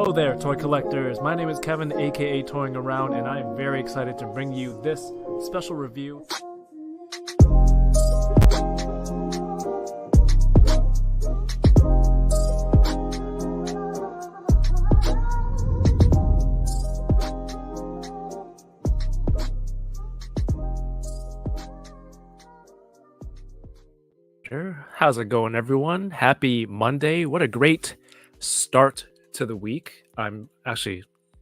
Hello there, toy collectors. My name is Kevin, aka Toying Around, and I am very excited to bring you this special review. How's it going, everyone? Happy Monday. What a great start to the week.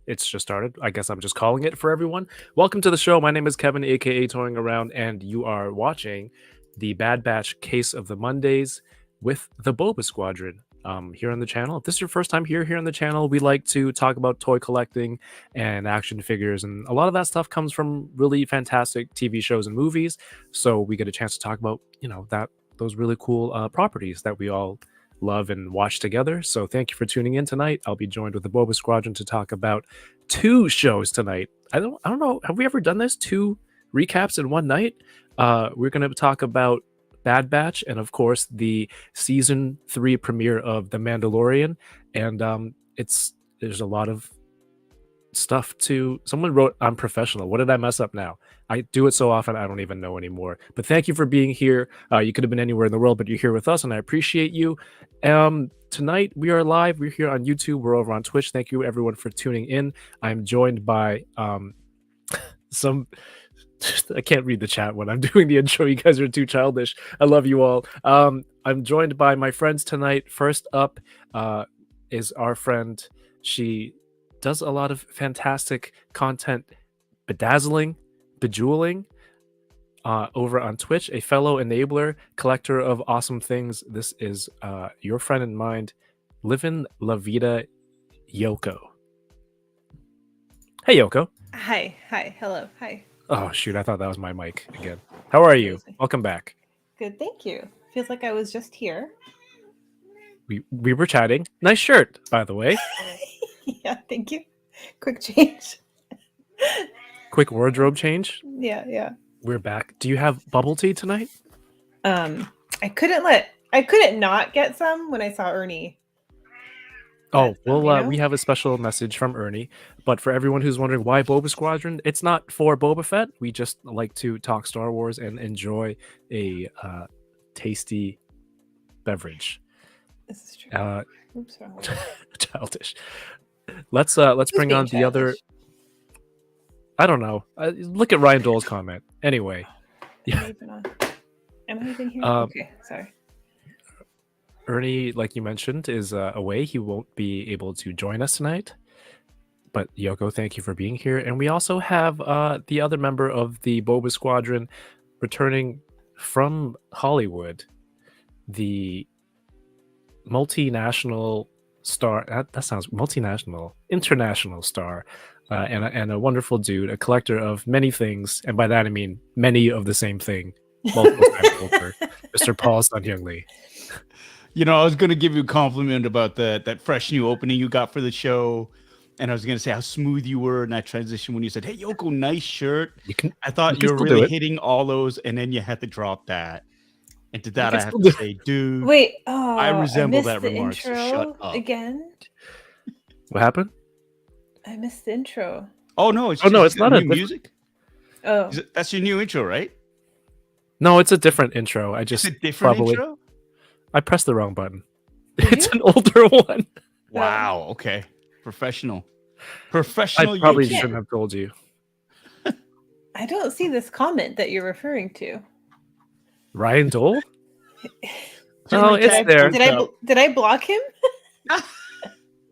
It's just started. I guess I'm just calling it for everyone. Welcome to the show. My name is Kevin, aka Toying Around, and you are watching the Bad Batch Case of the Mondays with the Boba Squadron here on the channel. If this is your first time here on the channel, we like to talk about toy collecting and action figures, and a lot of that stuff comes from really fantastic TV shows and movies. So we get a chance to talk about, those really cool properties that we all love and watch together. So thank you for tuning in tonight. I'll be joined with the Boba Squadron to talk about two shows tonight. I don't know. Have we ever done this? Two recaps in one night? We're going to talk about Bad Batch and, of course, the season 3 premiere of The Mandalorian. And there's a lot of stuff to. Someone wrote, "I'm professional." What did I mess up now? I do it so often I don't even know anymore. But thank you for being here. You could have been anywhere in the world, but you're here with us, and I appreciate you. Tonight we are live. We're here on YouTube. We're over on Twitch. Thank you everyone for tuning in. I'm joined by some. I can't read the chat when I'm doing the intro. You guys are too childish. I love you all. I'm joined by my friends tonight. First up is our friend. She does a lot of fantastic content, bejeweling over on Twitch, a fellow enabler, collector of awesome things. This is your friend and mine, Livin' La Vida, Yoko. Hey, Yoko. Hi, hello, hi. Oh, shoot, I thought that was my mic again. How are you? Welcome back. Good, thank you. Feels like I was just here. We were chatting. Nice shirt, by the way. Yeah, thank you. Quick change. Quick wardrobe change. Yeah. We're back. Do you have bubble tea tonight? I couldn't not get some when I saw Ernie. Oh, well, we have a special message from Ernie. But for everyone who's wondering why Boba Squadron, it's not for Boba Fett. We just like to talk Star Wars and enjoy a tasty beverage. This is true. Oops, wrong word. Childish. Let's bring on the other. I don't know. Look at Ryan Dole's comment. Anyway. Am I even here? Okay, sorry. Ernie, like you mentioned, is away. He won't be able to join us tonight. But Yoko, thank you for being here. And we also have the other member of the Boba Squadron returning from Hollywood, the multinational star. That sounds multinational, international star, and a wonderful dude, a collector of many things. And by that, I mean many of the same thing. Multiple times over. Mr. Paul Sun-hyung Lee. I was going to give you a compliment about that fresh new opening you got for the show. And I was going to say how smooth you were in that transition when you said, "Hey, Yoko, nice shirt." I thought you were really hitting all those, and then you had to drop that. And to that, I have to say, dude, wait, I resemble that remark. So shut up. Again? What happened? I missed the intro. Oh, no. It's not new music. Oh. That's your new intro, right? No, it's a different intro. It's a different intro? I pressed the wrong button. It's an older one. Wow. Okay. Professional. I probably shouldn't have told you. I don't see this comment that you're referring to. Ryan Dole? Oh, it's there. Did I block him?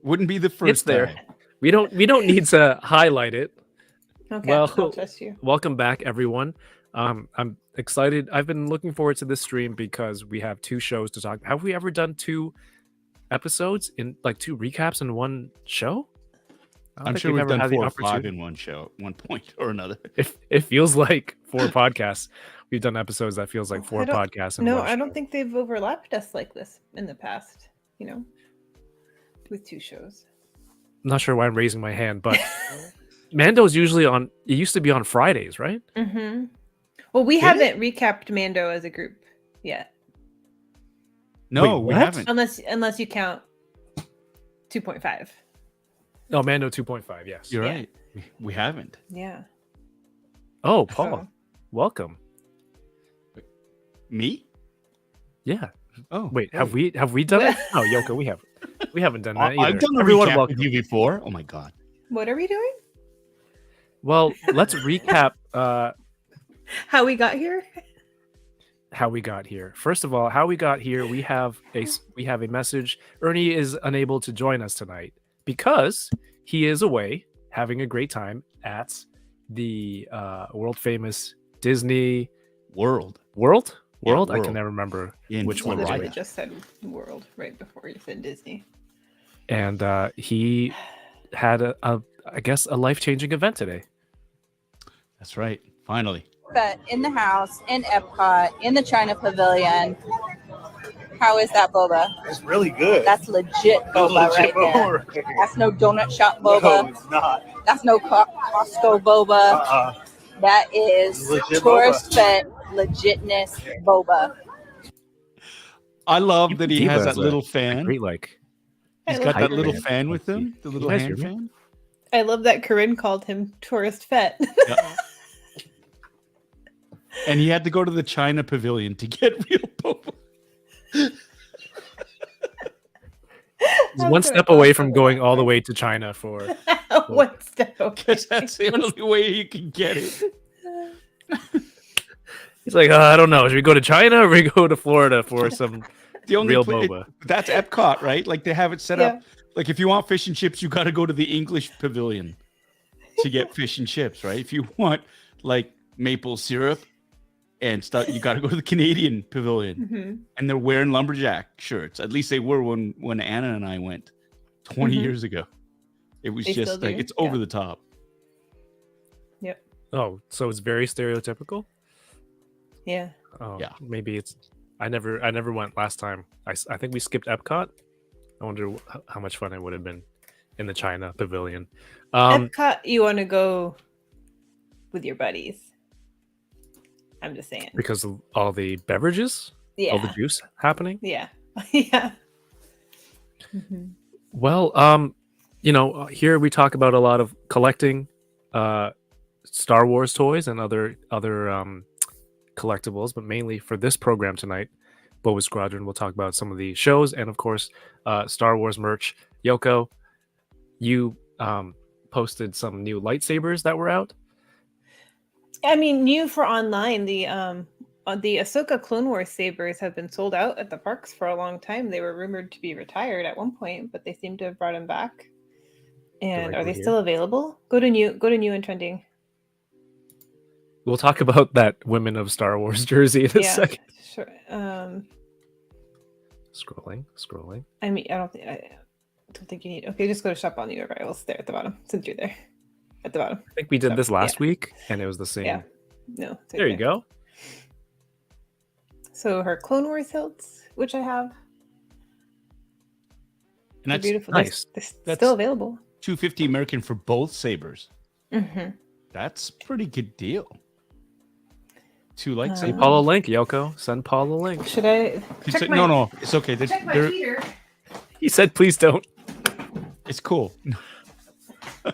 Wouldn't be the first. It's there. Time. We don't need to highlight it. Okay. Well, I'll trust you. Welcome back, everyone. I'm excited. I've been looking forward to this stream because we have two shows to talk. Have we ever done two episodes in like two recaps in one show? I'm sure we've done 4 or 5 in one show at one point or another. It feels like 4 podcasts. We've done episodes that feels like 4 podcasts. I don't think they've overlapped us like this in the past, with 2 shows. I'm not sure why I'm raising my hand, but Mando's usually it used to be on Fridays, right? Mm-hmm. Well, we haven't recapped Mando as a group yet. No, we haven't. Unless you count 2.5. Oh, Mando 2.5. Yes. You're Yeah. right. We haven't. Yeah. Oh, Paul, So- welcome. Me? Yeah. Oh, Wait, hey. have we done it? No, Yoko, we haven't done that either. I've done a Everyone, recap welcome. with you before. Oh my god. What are we doing? Well, let's recap How we got here? how we got here. First of all, how we got here, we have a message. Ernie is unable to join us tonight because he is away having a great time at the world famous Disney World. World. Yeah, I can World. never remember In which one. Literally Florida. just said world right before you said Disney. And he had I guess a life-changing event today. That's right. Finally. But in the house, in Epcot, in the China Pavilion. How is that boba? It's really good. That's legit boba right there. That's no donut shop boba. No, it's not. That's no Costco boba. That is Legit tourist fed legitness boba. I love that he Diva has is that a- little a fan. great like. He's I got love that little Hyperman. fan with him. The little guys hand hear me? fan. I love that Corinne called him tourist fet. Yeah. And he had to go to the China Pavilion to get real boba. He's one step away from going all the way to China for. One step away. Because that's the only way you can get it. He's like, I don't know. Should we go to China or we go to Florida for some The only real pla- boba? That's Epcot, right? Like they have it set Yeah. up. Like if you want fish and chips, you got to go to the English Pavilion to get fish and chips, right? If you want like maple syrup and stuff, you got to go to the Canadian Pavilion. Mhm. And they're wearing lumberjack shirts. At least they were when Anna and I went 20 Mhm. years ago. It was They just still like do, it's yeah. over the top. Oh, so it's very stereotypical. Yeah. Oh, Yeah. Maybe it's. I never went last time. I think we skipped Epcot. I wonder how much fun it would have been in the China Pavilion. Epcot, you want to go with your buddies. I'm just saying. Because of all the beverages, all the Yeah. juice happening. Yeah. Yeah. Mhm. Well, here we talk about a lot of collecting Star Wars toys and other collectibles, but mainly for this program tonight, Boba Squadron, we'll talk about some of the shows and of course Star Wars merch. Yoko, you posted some new lightsabers that were out. I mean, new for online. The Ahsoka Clone Wars sabers have been sold out at the parks for a long time. They were rumored to be retired at one point, but they seem to have brought them back. And like are they we're still available? Go to new and trending. We'll talk about that Women of Star Wars jersey in a Yeah, second. sure. Scrolling. I mean, I don't think you need. Okay, just go to shop on the arrivals there at the bottom, since you're there at the bottom. I think we did So, this last yeah. week and it was the same. Yeah. No, it's right There you go. So her Clone Wars hilts, which I have, And they're that's beautiful. nice. They're That's- still available. $250 American for both sabers. Mm-hmm. That's a pretty good deal. Two Uh, lightsabers. Send Paul a link, Yoko. Send Paul a link. Should I It's like- no, it's okay. check my They're- tweeter? He said, please don't. it's cool.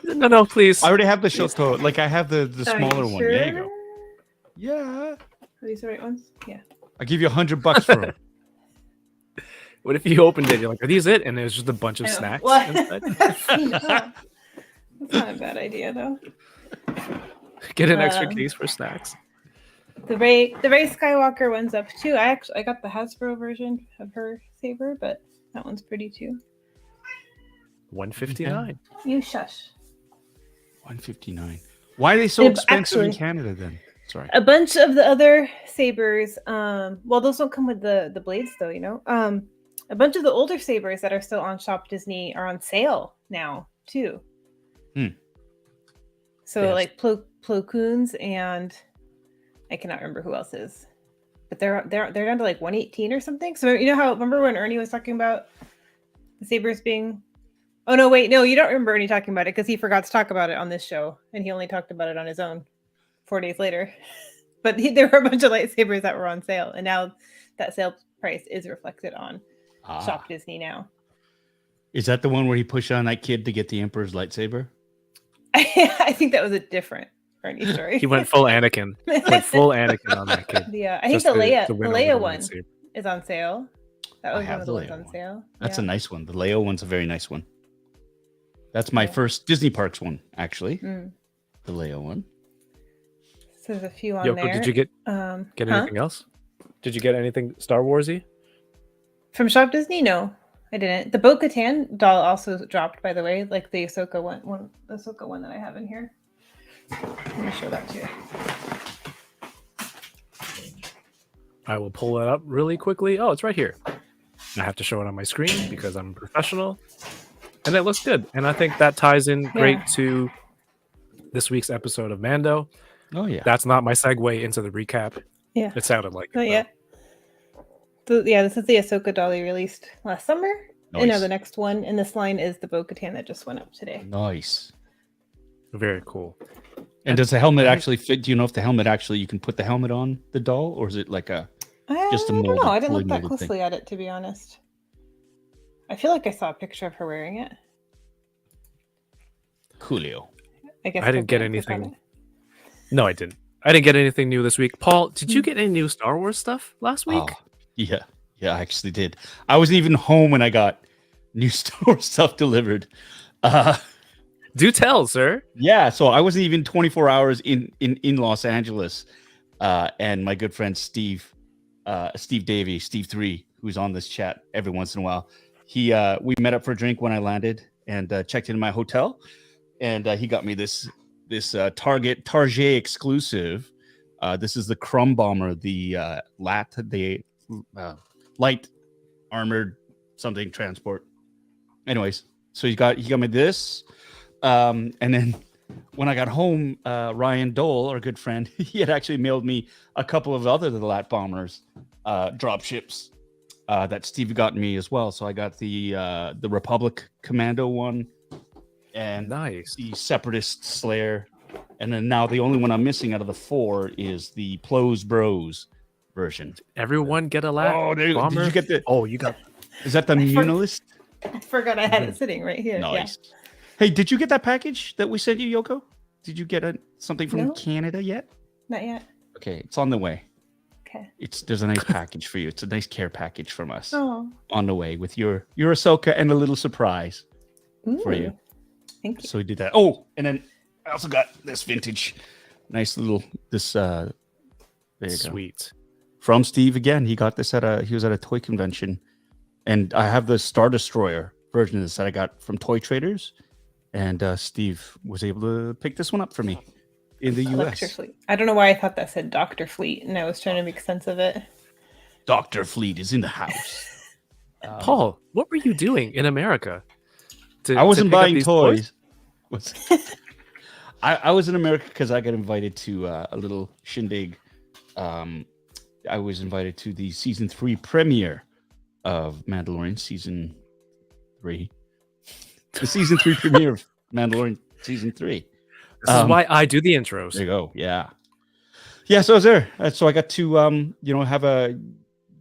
No, please. I already have the Shoto. Like I have the Are you smaller one. There you sure? go. Yeah. Are these the right ones? Yeah. I'll give you $100 for them. What if you opened it? You're like, are these it? And there's just a bunch of I know. snacks What? inside. That's not a bad idea though. Get an extra Um, case for snacks. The Ray Skywalker one's up too. I got the Hasbro version of her saber, but that one's pretty too. $159. You shush. $159. Why are they so Yeah, expensive in actually- Canada then? Sorry. A bunch of the other sabers, well, those don't come with the blades though, you know. A bunch of the older sabers that are still on Shop Disney are on sale now too. Hmm. So Yes. like Plo Koon's and I cannot remember who else is, but they're down to like 118 or something. So you know how remember when Ernie was talking about the sabers being? Oh no, wait, no, you don't remember Ernie talking about it because he forgot to talk about it on this show, and he only talked about it on his own 4 days later. But there were a bunch of lightsabers that were on sale, and now that sale price is reflected on Ah. Shop Disney now. Is that the one where he pushed on that kid to get the Emperor's lightsaber? I think that was a different Ernie story. He went full Anakin. Went full Anakin on that kid. Yeah, I think Just the to Leia win over the one lightsaber. is on sale. That was I one have of the the ones Leia on one. sale. That's Yeah. a nice one. The Leo one's a very nice one. That's my Yeah. first Disney Parks one, actually. Mm. The Leo one. So there's a few on Yoko, there. did you get Huh? anything else? Did you get anything Star Warsy? From Shop Disney? No, I didn't. The Bo-Katan doll also dropped, by the way, like the Ahsoka one, the Ahsoka one that I have in here. Let me show that to you. I will pull it up really quickly. Oh, it's right here. I have to show it on my screen because I'm a professional. And it looks good. And I think that ties in great to this week's episode of Mando. Oh, yeah. That's not my segue into the recap. Yeah. It sounded like Not it. yet. So, yeah, this is the Ahsoka doll they released last summer. Nice. And now the next one in this line is the Bo-Katan that just went up today. Nice. Very cool. And does the helmet actually fit? Do you know if the helmet actually, you can put the helmet on the doll, or is it like a just a I don't molded, know. I didn't fully look that molded thing? closely at it, to be honest. I feel like I saw a picture of her wearing it. Coolio. I guess I didn't get Bo-Katan took on anything. it. No, I didn't. I didn't get anything new this week. Paul, did you get any new Star Wars stuff last week? Oh, yeah. Yeah, I actually did. I wasn't even home when I got new Star Wars stuff delivered. Do tell, sir. Yeah, so I wasn't even 24 hours in Los Angeles. And my good friend Steve Davey, Steve 3, who's on this chat every once in a while, we met up for a drink when I landed and checked into my hotel, and he got me this Target exclusive. This is the Crumb Bomber, the light armored something transport. Anyways, so he got me this, and then when I got home, Ryan Dole, our good friend, he had actually mailed me a couple of other the Lat Bombers drop ships that Steve got me as well. So I got the Republic Commando one and Nice. the Separatist Slayer, and then now the only one I'm missing out of the 4 is the Plos Bros version. Everyone get a lap. Oh, did bomber. you get the? Oh, you got. Is that the Munalist? I forgot I had it sitting right here. Nice. Hey, did you get that package that we sent you, Yoko? Did you get something from No. Canada yet? Not yet. Okay, it's on the way. Okay. There's a nice package for you. It's a nice care package from us Oh. on the way with your Ahsoka and a little surprise for Ooh. you. Thank you. So we did that. Oh, and then I also got this vintage, nice little there you go. Sweet. From Steve again. He got this he was at a toy convention, and I have the Star Destroyer version of this that I got from Toy Traders, and Steve was able to pick this one up for me in the Lecture US. Fleet. I don't know why I thought that said Dr. Fleet, and I was trying to make sense of it. Dr. Fleet is in the house. Paul, what were you doing in America? I wasn't pick up buying these toys. I was in America because I got invited to a little shindig. I was invited to the season 3 premiere of Mandalorian season 3. The season 3 premiere of Mandalorian season 3. This is why I do the intros. There you go. Yeah. Yeah, so I was there. So I got to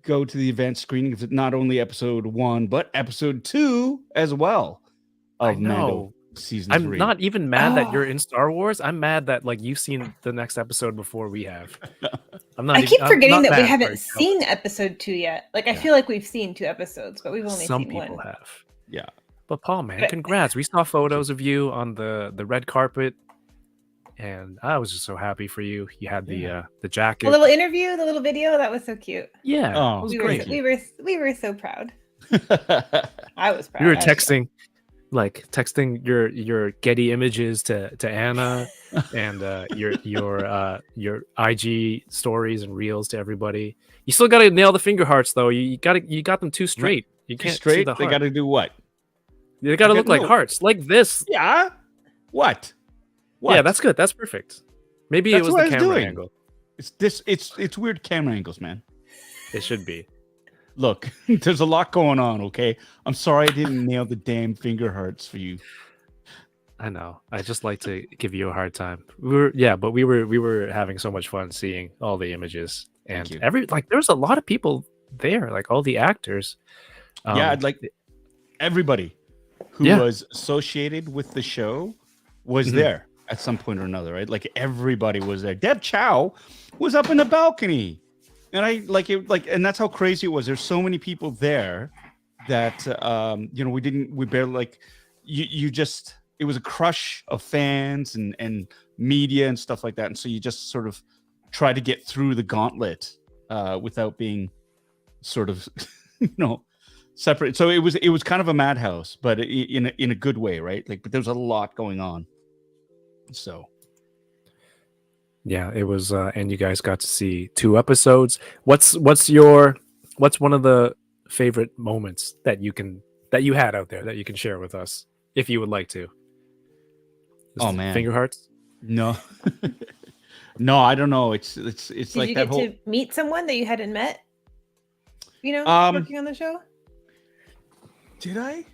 go to the advanced screening of not only episode 1, but episode 2 as well of Mando season 3. I'm not even mad that you're in Star Wars. I'm mad that you've seen the next episode before we have. I keep forgetting that we haven't seen episode 2 yet. I feel like we've seen 2 episodes, but we've only Some seen people one. have. Yeah. But Paul, man, congrats. We saw photos of you on the red carpet, and I was just so happy for you. You had the jacket. The little interview, the little video, that was so cute. Yeah, Oh, it was We great. we were so proud. I was proud. We were I was texting your Getty images to Anna and your IG stories and reels to everybody. You still got to nail the finger hearts though. You got them too straight. You can't Straight. see the They heart. got to do what? They got to I look got- like no. hearts, like this. Yeah. What? Yeah, that's good. That's perfect. Maybe That's it was what the I was camera doing. angle. It's weird camera angles, man. It should be. Look, there's a lot going on, okay? I'm sorry I didn't nail the damn finger hearts for you. I know. I just like to give you a hard time. But we were having so much fun seeing all the images, and you. there was a lot of people there, all the actors. Yeah, everybody. who was associated with the show was there at some point or another, right? Like everybody was there. Deb Chow was up in the balcony, and I like it, like, and that's how crazy it was. There's so many people there that we barely like you just, it was a crush of fans and media and stuff like that, and so you just sort of try to get through the gauntlet without being sort of separate. So it was kind of a madhouse, but in a good way, right? Like, but there's a lot going on. So yeah, it was, and you guys got to see 2 episodes. What's one of the favorite moments that you had out there that you can share with us, if you would like to? Oh man, finger hearts? No, no, I don't know. It's Did like you that get whole. to meet someone that you hadn't met? Working on the show. Did I?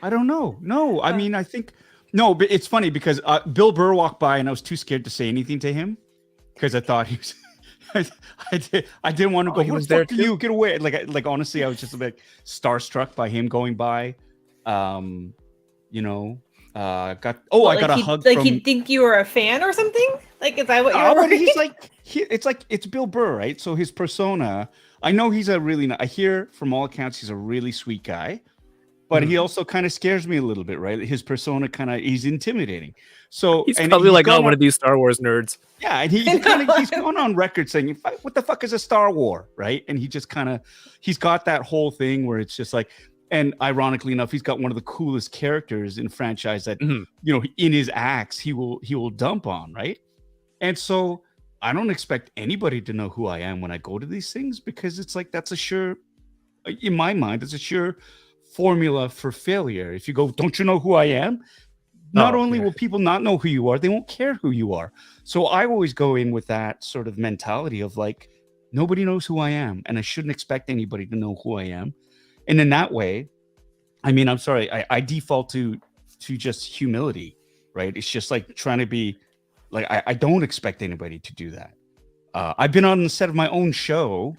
I don't know. No, I mean, I think no, but it's funny because Bill Burr walked by and I was too scared to say anything to him because I thought he was. I didn't want to go. He was the there fuck are too? you? Get away! Like honestly, I was just a bit starstruck by him going by. I got a hug. Like from, he'd think you were a fan or something. Like, is that what you're? But he's like, it's Bill Burr, right? So his persona. I know he's I hear from all accounts he's a really sweet guy, but he also kind of scares me a little bit, right? His persona he's intimidating. So He's probably like one of these Star Wars nerds. Yeah, and he's gone on record saying, "What the fuck is a Star War?" Right? And he just he's got that whole thing where it's just like, and ironically enough, he's got one of the coolest characters in the franchise that in his acts he will dump on, right? And so I don't expect anybody to know who I am when I go to these things because it's like in my mind, it's a sure formula for failure. If you go, don't you know who I am? Not only will people not know who you are, they won't care who you are. So I always go in with that sort of mentality of like, nobody knows who I am, and I shouldn't expect anybody to know who I am. And in that way, I mean, I'm sorry, I default to just humility, right? It's just like trying to be like, I don't expect anybody to do that. I've been on the set of my own show,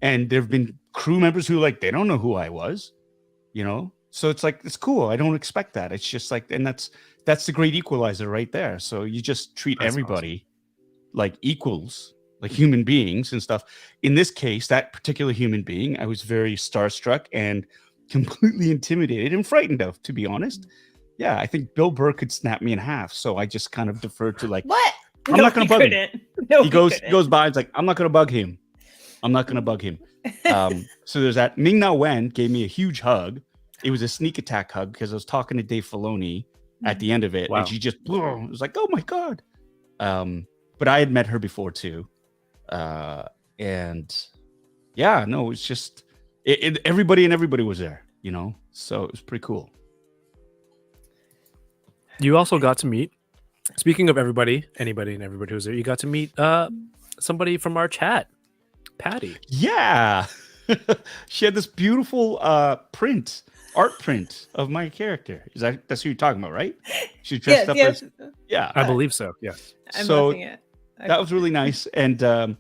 and there have been crew members who they don't know who I was, So it's like, it's cool. I don't expect that. It's just like, and that's the great equalizer right there. So you just treat everybody like equals, like human beings and stuff. In this case, that particular human being, I was very starstruck and completely intimidated and frightened of, to be honest. Yeah, I think Bill Burr could snap me in half. So I just kind of deferred to what? I'm not going to bug him. No, he goes by. It's like, I'm not going to bug him. So there's that. Ming-Na Wen gave me a huge hug. It was a sneak attack hug because I was talking to Dave Filoni at the end of it, and she just it was like, oh my god. But I had met her before too, and yeah, no, it's just everybody was there, so it was pretty cool. You also got to meet, speaking of anybody who was there, you got to meet somebody from our chat, Patty. Yeah. She had this beautiful art print of my character. That's who you're talking about, right? She dressed up as I believe so. Yes. So that was really nice, and I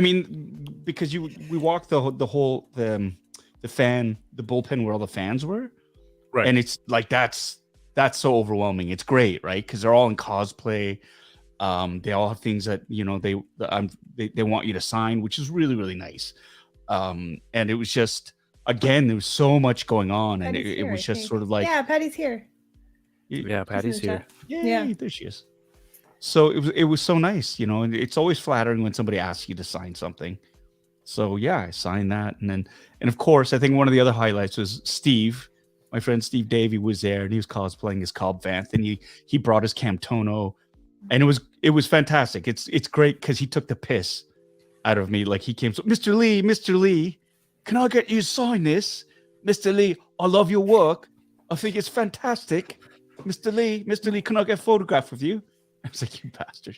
mean, because we walked the bullpen where all the fans were, right? And it's like that's so overwhelming. It's great, right? Because they're all in cosplay. They all have things that they want you to sign, which is really, really nice. And it was just, again, there was so much going on, and it was just sort of like, Patty's here. Yeah, Patty's here. Yay, there she is. So it was so nice, and it's always flattering when somebody asks you to sign something. So yeah, I signed that, and of course, I think one of the other highlights was Steve, my friend Steve Davey was there, and he was cosplaying as Cobb Vanth, and he brought his Camtono, and it was fantastic. It's great because he took the piss out of me. Like, he came, so Mr. Lee, can I get you to sign this? Mr. Lee, I love your work. I think it's fantastic. Mr. Lee, can I get a photograph with you? I was like, you bastard.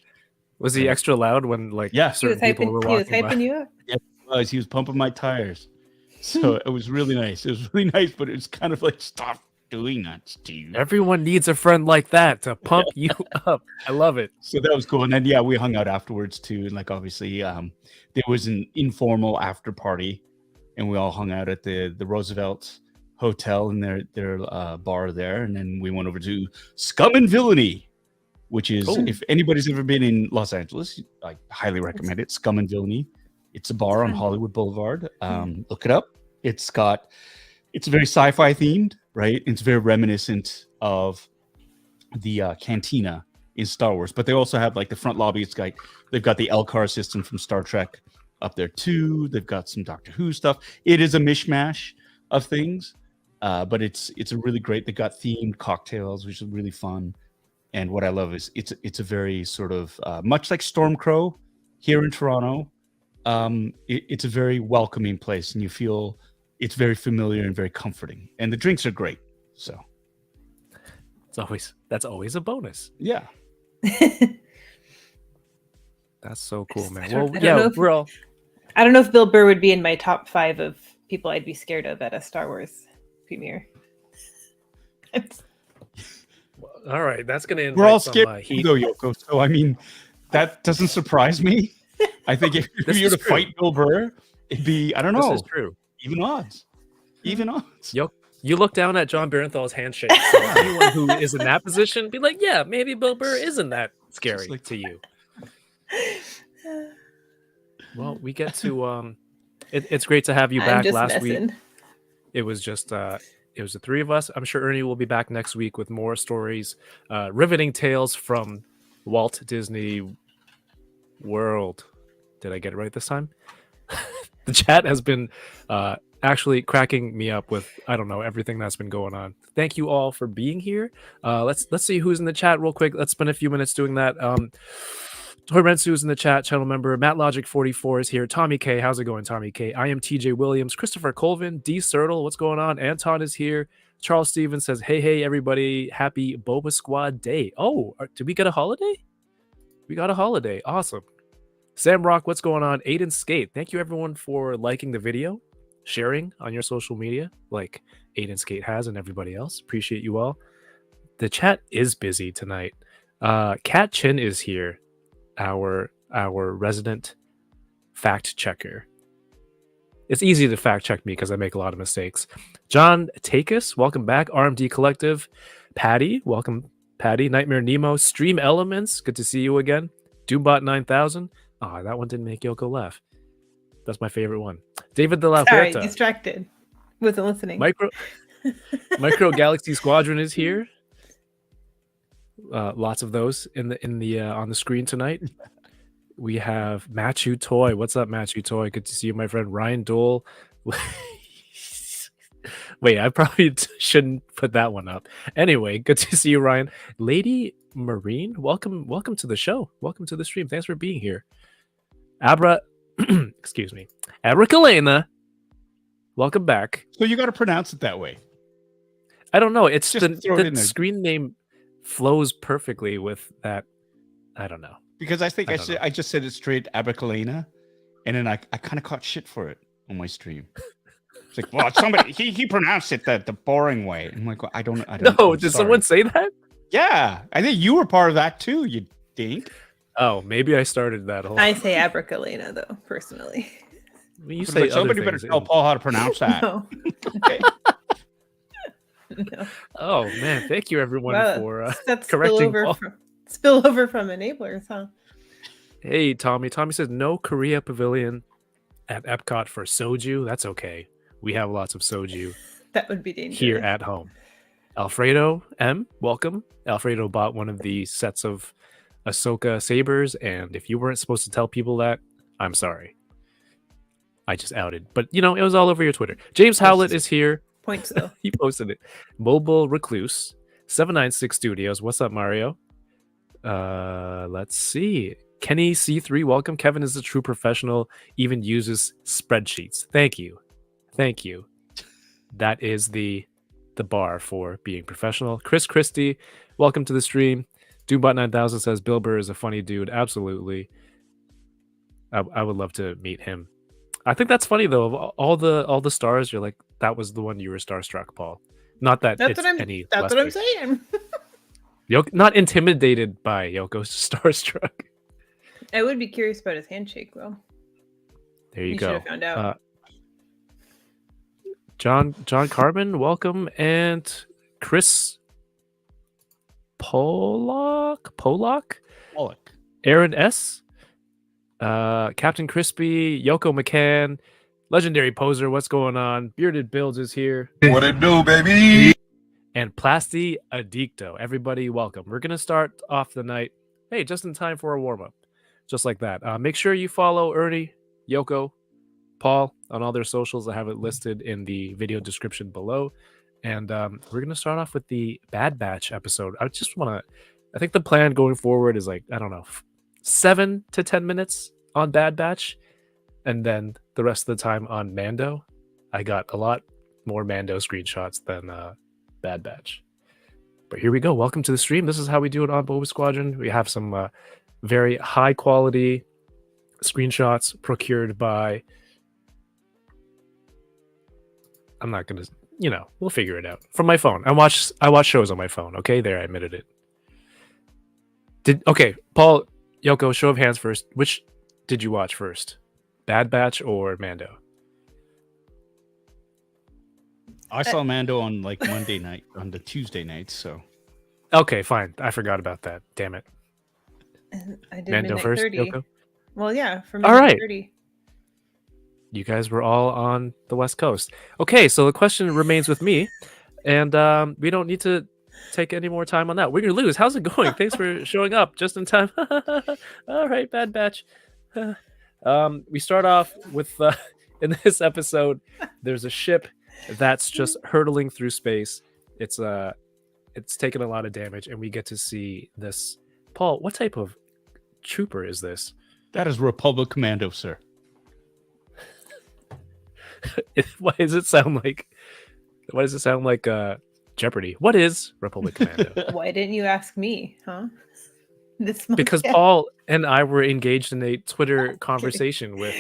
Was he extra loud when certain people were walking by? He was hyping you up? Yeah, he was pumping my tires. So it was really nice. It was really nice, but it was kind of like, stop doing that, Steve. Everyone needs a friend like that to pump you up. I love it. So that was cool. And then, we hung out afterwards too. And obviously, there was an informal after party, and we all hung out at the Roosevelt hotel and their bar there, and then we went over to Scum and Villainy, which is if anybody's ever been in Los Angeles, I highly recommend it. Scum and Villainy. It's a bar on Hollywood Boulevard. Look it up. It's very sci-fi themed, right? It's very reminiscent of the cantina in Star Wars, but they also have like the front lobby. It's like they've got the Elcar system from Star Trek up there too. They've got some Doctor Who stuff. It is a mishmash of things, but it's a really great. They got themed cocktails, which is really fun. And what I love is it's a very sort of much like Stormcrow here in Toronto. It's a very welcoming place, and you feel it's very familiar and very comforting. And the drinks are great. So that's always a bonus. Yeah. That's so cool, man. I don't Well, I don't know if Bill Burr would be in my top 5 of people I'd be scared of at a Star Wars premiere. All right, that's gonna invite we're all some, scared heat. though, Yoko. So I mean, that doesn't surprise me. I think if you were to fight Bill Burr, it'd be This is true. even odds. You look down at John Barenthal's handshake. So anyone who is in that position, be like, yeah, maybe Bill Burr isn't that scary to you. Well, we get to it's great to have you back. Last week it was just it was the 3 of us. I'm sure Ernie will be back next week with more stories, riveting tales from Walt Disney World. Did I get it right this time? The chat has been actually cracking me up with, I don't know, everything that's been going on. Thank you all for being here. Let's see who's in the chat real quick. Let's spend a few minutes doing that. Toyrensu is in the chat, channel member. Matt Logic 44 is here. Tommy K, how's it going, Tommy K? I am TJ Williams. Christopher Colvin, D Sertle, what's going on? Anton is here. Charles Stevens says, hey, everybody, happy Boba Squad Day. Oh, did we get a holiday? We got a holiday. Awesome. Sam Rock, what's going on? Aiden Skate, thank you everyone for liking the video, sharing on your social media like Aiden Skate has and everybody else. Appreciate you all. The chat is busy tonight. Kat Chin is here, our resident fact checker. It's easy to fact check me because I make a lot of mistakes. John Takis, welcome back. RMD Collective. Patty, welcome. Patty. Nightmare Nemo. Stream Elements, good to see you again. Doombot 9000. Ah, that one didn't make Yoko laugh. That's my favorite one. David De La Huerta. Sorry, distracted. Wasn't listening. Micro Galaxy Squadron is here. Lots of those in the on the screen tonight. We have Machu Toy. What's up, Machu Toy? Good to see you, my friend. Ryan Dole. Wait, I probably shouldn't put that one up. Anyway, good to see you, Ryan. Lady Marine, welcome to the show. Welcome to the stream. Thanks for being here. Excuse me. Abrakalena, welcome back. So you got to pronounce it that way. I don't know. It's Just the screen name flows perfectly with that. I don't know. Because I think I just said it straight, Abrakalena, and then I kind of caught shit for it on my stream. It's like, well, somebody he pronounced it the boring way. I'm like, well, I don't. No, did someone say that? Yeah, I think you were part of that too. You dink. Oh, maybe I started that whole. I say Abrakalena though, personally. You say like, somebody better tell Paul how to pronounce that. No. Okay. No. Oh man, thank you everyone for that's correcting. Spillover from enablers, huh? Hey, Tommy. Tommy says no Korea Pavilion at Epcot for soju. That's okay. We have lots of soju. That would be dangerous. Here at home. Alfredo M, welcome. Alfredo bought one of the sets of Ahsoka sabers, and if you weren't supposed to tell people that, I'm sorry. I just outed. But it was all over your Twitter. James Howlett is here. Points though. He posted it. Mobile Recluse 796 Studios. What's up, Mario? Let's see. Kenny C3, welcome. Kevin is a true professional, even uses spreadsheets. Thank you. That is the bar for being professional. Chris Christie, welcome to the stream. Doombot 9000 says Bill Burr is a funny dude. Absolutely. I would love to meet him. I think that's funny though. Of all the stars, you're like, that was the one you were starstruck, Paul. Not that That's what I'm saying. Not intimidated by Yoko's starstruck. I would be curious about his handshake though. There you go. Should have found out. John Carbon, welcome, and Chris Pollock, Aaron S, Captain Crispy, Yoko McCann, Legendary Poser, what's going on? Bearded Builds is here. What it do, baby? And Plasti Adicto. Everybody, welcome. We're gonna start off the night. Hey, just in time for a warm up, just like that. Make sure you follow Ernie, Yoko, Paul on all their socials. I have it listed in the video description below. And we're gonna start off with the Bad Batch episode. I think the plan going forward is like, I don't know, 7 to 10 minutes on Bad Batch, and then the rest of the time on Mando. I got a lot more Mando screenshots than Bad Batch. But here we go. Welcome to the stream. This is how we do it on Boba Squadron. We have some very high quality screenshots procured by... I'm not gonna, we'll figure it out. From my phone. I watch shows on my phone. Okay, there, I admitted it. Okay, Paul, Yoko, show of hands first. Which did you watch first? Bad Batch or Mando? I saw Mando on like Monday night, on the Tuesday night, so. Okay, fine. I forgot about that. Damn it. I did Mando midnight first, 30. Yoko? Well, yeah, for All midnight right. 30. You guys were all on the West Coast. Okay, so the question remains with me, and we don't need to take any more time on that. We're gonna lose. How's it going? Thanks for showing up just in time. All right, Bad Batch. We start off with in this episode, there's a ship that's just hurtling through space. It's taken a lot of damage, and we get to see this. Paul, what type of trooper is this? That is Republic Commando, sir. Why does it sound like Jeopardy? What is Republic Commando? Why didn't you ask me, huh? Because Paul and I were engaged in a Twitter conversation with...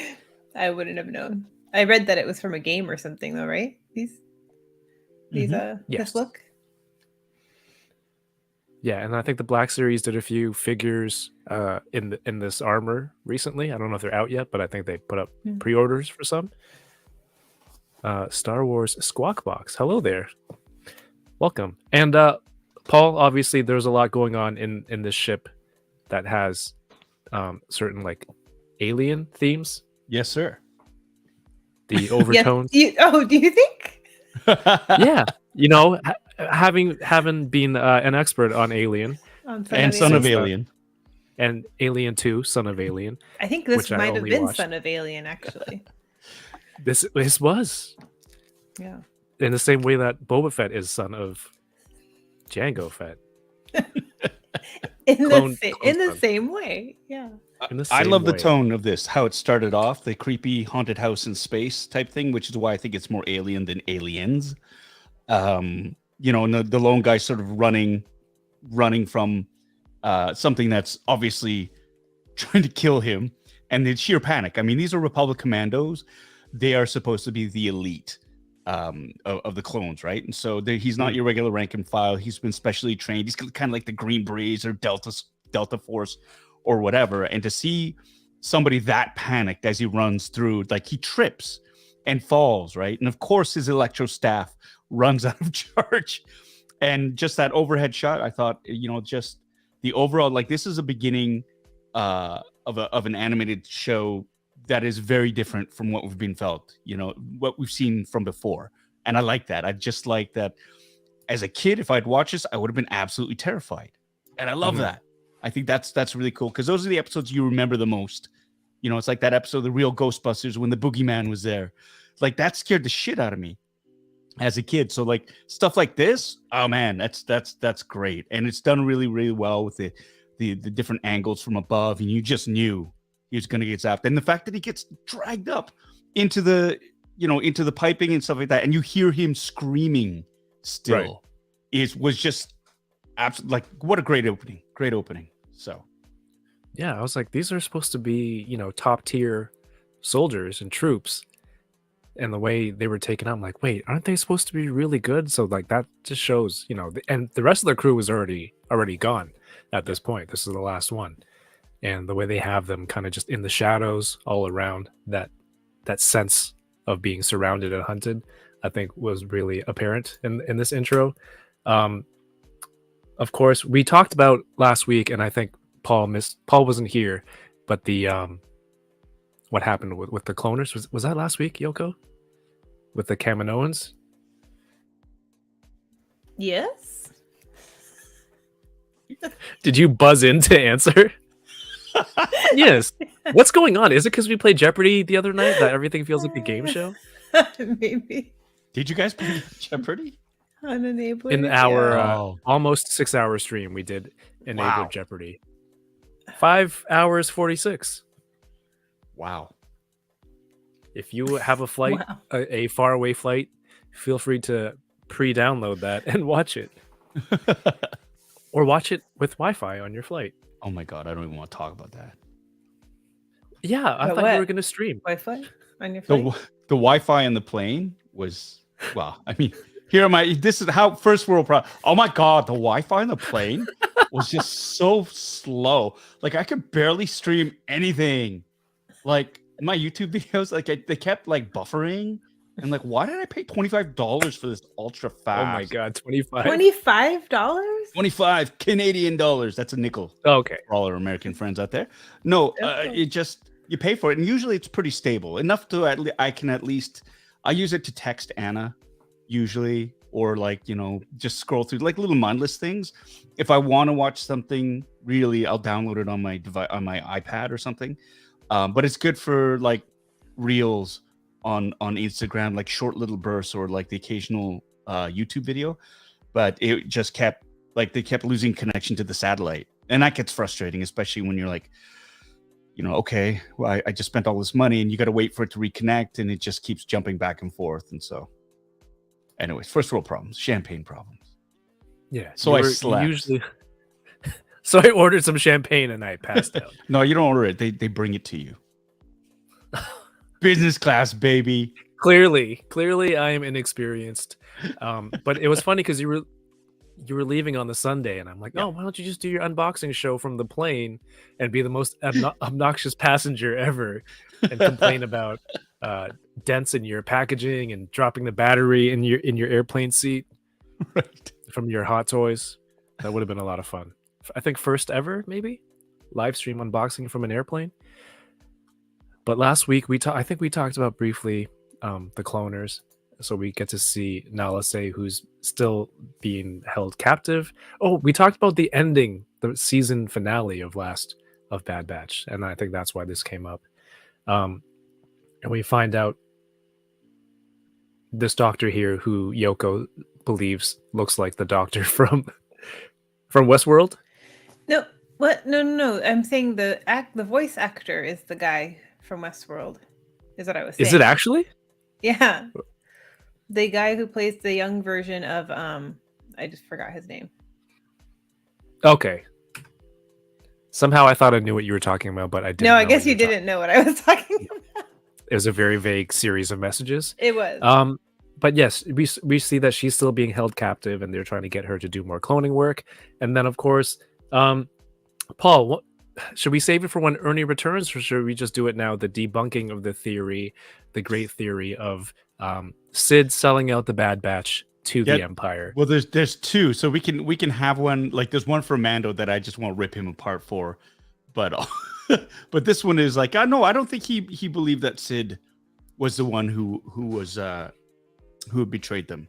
I wouldn't have known. I read that it was from a game or something, though, right? This look. Yeah, and I think the Black Series did a few figures in this armor recently. I don't know if they're out yet, but I think they put up pre-orders for some. Star Wars Squawk Box. Hello there. Welcome. And Paul, obviously there's a lot going on in this ship that has certain like alien themes. Yes, sir. The overtones. Yes, do you think? Yeah. Having been an expert on Alien and Son of Alien. And Alien 2, Son of Alien. I think this might have been watched. Son of Alien, actually. This was. Yeah. In the same way that Boba Fett is son of Jango Fett. in the same way. Yeah. I love the tone of this, how it started off, the creepy haunted house in space type thing, which is why I think it's more alien than aliens. And the lone guy sort of running from something that's obviously trying to kill him, and the sheer panic. I mean, these are Republic Commandos. They are supposed to be the elite of the clones, right? And so he's not your regular rank and file. He's been specially trained. He's kind of like the Green Berets or Delta Force or whatever. And to see somebody that panicked as he runs through, like he trips and falls, right? And of course, his electro staff runs out of charge. And just that overhead shot, I thought, just the overall, like this is a beginning of an animated show that is very different from what we've been felt, what we've seen from before. And I like that. I just like that as a kid, if I'd watched this, I would have been absolutely terrified. And I love that. I think that's really cool because those are the episodes you remember the most. It's like that episode of The Real Ghostbusters when the boogeyman was there. Like that scared the shit out of me as a kid. So like stuff like this, oh man, that's great. And it's done really, really well with the different angles from above. And you just knew he was going to get zapped. And the fact that he gets dragged up into the piping and stuff like that. And you hear him screaming still was just absolutely like, what a great opening. So, yeah, I was like, these are supposed to be, top tier soldiers and troops. And the way they were taken out, I'm like, wait, aren't they supposed to be really good? So like that just shows, and the rest of the crew was already gone at this point. This is the last one. And the way they have them kind of just in the shadows all around, that sense of being surrounded and hunted I think was really apparent in this intro. Of course, we talked about last week, and I think Paul wasn't here, but the what happened with the cloners was that last week, Yoko, with the Kaminoans? Yes. Did you buzz in to answer? Yes. What's going on? Is it because we played Jeopardy the other night that everything feels like a game show? Maybe. Did you guys play Jeopardy? Unenabler. In our Yeah. almost 6-hour stream, we did enable Wow. Jeopardy. 5 hours 46. Wow. If you have a flight, Wow. a faraway flight, feel free to pre-download that and watch it, or watch it with Wi-Fi on your flight. Oh my god, I don't even want to talk about that. Yeah, I But thought what? you were going to stream. Wi-Fi on your The flight? the Wi-Fi in the plane was I mean, here am I. This is how first world problem. Oh my god, the Wi-Fi in the plane was just so slow. Like I could barely stream anything. Like my YouTube videos, like they kept like buffering. And like, why did I pay $25 for this ultra fast? Oh my god, 25. $25? 25 Canadian dollars. That's a nickel. Okay. For all our American friends out there. No, you pay for it, and usually it's pretty stable enough to I use it to text Anna usually, or like just scroll through like little mindless things. If I want to watch something, really, I'll download it on my device, on my iPad or something. But it's good for like reels on Instagram, like short little bursts, or like the occasional YouTube video. But it just kept they kept losing connection to the satellite, and that gets frustrating, especially when you're like, okay, well, I just spent all this money, and you got to wait for it to reconnect, and it just keeps jumping back and forth. And so, anyways, first world problems, champagne problems. Yeah. So I slept. So I ordered some champagne and I passed out. No, you don't order it. They bring it to you. Business class, baby. Clearly, I am inexperienced. But it was funny because you were leaving on the Sunday, and I'm like, oh, why don't you just do your unboxing show from the plane and be the most obnoxious passenger ever, and complain about dents in your packaging and dropping the battery in your airplane seat, right, from your Hot Toys. That would have been a lot of fun. I think first ever, maybe, live stream unboxing from an airplane. But last week I think we talked about briefly the cloners. So we get to see Nalase, who's still being held captive. Oh, we talked about the ending, the season finale of Bad Batch, and I think that's why this came up. And we find out this doctor here, who Yoko believes looks like the doctor from Westworld. No, what? No. I'm saying the voice actor is the guy from Westworld. Is what I was saying. Is it actually? Yeah. The guy who plays the young version of I just forgot his name. Okay. Somehow I thought I knew what you were talking about, but I didn't. No, I guess you didn't know what I was talking about. It was a very vague series of messages. It was. But yes, we see that she's still being held captive, and they're trying to get her to do more cloning work. And then, of course, Paul, should we save it for when Ernie returns, or should we just do it now? The debunking of the theory, the great theory of Sid selling out the Bad Batch to the Empire. Well, there's two, so we can have one. Like there's one for Mando that I just want to rip him apart for, but but this one is like, no, I don't think he believed that Sid was the one who had betrayed them.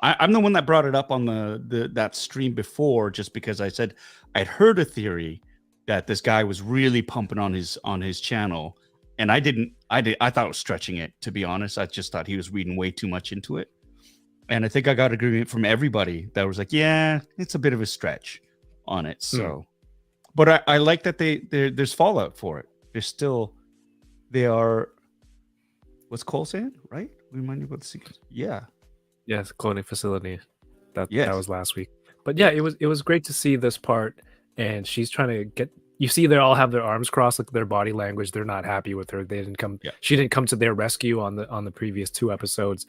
I'm the one that brought it up on that stream before, just because I said I'd heard a theory that this guy was really pumping on his channel, and I thought it was stretching it, to be honest. I just thought he was reading way too much into it. And I think I got agreement from everybody that was like, yeah, it's a bit of a stretch on it. So, but I like that there's fallout for it. They are, what's Cole saying, right? Remind you about the secrets. Yeah. Yes, cloning facility. That was last week. But yeah, it was great to see this part, and she's trying to get. You see, they all have their arms crossed, like their body language. They're not happy with her. They didn't come. Yeah. She didn't come to their rescue on the previous 2 episodes.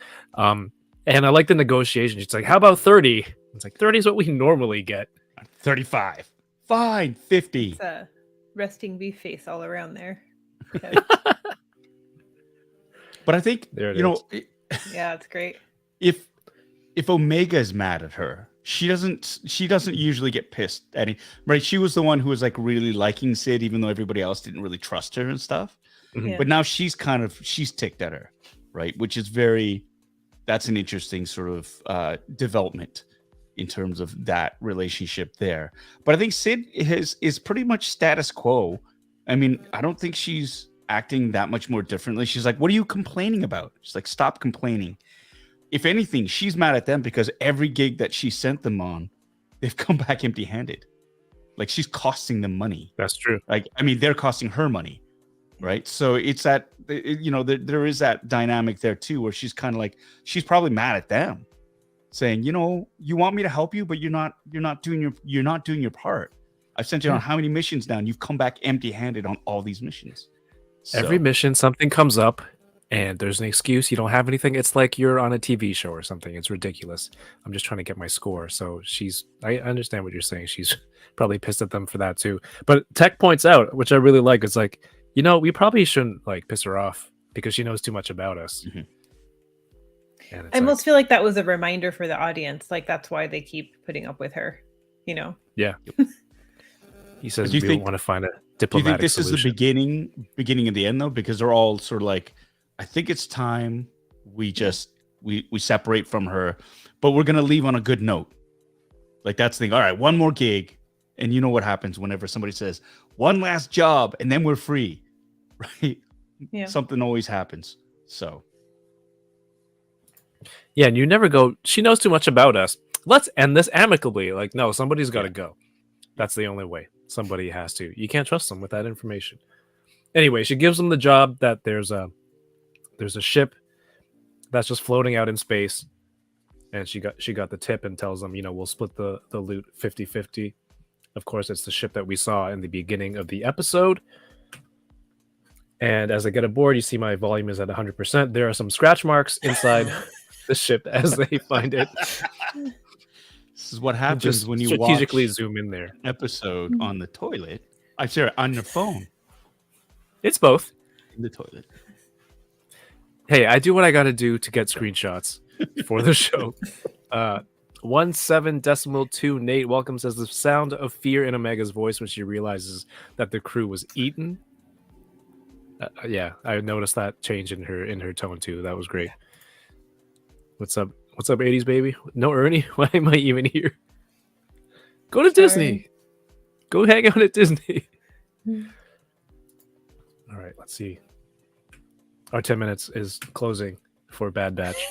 And I like the negotiation. She's like, "How about 30?" It's like 30 is what we normally get. 35. Fine, 50. It's a resting beef face all around there. But I think Yeah, it's great. if Omega is mad at her, she doesn't usually get pissed at it, right? She was the one who was like really liking Sid, even though everybody else didn't really trust her and stuff. Yeah. But now she's ticked at her, right? Which is that's an interesting sort of development in terms of that relationship there. But I think Sid is pretty much status quo. I mean, I don't think she's acting that much more differently. She's like, what are you complaining about? She's like, stop complaining. If anything, she's mad at them because every gig that she sent them on, they've come back empty-handed. Like, she's costing them money. That's true. Like, I mean, they're costing her money, right? So it's that, there is that dynamic there too, where she's kind of like, she's probably mad at them, saying, you want me to help you, but you're not doing your part. I've sent you on how many missions now, and you've come back empty-handed on all these missions. Every mission, something comes up, and there's an excuse. You don't have anything. It's like you're on a TV show or something. It's ridiculous. I'm just trying to get my score. So I understand what you're saying. She's probably pissed at them for that too. But Tech points out, which I really like, it's like, we probably shouldn't like piss her off because she knows too much about us. And I almost feel like that was a reminder for the audience. Like, that's why they keep putting up with her, Yeah. He says Do you we think- want to find a Do you diplomatic think this solution. is the beginning of the end though? Because they're all sort of like, I think it's time we separate from her, but we're gonna leave on a good note. Like, that's the thing. All right, one more gig, and you know what happens whenever somebody says one last job, and then we're free, right? Yeah. Something always happens. So Yeah, and you never go, she knows too much about us. Let's end this amicably. Like, no, somebody's got to go. That's the only way. Somebody has to. You can't trust them with that information. Anyway, she gives them the job that there's a ship that's just floating out in space, and she got the tip and tells them, we'll split the loot 50-50. Of course, it's the ship that we saw in the beginning of the episode. And as I get aboard, you see my volume is at 100%. There are some scratch marks inside the ship as they find it. this is what happens Just when you strategically watch zoom in there. an episode on the toilet. I'm sorry, on your phone It's both. in the toilet. Hey, I do what I got to do to get screenshots for the show. 17.2 Nate welcome says the sound of fear in Omega's voice when she realizes that the crew was eaten. Yeah, I noticed that change in her tone too. That was great. What's up? What's up, 80s baby? No Ernie? Why am I even here? Go to Disney. Go hang out at Disney. All right, let's see. Our 10 minutes is closing for Bad Batch.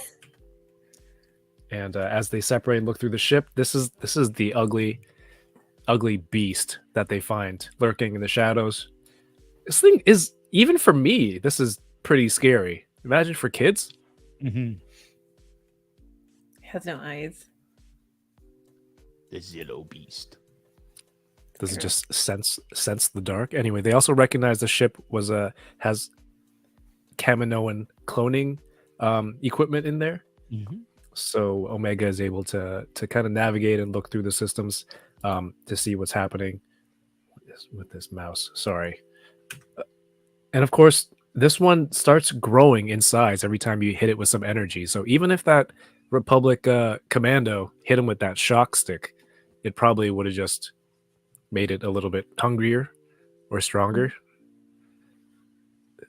And as they separate and look through the ship, this is the ugly beast that they find lurking in the shadows. This thing is, even for me, this is pretty scary. Imagine for kids. Mm-hmm. Has no eyes. The Zillo beast. Does it just sense the dark? Anyway, they also recognize the ship has Kaminoan cloning equipment in there. Mm-hmm. So Omega is able to kind of navigate and look through the systems to see what's happening with this mouse. Sorry. And of course, this one starts growing in size every time you hit it with some energy. So even if that Republic commando hit him with that shock stick, it probably would have just made it a little bit hungrier or stronger.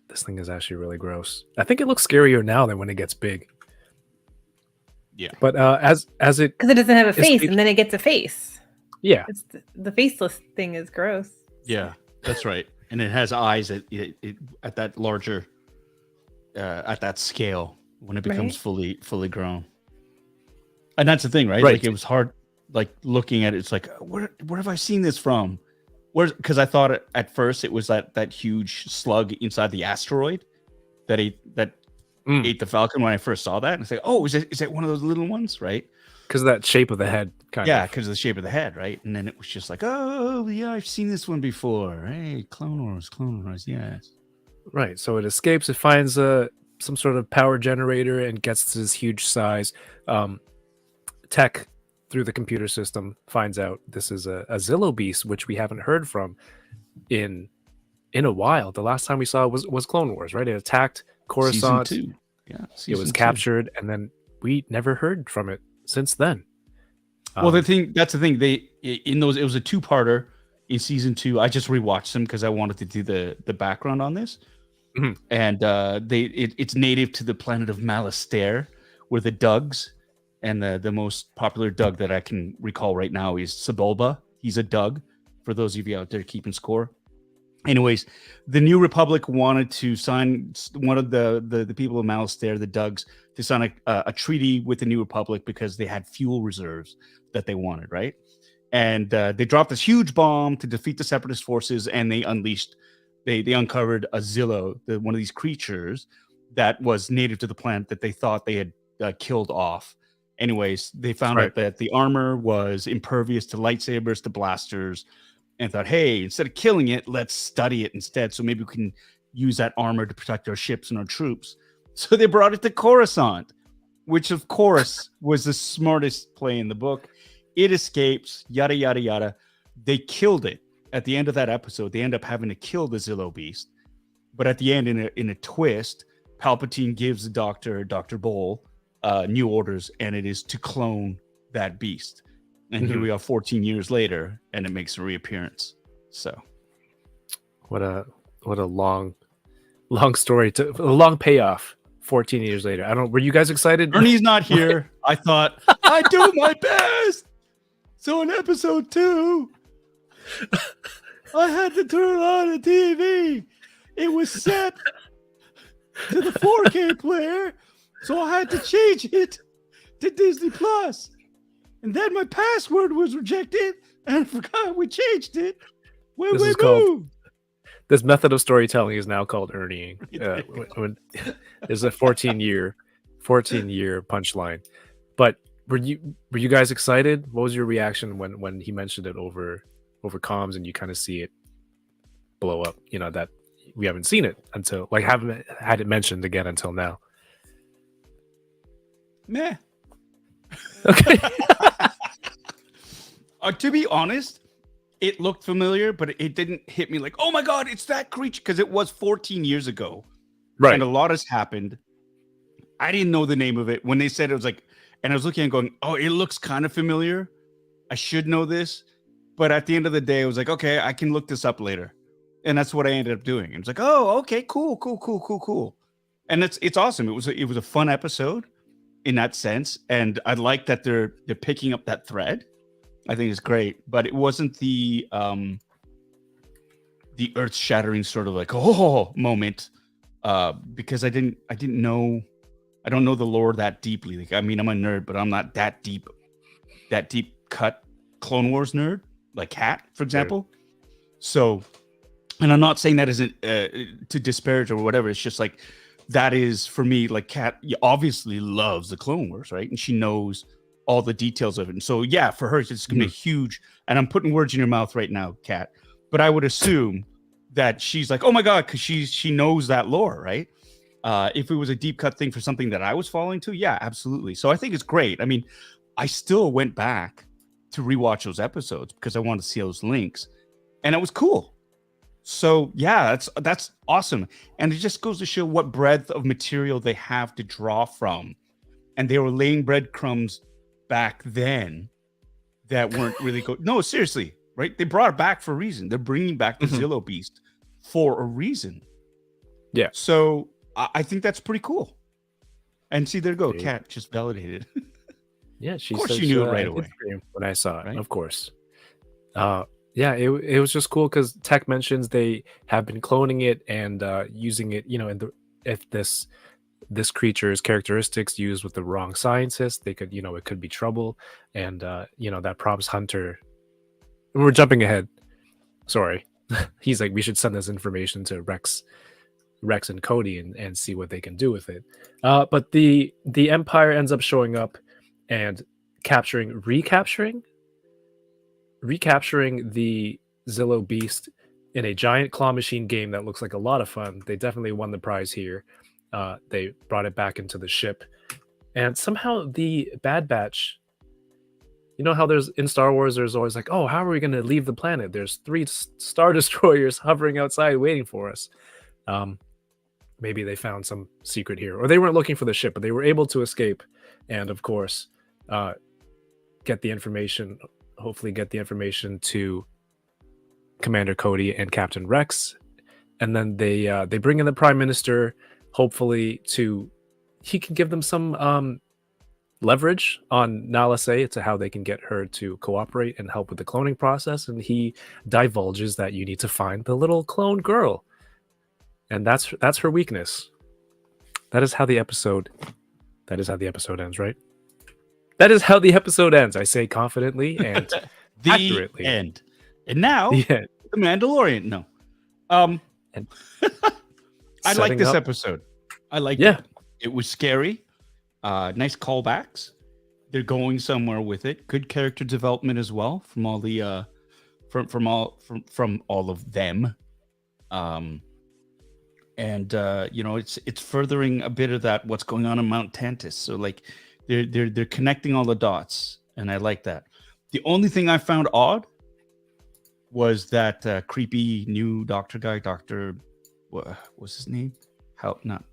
This thing is actually really gross. I think it looks scarier now than when it gets big. Yeah. But as it... Because it doesn't have a face, escapes- and then it gets a face. Yeah. It's the faceless thing is gross. Yeah, that's right. And it has eyes at that larger, at that scale when it becomes fully grown. And that's the thing, right? Like, it was hard, like, looking at it. It's like, where have I seen this from? Because I thought at first it was that huge slug inside the asteroid that ate the Falcon when I first saw that. And I say, oh, is it one of those little ones, right? Because of that shape of the head, kind of. Yeah, because of the shape of the head, right? And then it was just like, oh, yeah, I've seen this one before. Hey, Clone Wars, yes. Right. So it escapes. It finds some sort of power generator and gets to this huge size. Tech, through the computer system, finds out this is a Zillo beast, which we haven't heard from in a while. The last time we saw was Clone Wars, right? It attacked Coruscant. Season 2. Yeah, it was season 2. captured, and then we never heard from it since then. Well, that's the thing. It was a 2-parter in season 2. I just rewatched them because I wanted to do the background on this. Mhm. And it's native to the planet of Malastare, where the Dugs, and the most popular Dug that I can recall right now is Sebulba. He's a Dug, for those of you out there keeping score. Anyways, the New Republic wanted to sign one of the people of Malastare, the Dugs, to sign a treaty with the New Republic because they had fuel reserves that they wanted, right? And they dropped this huge bomb to defeat the Separatist forces, and they uncovered a Zillo, one of these creatures that was native to the planet that they thought they had killed off. Anyways, they found out that the armor was impervious to lightsabers, to blasters, and thought, hey, instead of killing it, let's study it instead. So maybe we can use that armor to protect our ships and our troops. So they brought it to Coruscant, which of course was the smartest play in the book. It escapes, yada, yada, yada. They killed it. At the end of that episode, they end up having to kill the Zillo beast. But at the end, in a twist, Palpatine gives the Dr. Bowl new orders, and it is to clone that beast. And here we are 14 years later, and it makes a reappearance. So what a long story, a long payoff 14 years later. Were you guys excited? Ernie's not here. I thought, I do my best. So in episode 2, I had to turn on the TV. It was set to the 4K player, so I had to change it to Disney Plus. And then my password was rejected, and I forgot we changed it when we moved. This method of storytelling is now called Ernieing. There's a 14-year punchline. But were you guys excited? What was your reaction when he mentioned it over comms, and you kind of see it blow up? You know, that we haven't seen it until, like, haven't had it mentioned again until now. Meh. Okay. To be honest, it looked familiar, but it didn't hit me like, oh my God, it's that creature, because it was 14 years ago. Right. And a lot has happened. I didn't know the name of it. When they said it was like, and I was looking and going, oh, it looks kind of familiar. I should know this. But at the end of the day, I was like, okay, I can look this up later. And that's what I ended up doing. It was like, oh, okay, cool. And it's awesome. It was a fun episode in that sense. And I like that they're picking up that thread. I think it's great, but it wasn't the earth-shattering sort of like moment, because I don't know the lore that deeply. Like, I mean, I'm a nerd, but I'm not that deep cut Clone Wars nerd, like Kat, for example. Right. So, and I'm not saying that isn't to disparage or whatever. It's just like that is for me. Like Kat obviously loves the Clone Wars, right? And she knows all the details of it. And so, yeah, for her, it's going to be huge. And I'm putting words in your mouth right now, Kat. But I would assume that she's like, oh my God, because she knows that lore, right? If it was a deep cut thing for something that I was following to, yeah, absolutely. So I think it's great. I mean, I still went back to rewatch those episodes because I wanted to see those links. And it was cool. So yeah, that's awesome. And it just goes to show what breadth of material they have to draw from. And they were laying breadcrumbs back then that weren't really good. No, seriously, right? They brought it back for a reason. They're bringing back the Zillo Beast for a reason. Yeah. So I think that's pretty cool. And see, there you go. Kat just validated. Yeah, she of course said you knew it right away when I saw it. Right? Of course. Yeah, it was just cool because Tech mentions they have been cloning it and using it. You know, if this creature's characteristics used with the wrong scientist, they could, it could be trouble. And, that prompts Hunter. We're jumping ahead. Sorry. He's like, we should send this information to Rex and Cody and see what they can do with it. But the Empire ends up showing up and recapturing the Zillo Beast in a giant claw machine game that looks like a lot of fun. They definitely won the prize here. They brought it back into the ship, and somehow the Bad Batch, you know how there's in Star Wars, there's always like, oh, how are we going to leave the planet? There's 3 Star Destroyers hovering outside waiting for us. maybe they found some secret here, or they weren't looking for the ship, but they were able to escape, and of course, get the information. Hopefully, get the information to Commander Cody and Captain Rex, and then they bring in the Prime Minister. Hopefully, he can give them some leverage on Nala Se to how they can get her to cooperate and help with the cloning process. And he divulges that you need to find the little clone girl, and that's her weakness. That is how the episode ends, right? That is how the episode ends. I say confidently and the accurately. End. And now the Mandalorian. No. And I like this up. episode. I like it. It was scary. Nice callbacks. They're going somewhere with it. Good character development as well from all the from all of them. It's furthering a bit of that what's going on in Mount Tantus. So like they're connecting all the dots, and I like that. The only thing I found odd was that creepy new doctor guy, what was his name? Not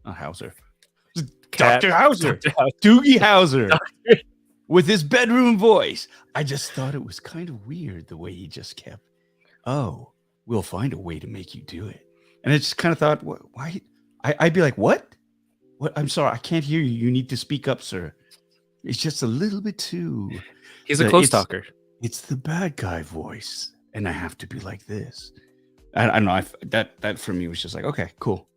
Hauser. Dr. Hauser. Doogie Hauser. With his bedroom voice. I just thought it was kind of weird the way he just kept, we'll find a way to make you do it. And I just kind of thought, why? I'd be like, what? What? I'm sorry, I can't hear you. You need to speak up, sir. It's just a little bit too... He's a close talker. It's the bad guy voice. And I have to be like this. I don't know. That for me was just like, okay, cool.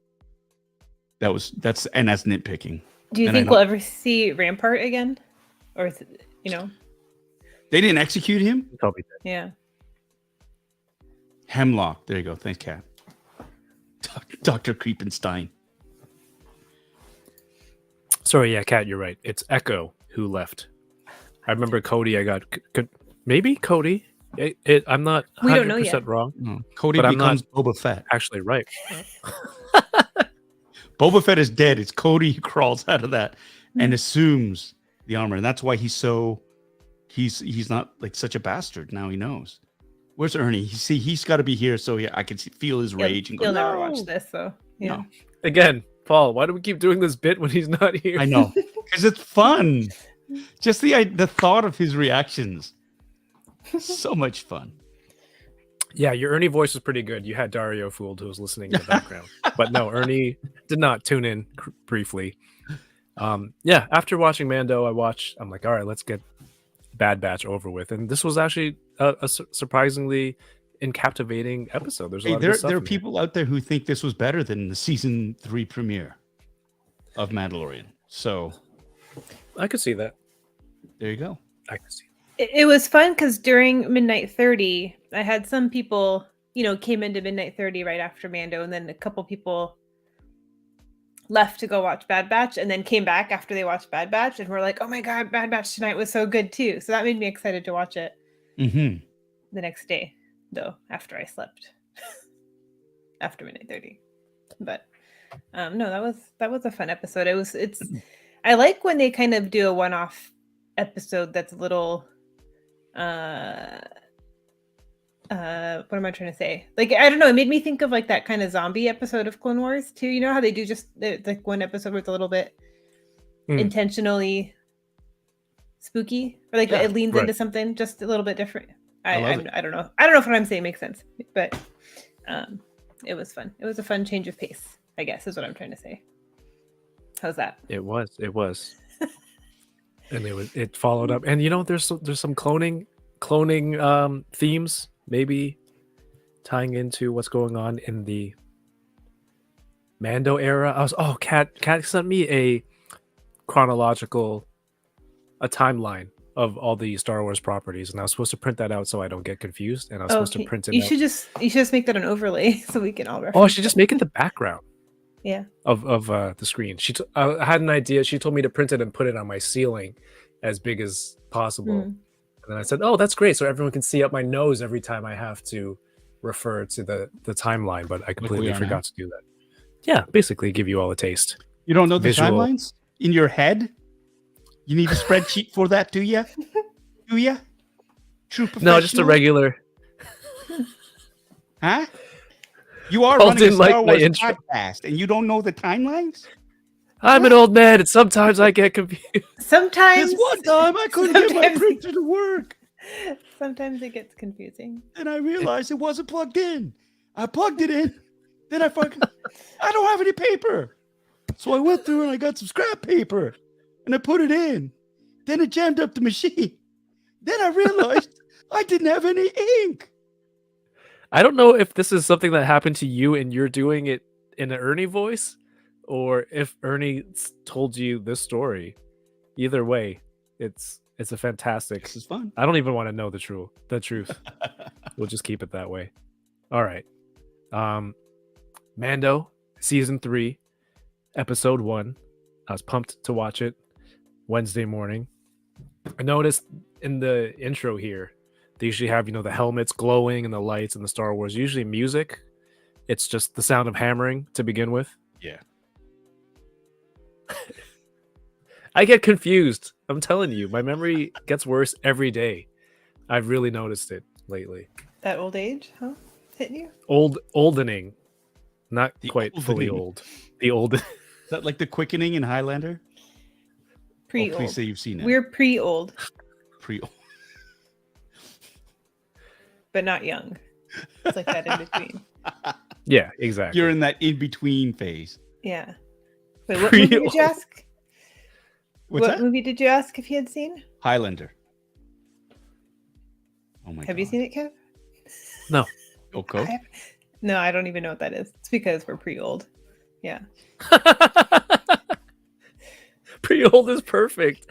That's nitpicking. Do you think we'll ever see Rampart again? Or, They didn't execute him? Probably did. Yeah. Hemlock. There you go. Thanks, Kat. Dr. Creepenstein. Sorry, yeah, Kat, you're right. It's Echo who left. I remember Cody. I got maybe Cody. I'm not 100% we don't know yet. Wrong. No. Cody becomes Boba Fett. Actually, right. Boba Fett is dead. It's Cody who crawls out of that and assumes the armor, and that's why he's not like such a bastard. Now he knows. Where's Ernie? He's got to be here, so I can feel his rage and go. He'll never watch this, so yeah. No. Again, Paul, why do we keep doing this bit when he's not here? I know, because it's fun. Just the thought of his reactions, so much fun. Yeah, your Ernie voice was pretty good. You had Dario fooled who was listening in the background. But no, Ernie did not tune in briefly. After watching Mando, I'm like, all right, let's get Bad Batch over with. And this was actually a surprisingly captivating episode. There's a lot of good stuff there are in people out there who think this was better than the season 3 premiere of Mandalorian. So I could see that. There you go. I could see. It was fun because during Midnight 30, I had some people, came into Midnight 30 right after Mando, and then a couple people left to go watch Bad Batch, and then came back after they watched Bad Batch, and were like, "Oh my god, Bad Batch tonight was so good too!" So that made me excited to watch it. Mm-hmm. The next day, though, after I slept, after Midnight 30. But no, that was a fun episode. I like when they kind of do a one-off episode that's a little. What am I trying to say? Like, I don't know. It made me think of like that kind of zombie episode of Clone Wars too. You know how they do just like one episode where it's a little bit intentionally spooky, or like it leans into something just a little bit different. I don't know. I don't know if what I'm saying makes sense, but it was fun. It was a fun change of pace, I guess, is what I'm trying to say. How's that? It was. And it followed up, and there's some cloning themes maybe tying into what's going on in the Mando era. Kat sent me a timeline of all the Star Wars properties, and I was supposed to print that out so I don't get confused, and I was supposed to print it you out. should just make that an overlay so we can all reference. Oh, I should just make it the background. Yeah. Of the screen. I had an idea. She told me to print it and put it on my ceiling as big as possible. And then I said, "Oh, that's great. So everyone can see up my nose every time I have to refer to the timeline." But I completely forgot to do that. Yeah, basically give you all a taste. You don't know the timelines in your head? You need a spreadsheet for that, do you? Do you? True professional? No, just a regular. Huh? You are Paul running a didn't like Star my Wars intro. podcast, and you don't know the timelines? I'm an old man, and sometimes I get confused. Sometimes. This one time I couldn't get my sometimes- printer to work. Sometimes it gets confusing. And I realized it wasn't plugged in. I plugged it in. Then I don't have any paper. So I went through and I got some scrap paper and I put it in. Then it jammed up the machine. Then I realized I didn't have any ink. I don't know if this is something that happened to you and you're doing it in an Ernie voice, or if Ernie told you this story. Either way, it's a fantastic. This is fun. I don't even want to know the truth. We'll just keep it that way. All right. Mando season 3, episode 1. I was pumped to watch it Wednesday morning. I noticed in the intro here, they usually have, the helmets glowing and the lights and the Star Wars. Usually music. It's just the sound of hammering to begin with. Yeah. I get confused. I'm telling you, my memory gets worse every day. I've really noticed it lately. That old age, huh? Hitting you? Oldening. Not The quite fully oldening. old. The old. Is that like the quickening in Highlander? Pre-old. Oh, please say you've seen it. We're pre-old, Pre-old. but not young. It's like that in between. Yeah, exactly. You're in that in-between phase. Yeah. Wait, what movie did Pre-old. you ask? What's What that? movie did you ask if he had seen? Highlander. Oh my god. Have you seen it, Kev? No. Oko? No, I don't even know what that is. It's because we're pre-old. Yeah. Pre-old is perfect.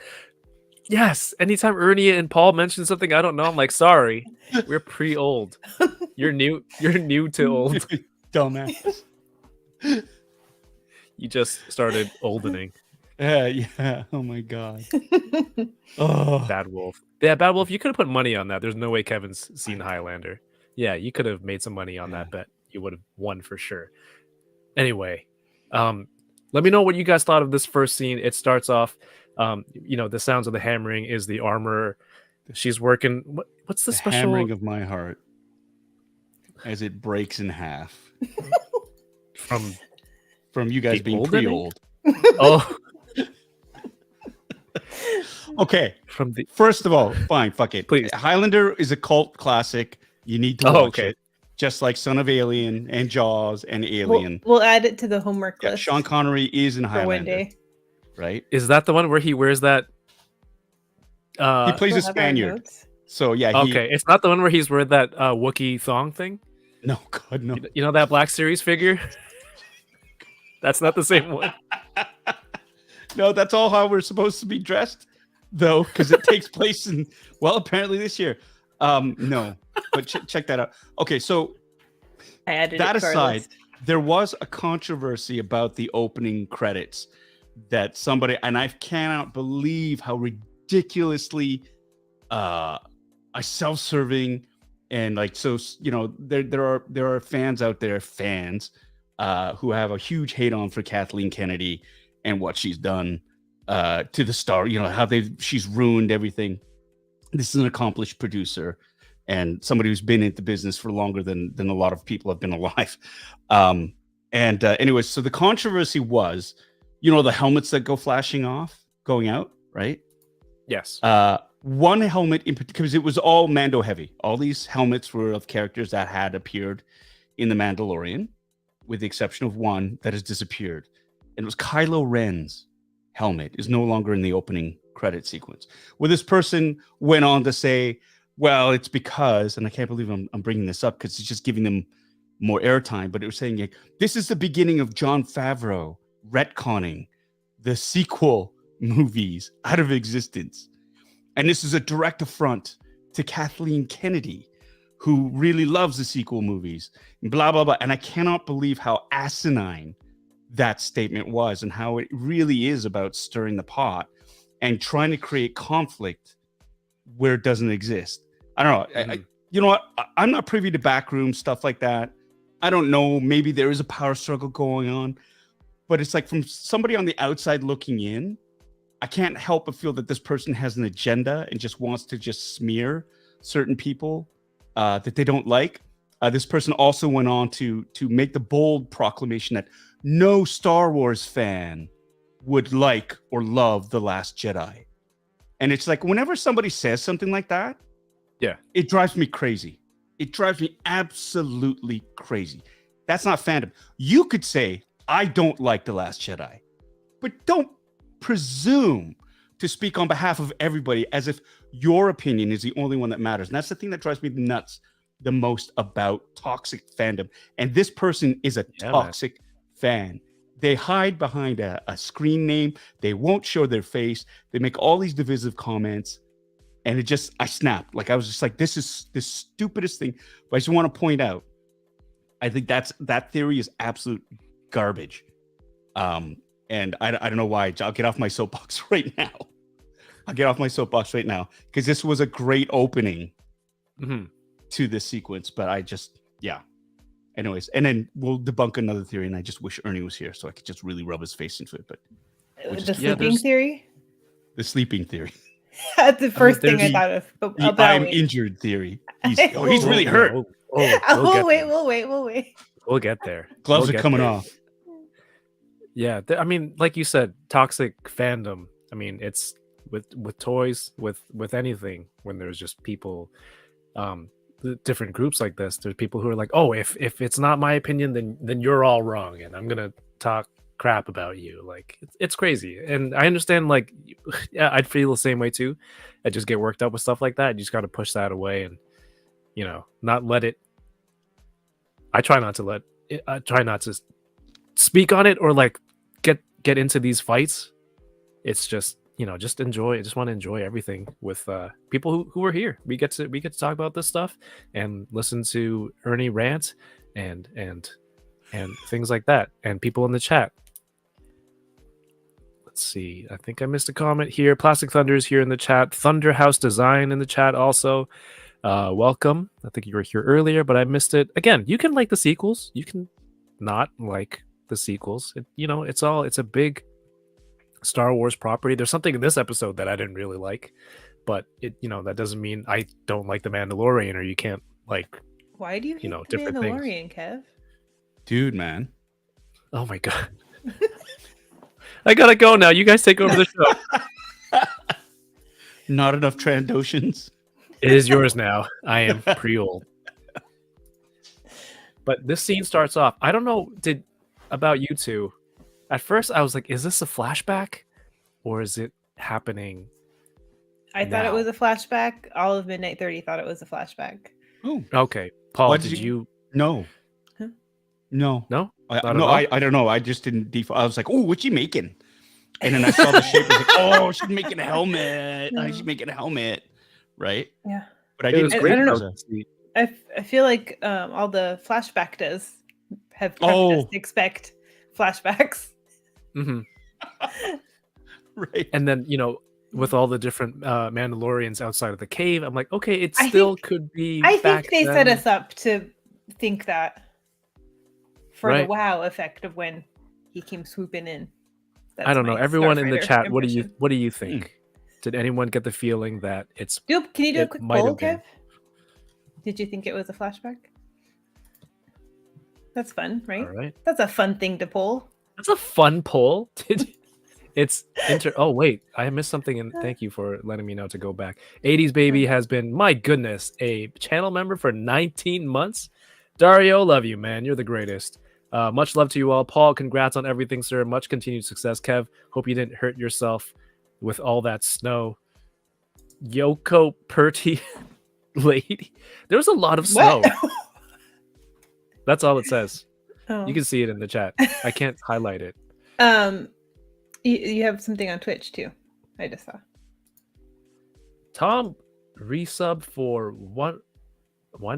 Yes. Anytime Ernie and Paul mention something I don't know, I'm like, sorry. We're pre-old. You're new to old. Dumbass. You just started oldening. Yeah. Oh my god. Oh. Bad Wolf. Yeah, Bad Wolf, you could have put money on that. There's no way Kevin's seen Highlander. Yeah, you could have made some money on that bet. You would have won for sure. Anyway, let me know what you guys thought of this first scene. It starts off, the sounds of the hammering is the armor. She's working. What's the special? Hammering of my heart as it breaks in half from you guys The being oldening? pre-old. Oh, Okay. from the. First of all, fine, fuck it. Please. Highlander is a cult classic. You need to watch Okay. it. Just like Son of Alien and Jaws and Alien. We'll add it to the homework Yeah, list Sean Connery is in for one Highlander, day. right? Is that the one where he wears that? He plays We'll a have our Spaniard. notes. So yeah, Okay, it's not the one where he's wearing that Wookiee thong thing. No, God, no. You know that Black Series figure? That's not the same one. No, that's all how we're supposed to be dressed, though, because it takes place in, well, apparently this year. No, but check that out. Okay, so I added that it to our aside, list. there was a controversy about the opening credits that somebody, and I cannot believe how ridiculously self-serving and like, so, there are fans out there, who have a huge hate on for Kathleen Kennedy and what she's done to the star, how she's ruined everything. This is an accomplished producer and somebody who's been in the business for longer than a lot of people have been alive. Anyways, so the controversy was, the helmets that go going out, right? Yes. One helmet in particular, because it was all Mando heavy. All these helmets were of characters that had appeared in The Mandalorian, with the exception of one that has disappeared. And it was Kylo Ren's helmet is no longer in the opening credit sequence. Where this person went on to say, well, it's because, and I can't believe I'm bringing this up because it's just giving them more airtime, but it was saying, like, this is the beginning of Jon Favreau retconning the sequel movies out of existence. And this is a direct affront to Kathleen Kennedy, who really loves the sequel movies, blah, blah, blah. And I cannot believe how asinine that statement was and how it really is about stirring the pot and trying to create conflict where it doesn't exist. I don't know. Mhm. You know what? I'm not privy to backroom stuff like that. I don't know. Maybe there is a power struggle going on, but it's like from somebody on the outside looking in, I can't help but feel that this person has an agenda and just wants to just smear certain people that they don't like. This person also went on to make the bold proclamation that no Star Wars fan would like or love The Last Jedi. And it's like, whenever somebody says something like that, Yeah. it drives me crazy. It drives me absolutely crazy. That's not fandom. You could say, I don't like The Last Jedi, but don't presume to speak on behalf of everybody as if your opinion is the only one that matters. And that's the thing that drives me nuts the most about toxic fandom. And this person is a toxic fan. They hide behind a screen name. They won't show their face. They make all these divisive comments. And I snapped. Like, I was just like, this is the stupidest thing. But I just want to point out, I think that theory is absolute garbage. And I don't know why. I'll get off my soapbox right now. Because this was a great opening to this sequence. But I just, yeah. Anyways, and then we'll debunk another theory. And I just wish Ernie was here so I could just really rub his face into it. But the sleeping theory? The sleeping theory. That's the first thing I thought of. About I'm injured theory. He's really hurt. We'll wait. We'll get there. Gloves are coming off. Yeah, I mean, like you said, toxic fandom. I mean, it's with toys, with anything. When there's just people, different groups like this. There's people who are like, oh, if it's not my opinion, then you're all wrong, and I'm gonna talk crap about you. Like, it's crazy. And I understand, like, yeah, I'd feel the same way too. I just get worked up with stuff like that. You just got to push that away and, not let it. I try not to speak on it or like get into these fights. It's just, just enjoy. I just want to enjoy everything with people who are here. We get to talk about this stuff and listen to Ernie rant and things like that, and people in the chat. Let's see. I think I missed a comment here. Plastic Thunder is here in the chat. Thunder House Design in the chat also. Welcome. I think you were here earlier, but I missed it. Again, you can like the sequels. You can not like the sequels. It's a big Star Wars property. There's something in this episode that I didn't really like, but that doesn't mean I don't like the Mandalorian or you can't like. Why do you hate the different Mandalorian, things. Kev? Dude, man. Oh my god. I gotta go now. You guys take over the show. Not enough Trandoshans. It is yours now. I am pretty old. But this scene starts off. I don't know about you two. At first, I was like, "Is this a flashback, or is it happening?" I thought it was a flashback. All of Midnight 30 thought it was a flashback. Oh, okay. Paul, Why did you? No. Huh? No. I don't know. I just didn't default. I was like, "Oh, what's she making?" And then I saw the shape. I was like, "Oh, she's making a helmet. No. She's making a helmet." Right? Yeah. But I didn't. I don't know. I feel like all the flashback does have prepped us to expect flashbacks. Mm-hmm. Right. And then, with all the different Mandalorians outside of the cave, I'm like, okay, it still could be. I think they set us up to think that for the wow effect of when he came swooping in. I don't know. Everyone in the chat, what do you think? Did anyone get the feeling that it's? Can you do a quick poll, Kev? Did you think it was a flashback? That's fun, right? All right. That's a fun thing to poll. That's a fun poll. Oh wait, I missed something, and thank you for letting me know to go back. 80s Baby has been, my goodness, a channel member for 19 months. Dario, love you, man. You're the greatest. Much love to you all. Paul, congrats on everything, sir. Much continued success. Kev, hope you didn't hurt yourself with all that snow. Yoko Purty lady. There was a lot of snow. That's all it says. You can see it in the chat. I can't highlight it. You have something on Twitch too. I just saw. Tom resub for one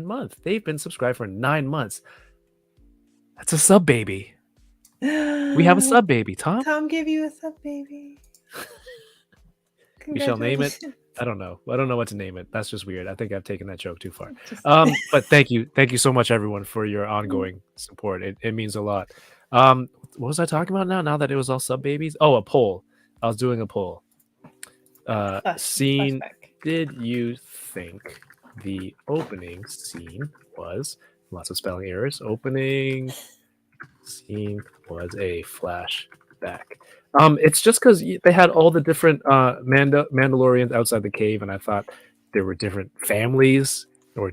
month. They've been subscribed for 9 months. That's a sub baby. We have a sub baby, Tom. Tom gave you a sub baby. We shall name it. I don't know what to name it. That's just weird. I think I've taken that joke too far. But thank you so much, everyone, for your ongoing support. It means a lot. What was I talking about now? Now that it was all sub babies. Oh, a poll. I was doing a poll. Scene. Flashback. Did you think the opening scene was Lots of spelling errors. Opening scene was a flashback. It's just because they had all the different Mandalorians outside the cave, and I thought there were different families or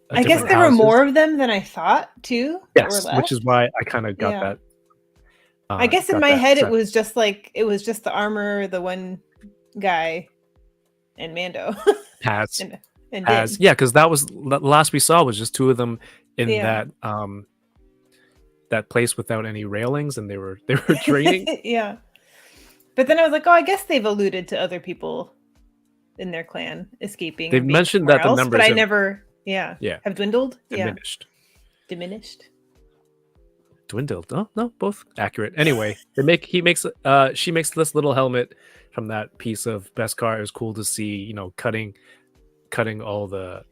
I guess different there were houses. more of them than I thought too. that were Yes, left. which is why I kind of got Yeah. that. I guess in got my that head set. it was just the armor, the one guy, and Mando. Has and has Din. yeah, because that was the last we saw was just two of them in Yeah. that place without any railings, and they were training. Yeah. But then I was like, oh, I guess they've alluded to other people in their clan escaping. They've and being mentioned somewhere that the else, numbers but I have- never, Yeah. have dwindled. Diminished. Yeah, diminished. Dwindled. No, both accurate. Anyway, she makes this little helmet from that piece of Beskar. It was cool to see, cutting all the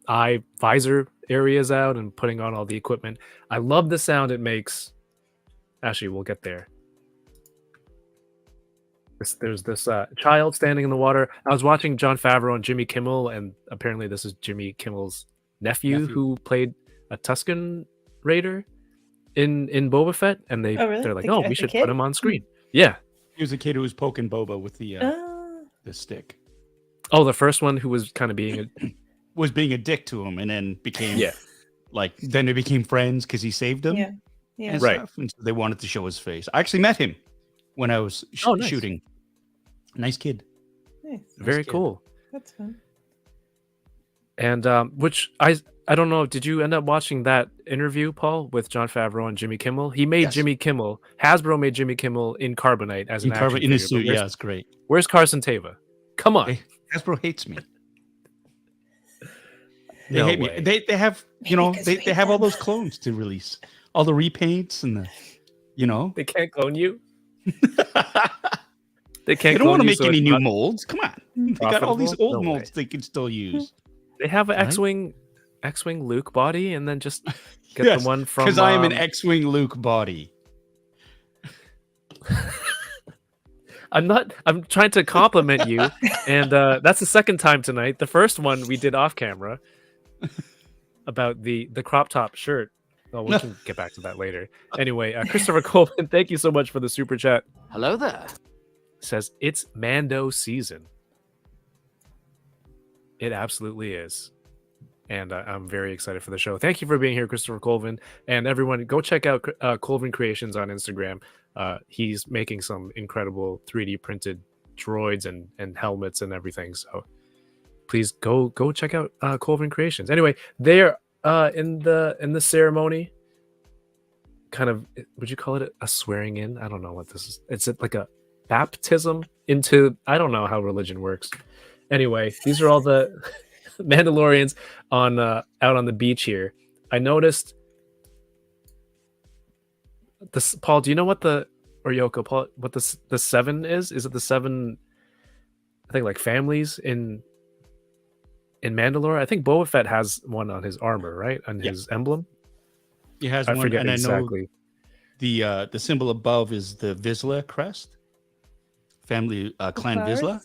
eye visor areas out and putting on all the equipment. I love the sound it makes. Actually, we'll get there. There's this child standing in the water. I was watching Jon Favreau and Jimmy Kimmel, and apparently this is Jimmy Kimmel's nephew. Who played a Tusken Raider in Boba Fett, and Oh, really? they're like, The- we the should kid? put him on screen. Yeah. He was a kid who was poking Boba with the Oh. stick. Oh, the first one who was kind of being Was being a dick to him, and then became Yeah. Then they became friends because he saved them. Yeah. Yeah. And Right. stuff, and so they wanted to show his face. I actually met him when I was nice. shooting. Nice kid. Nice. very kid. cool. That's fun. And which I don't know. Did you end up watching that interview, Paul, with Jon Favreau and Jimmy Kimmel? He made Yes. Jimmy Kimmel. Hasbro made Jimmy Kimmel in carbonite as an action In his figure, suit. but Yeah, it's great. Where's Carson Teva? Come on. Hasbro hates me. They No hate way. me. They have Maybe 'cause they you hate have all them. those clones to release, all the repaints and the They can't clone you. They They can't. don't want to clone you, make so any it's new not molds. Come on, they got all these profitable? old No way. molds they can still use. They have an Right? X-wing Luke body, and then just get Yes, the one from. Because I am an X-wing Luke body. I'm trying to compliment you, and that's the second time tonight. The first one we did off camera about the crop top shirt. Oh, we can get back to that later. Anyway, Christopher Coleman, thank you so much for the super chat. Hello there. Says it's Mando season. It absolutely is. And I'm very excited for the show. Thank you for being here, Christopher Colvin. And everyone, go check out Colvin Creations on Instagram. He's making some incredible 3D printed droids and helmets and everything. So please go check out Colvin Creations. Anyway, they're in the ceremony. Kind of, would you call it a swearing in? I don't know what this is. It's like a baptism into, I don't know how religion works. Anyway, these are all the Mandalorians on out on the beach here. I noticed this. Paul, do you know what Yoko, Paul, what the 7 is? Is it the 7? I think like families in Mandalore. I think Boba Fett has one on his armor, right? On his emblem. He has I one, forget and exactly. I know the symbol above is the Vizsla crest, family clan Vizsla,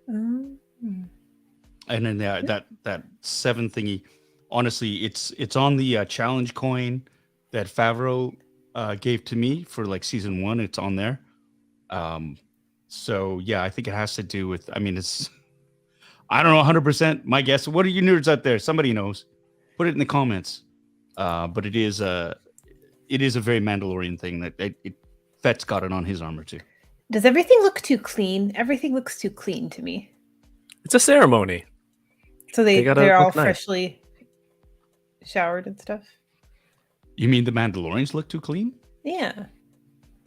Mm. and then that 7 thingy. Honestly, it's on the challenge coin that Favreau gave to me for like season 1. It's on there. So yeah, I think it has to do with. I mean, it's. I don't know 100%. My guess. What are you nerds out there? Somebody knows. Put it in the comments. But it is a very Mandalorian thing that Fett's got it on his armor too. Does everything look too clean? Everything looks too clean to me. It's a ceremony. So They gotta they're all look nice. freshly showered and stuff. You mean the Mandalorians look too clean? Yeah,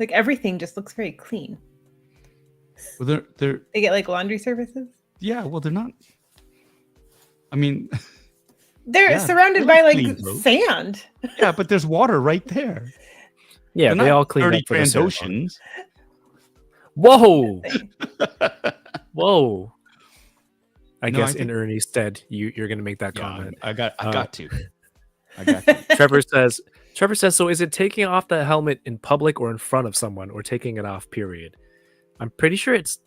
like everything just looks very clean. Well, they're They get like laundry services. yeah. Well, they're not. I mean, They're Yeah, surrounded they're by like clean, bro. sand. yeah, but there's water right there. Yeah, They're they not all clean dirty up for the ceremony. Trandoshans. Whoa, Thing. whoa! I No, guess I think- in Ernie's stead, you're gonna make that Yeah, comment. I got to. I got to. Trevor says, so is it taking off the helmet in public or in front of someone, or taking it off, period? I'm pretty sure it's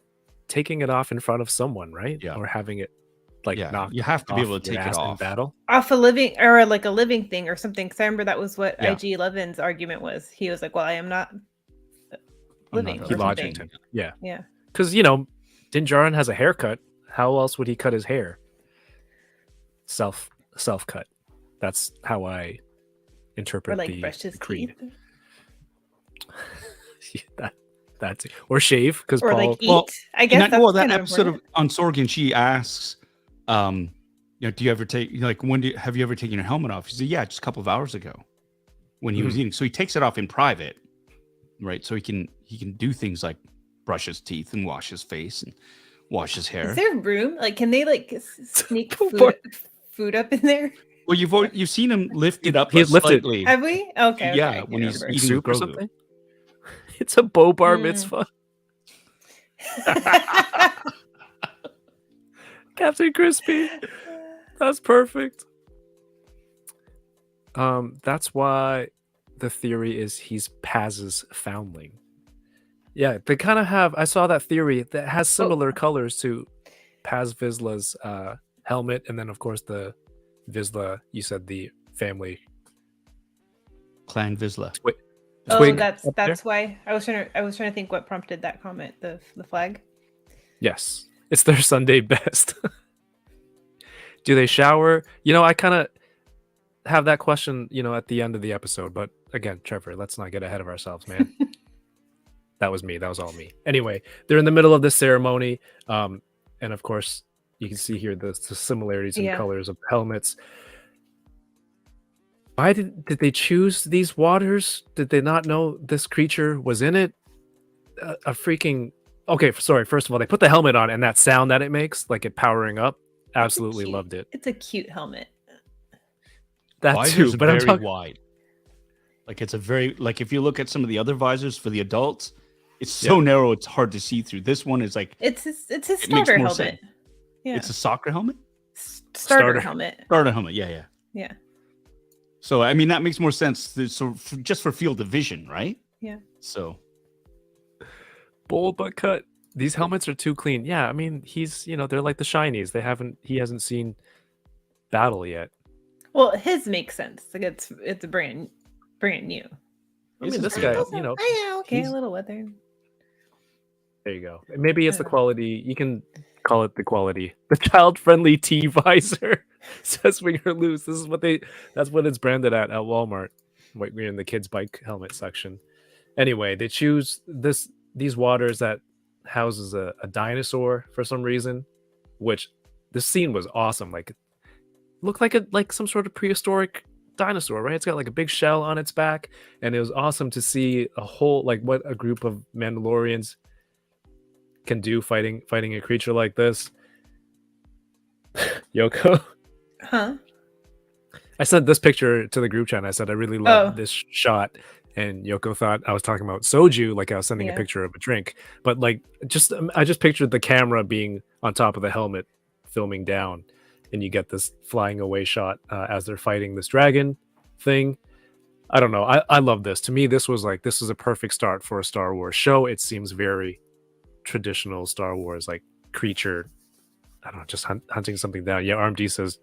taking it off in front of someone, right? Yeah. Or having it like Yeah, knocked you have to be off able to your take it ass in off. battle. Off a living or like a living thing or something. Because I remember that was what Yeah. IG-11's argument was. He was like, "Well, I am not living not or He living. something." logicked him. Yeah. Yeah. Because, you know, Din Djarin has a haircut. How else would he cut his hair? Self cut. That's how I Or interpret like the brush his creed. teeth. That's or shave because Or Paul. like eat. I guess that's that kind of episode important. on Sorgan, she asks, do you ever take like have you ever taken your helmet off? He said, yeah, just a couple of hours ago when he was eating. So he takes it off in private, right? So he can do things like brush his teeth and wash his face and wash his hair. Is there room? Like, can they like sneak What? food up in there? Well, you've seen him lift it up He's lifted. slightly. Have we? Okay. Yeah, okay, I when can't he's remember. eating Soup or with Grogu. something. It's a Bobar Mm. mitzvah. Captain Crispy. That's perfect. That's why the theory is he's Paz's foundling. Yeah, they kind of have. I saw that theory that has similar colors to Paz Vizsla's helmet, and then of course the Vizsla. You said the family Clan Vizsla. Oh, twig that's up there? why I was trying to think what prompted that comment. The flag. Yes, it's their Sunday best. Do they shower? You know, I kind of have that question, you know, at the end of the episode. But again, Trevor, let's not get ahead of ourselves, man. That was me. That was all me. Anyway, they're in the middle of this ceremony. And of course, you can see here the similarities in Yeah. colors of helmets. Why did they choose these waters? Did they not know this creature was in it? A freaking... Okay, sorry. First of all, they put the helmet on and that sound that it makes, like it powering up, absolutely cute- loved it. It's a cute helmet. That Visors too, are but I'm very talking... wide. Like it's a very if you look at some of the other visors for the adults, it's so narrow it's hard to see through. This one is like It's his makes starter more helmet. sense. Yeah. It's a soccer helmet? Starter helmet. Starter helmet, yeah. Yeah. So I mean that makes more sense. Just for field of vision, right? Yeah. So Boba cut. These helmets are too clean. Yeah, I mean, he's, you know, they're like the shinies. He hasn't seen battle yet. Well, his makes sense. Like it's brand new. I mean, this guy, you know, Oh, yeah, okay, he's- a little weather. there you go. Maybe it's the quality. You can call it the quality. The child-friendly T visor says swing or lose. That's what it's branded at Walmart. We're in the kids' bike helmet section. Anyway, they choose these waters that houses a dinosaur for some reason, which this scene was awesome. Like, looked like some sort of prehistoric dinosaur, right? It's got like a big shell on its back, and it was awesome to see a whole, like, what a group of Mandalorians can do fighting a creature like this. Yoko, Huh? I sent this picture to the group chat and I said I really love this shot, and Yoko thought I was talking about soju, like I was sending a picture of a drink, but like I just pictured the camera being on top of the helmet filming down, and you get this flying away shot as they're fighting this dragon thing. I don't know. I love this. To me, this is a perfect start for a Star Wars show. It seems very traditional Star Wars, like creature. I don't know, just hunting something down. Yeah, RMD says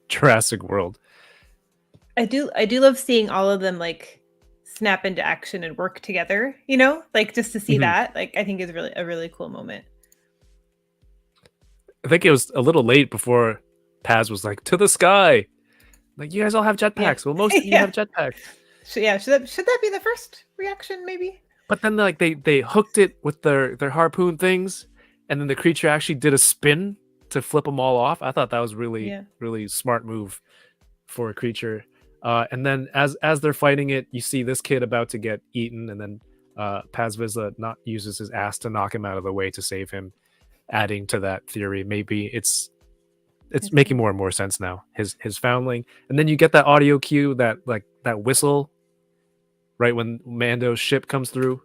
Jurassic World. I do love seeing all of them like snap into action and work together, you know, like just to see that, like I think is really a really cool moment. I think it was a little late before Paz was like, to the sky. Like, you guys all have jetpacks. Well, most of you have jetpacks. So yeah, should that be the first reaction maybe? But then like they hooked it with their harpoon things, and then the creature actually did a spin to flip them all off. I thought that was really smart move for a creature. And then as they're fighting it, you see this kid about to get eaten, and then Paz Vizsla uses his ass to knock him out of the way to save him, adding to that theory. Maybe it's making more and more sense now. His foundling, and then you get that audio cue, that whistle, right when Mando's ship comes through,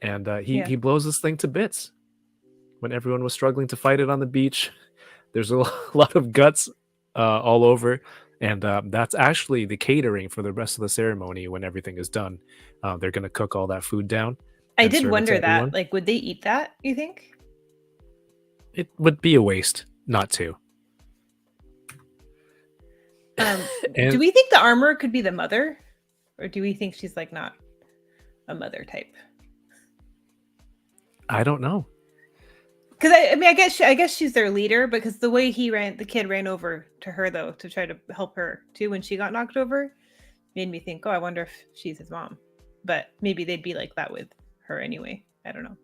and he blows this thing to bits. When everyone was struggling to fight it on the beach, there's a lot of guts all over. And that's actually the catering for the rest of the ceremony. When everything is done, they're going to cook all that food down. I did wonder that, like, would they eat that, you think? It would be a waste. not 2. Do we think the armor could be the mother, or do we think she's like not a mother type? I don't know. Because I guess she's their leader, because the way the kid ran over to her though to try to help her too when she got knocked over, made me think, oh, I wonder if she's his mom. But maybe they'd be like that with her anyway. I don't know.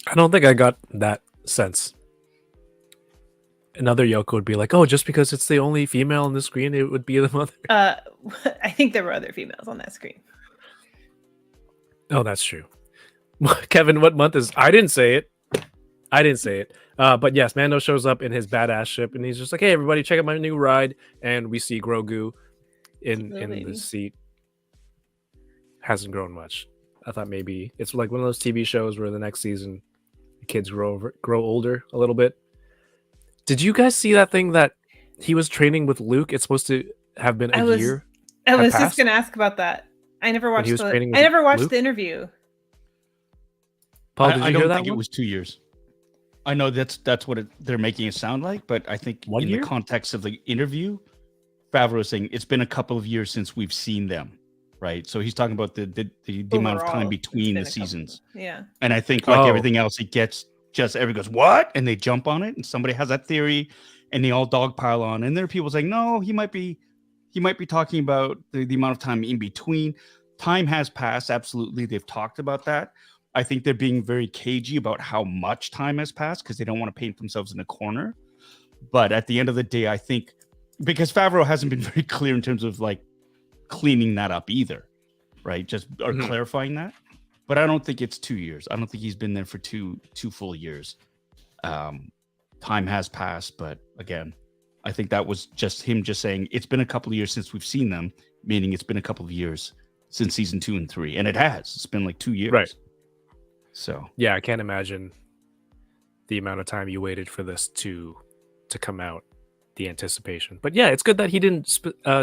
I don't think I got that sense. Another Yoko would be like, oh, just because it's the only female on the screen, it would be the mother. I think there were other females on that screen. Oh, that's true. Kevin, what month is? I didn't say it. But yes, Mando shows up in his badass ship, and he's just like, "Hey, everybody, check out my new ride." And we see Grogu in the seat. Hasn't grown much. I thought maybe it's like one of those TV shows where the next season the kids grow older a little bit. Did you guys see that thing that he was training with Luke? It's supposed to have been a year. I was just gonna ask about that. I never watched the interview. Paul, did you I hear don't that think one? it was 2 years. I know that's what they're making it sound like, but I think the context of the interview, Favreau is saying it's been a couple of years since we've seen them, right? So he's talking about the amount of time between the seasons. Yeah. And I think like everything else, it gets just everybody goes, what? And they jump on it, and somebody has that theory, and they all dogpile on. And there are people saying, no, he might be talking about the amount of time in between. Time has passed, absolutely. They've talked about that. I think they're being very cagey about how much time has passed because they don't want to paint themselves in a corner. But at the end of the day, I think because Favreau hasn't been very clear in terms of like cleaning that up either, right? Just or clarifying that. But I don't think it's 2 years. I don't think he's been there for two full years. Time has passed, but again, I think that was just him just saying it's been a couple of years since we've seen them, meaning it's been a couple of years since season 2 and 3, and it has. It's been like 2 years, right? So yeah, I can't imagine the amount of time you waited for this to come out, the anticipation. But yeah, it's good that he didn't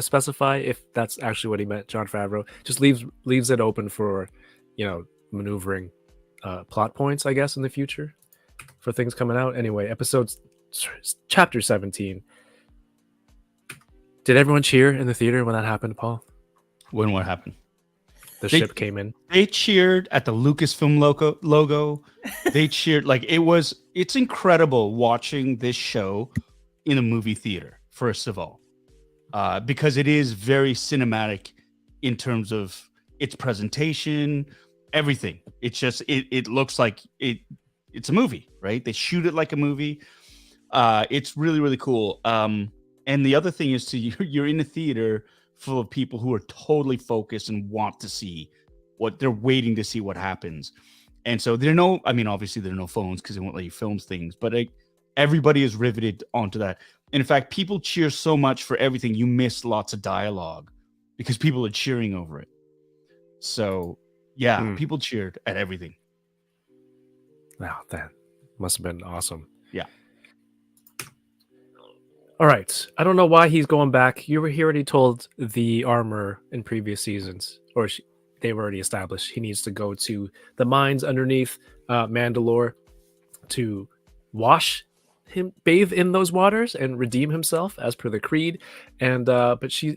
specify if that's actually what he meant. Jon Favreau just leaves it open for, maneuvering plot points, I guess, in the future for things coming out. Anyway, chapter 17. Did everyone cheer in the theater when that happened, Paul? When what happened? The ship came in. They cheered at the Lucasfilm logo. They cheered it's incredible watching this show in a movie theater, first of all, because it is very cinematic in terms of its presentation, everything. It's just, it looks like it's a movie, right? They shoot it like a movie. It's really, really cool. And the other thing is you're in a theater full of people who are totally focused and want to see what they're waiting to see what happens. And so obviously there are no phones because they won't let you film things, but everybody is riveted onto that. And in fact, people cheer so much for everything. You miss lots of dialogue because people are cheering over it. So yeah, people cheered at everything. Wow, that must have been awesome. Yeah. All right. I don't know why he's going back. He already told the armor in previous seasons, or they were already established. He needs to go to the mines underneath Mandalore to bathe in those waters and redeem himself as per the creed. And but she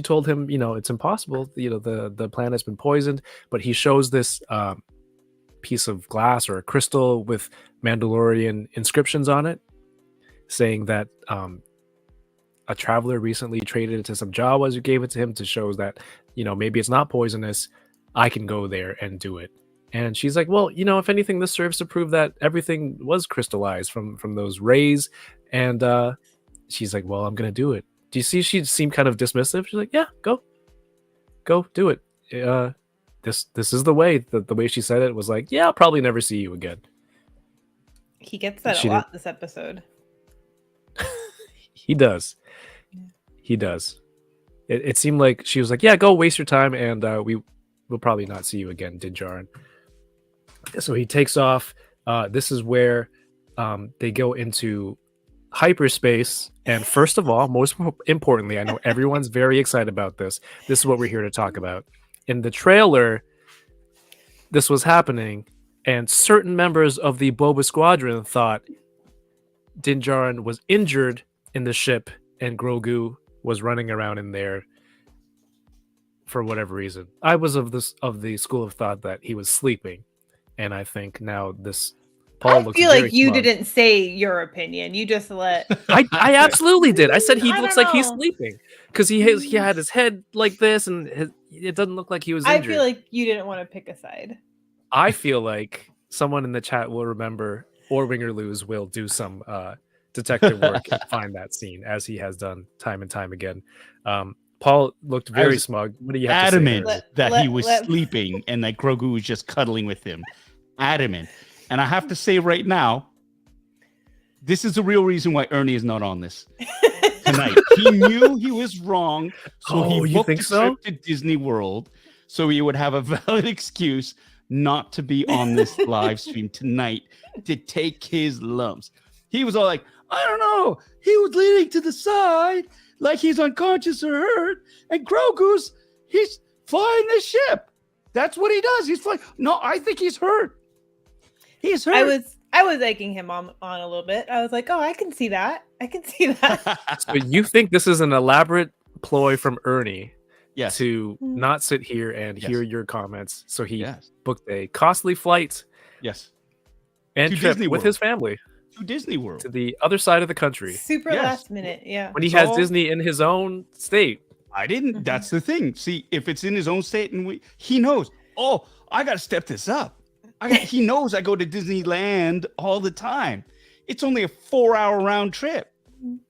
told him, it's impossible. The planet's been poisoned. But he shows this piece of glass or a crystal with Mandalorian inscriptions on it, saying that a traveler recently traded it to some Jawas who gave it to him to show that, maybe it's not poisonous. I can go there and do it. And she's like, well, if anything, this serves to prove that everything was crystallized from those rays. And she's like, well, I'm going to do it. Do you see she seemed kind of dismissive? She's like, yeah, go do it. This is the way. The way she said it was like, yeah, I'll probably never see you again. He gets that a lot this episode. He does. It seemed like she was like, yeah, go waste your time, and we will probably not see you again, Din Djarin. So he takes off. This is where they go into hyperspace. And first of all, most importantly, I know everyone's very excited about this. This is what we're here to talk about. In the trailer, this was happening, and certain members of the Boba Squadron thought Din Djarin was injured in the ship and Grogu was running around in there for whatever reason. I was of the school of thought that he was sleeping, and I think now this Paul looks feel very like you smug. didn't say your opinion. You just let. I absolutely did. I said he I looks don't like he's know. sleeping because he had his head like this, and it doesn't look like he was I injured. feel like you didn't want to pick a side. I feel like someone in the chat will remember, or Wing or Lose will do some detective work and find that scene, as he has done time and time again. Paul looked very smug. What do you have adamant to say? that he was sleeping and that Grogu was just cuddling with him. Adamant. And I have to say right now, this is the real reason why Ernie is not on this tonight. He knew he was wrong, so he booked a trip to Disney World so he would have a valid excuse not to be on this live stream tonight to take his lumps. He was all like, I don't know. He was leaning to the side like he's unconscious or hurt. And he's flying the ship. That's what he does. He's flying. No, I think he's hurt. He's hurt. I was egging him on a little bit. I was like, oh, I can see that. I can see that. So you think this is an elaborate ploy from Ernie to Mm. not sit here and hear your comments? So he booked a costly flight and To trip Disney with World. his family To Disney World. to the other side of the country Super last minute, yeah. when he has Disney in his own state. I didn't. That's the thing. See, if it's in his own state and he knows, oh, I got to step this up. He knows I go to Disneyland all the time. It's only a 4-hour round trip.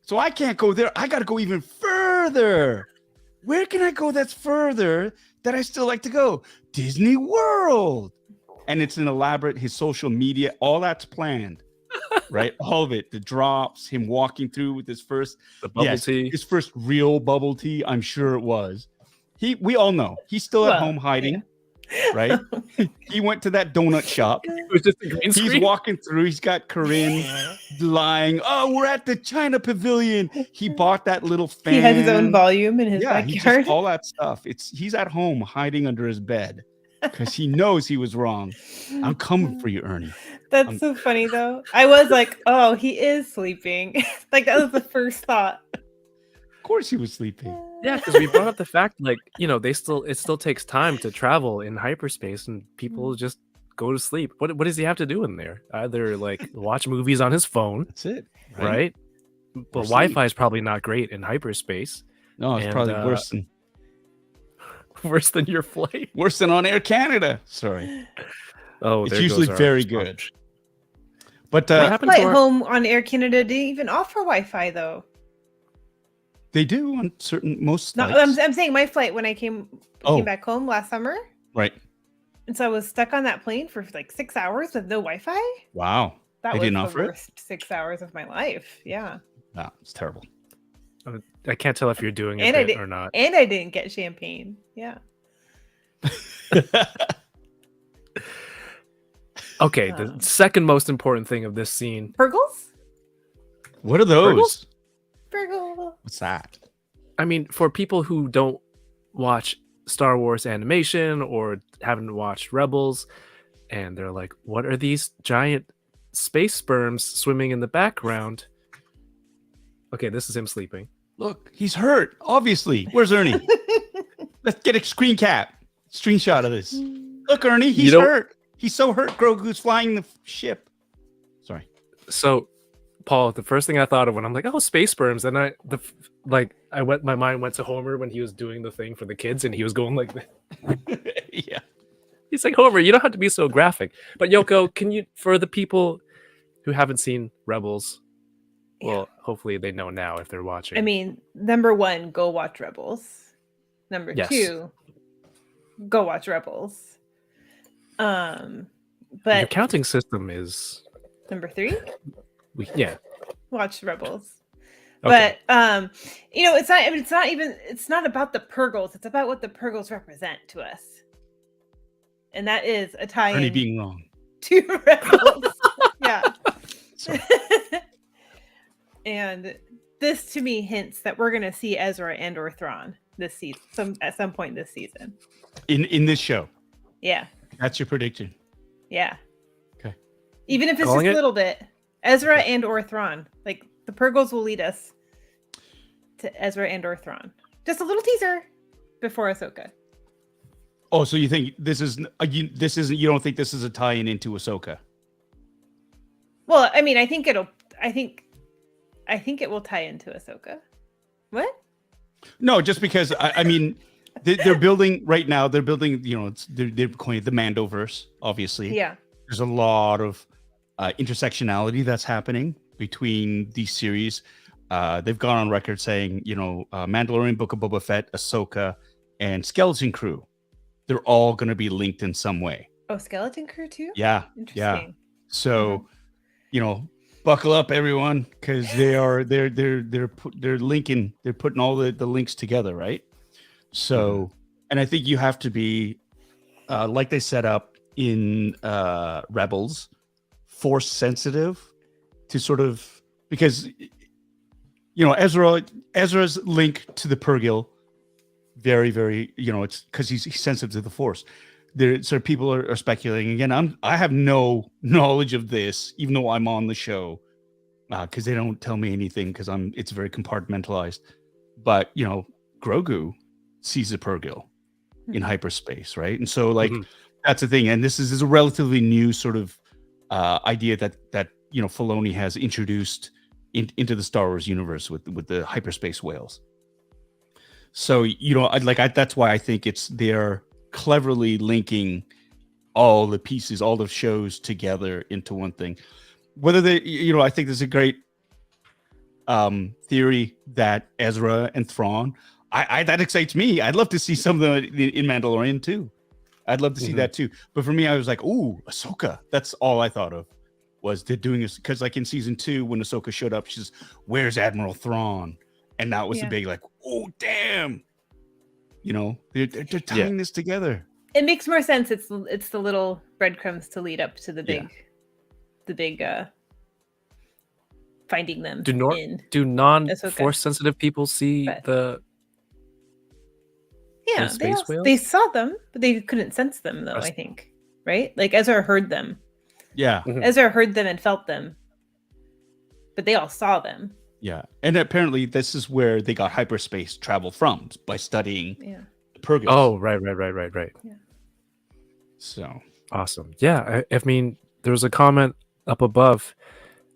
So I can't go there. I got to go even further. Where can I go that's further that I still like to go? Disney World. And it's an elaborate, his social media, all that's planned, right? All of it, the drops, him walking through with his first, tea. His first real bubble tea. I'm sure it was. We all know he's still at home hiding. Right? He went to that donut shop. It was just a green screen. He's walking through. He's got Corinne lying. Oh, we're at the China Pavilion. He bought that little fan. He has his own volume in his backyard. All that stuff. He's at home hiding under his bed because he knows he was wrong. I'm coming for you, Ernie. That's so funny though. I was like, oh, he is sleeping. Like that was the first thought. Of course he was sleeping. Yeah, because we brought up the fact, like, it still takes time to travel in hyperspace, and people just go to sleep. What does he have to do in there? Either like watch movies on his phone. That's it, right? But Wi-Fi is probably not great in hyperspace. No, it's probably worse than your flight. Worse than on Air Canada. Sorry. Oh, it's usually very good. But what happened to home on Air Canada didn't even offer Wi-Fi though. They do on most flights. No, I'm saying my flight when I came back home last summer. Right. And so I was stuck on that plane for like 6 hours with no Wi-Fi. Wow. That was the worst 6 hours of my life. Yeah. No, it's terrible. I can't tell if you're doing it or not. And I didn't get champagne. Yeah. Okay, the second most important thing of this scene. Purgles? What are those? Purgle. What's that? I mean, for people who don't watch Star Wars animation or haven't watched Rebels, and they're like, what are these giant space sperms swimming in the background? Okay, this is him sleeping. Look, he's hurt, obviously. Where's Ernie? Let's get a screenshot of this. Look, Ernie, he's hurt. He's so hurt. Grogu's flying the ship. Sorry. So, Paul, the first thing I thought of when I'm like, oh, space sperms, and my mind went to Homer when he was doing the thing for the kids, and he was going like that. Yeah. He's like, Homer, you don't have to be so graphic. But Yoko, can you, for the people who haven't seen Rebels, well, hopefully they know now if they're watching. I mean, number 1, go watch Rebels. Number 2, go watch Rebels. But your counting system is number 3. Watch Rebels. Okay. But it's not about the Purgles. It's about what the Purgles represent to us, and that is a tie-in. Ernie being wrong. To Rebels. Yeah. And this to me hints that we're gonna see Ezra and or Thrawn this season, at some point this season. In this show. Yeah. That's your prediction. Yeah. Even if it's Calling just a it? little bit. Ezra and or Thrawn. Like the Purgles will lead us to Ezra and or Thrawn. Just a little teaser before Ahsoka. Oh, so you think this is you don't think this is a tie-in into Ahsoka? Well, I mean, I think it will tie into Ahsoka. What? No, just because I mean they're building right now. They're building, they're calling it the Mandoverse. Obviously, Yeah. there's a lot of intersectionality that's happening between these series. They've gone on record saying, Mandalorian, Book of Boba Fett, Ahsoka, and Skeleton Crew. They're all going to be linked in some way. Oh, Skeleton Crew too? Yeah. Interesting. So, buckle up, everyone, because they're linking. They're putting all the links together, right? So, and I think you have to be, like they set up in Rebels, Force sensitive to sort of, because Ezra's link to the Purgil, very, very, it's because he's sensitive to the Force. So people are speculating again. I have no knowledge of this, even though I'm on the show, because they don't tell me anything because it's very compartmentalized. But Grogu sees the Purgil in hyperspace, right? And so that's the thing. And this is a relatively new sort of idea that Filoni has introduced into the Star Wars universe with the hyperspace whales. So that's why I think they're cleverly linking all the pieces, all the shows together into one thing. Whether they, I think there's a great theory that Ezra and Thrawn, that excites me. I'd love to see some of them in Mandalorian too. I'd love to see that too. But for me, I was like, ooh, Ahsoka. That's all I thought of was they're doing this because like in season 2, when Ahsoka showed up, she's, where's Admiral Thrawn? And that was the big like, oh damn. They're tying this together. It makes more sense. It's the little breadcrumbs to lead up to the big finding them. Do non-Force sensitive people see the space whales? They saw them, but they couldn't sense them though, I think. Right? Like Ezra heard them. Yeah. Ezra heard them and felt them. But they all saw them. Yeah. And apparently this is where they got hyperspace travel from, by studying the Purgils. Oh, right. Yeah. So awesome. Yeah. I mean, there was a comment up above.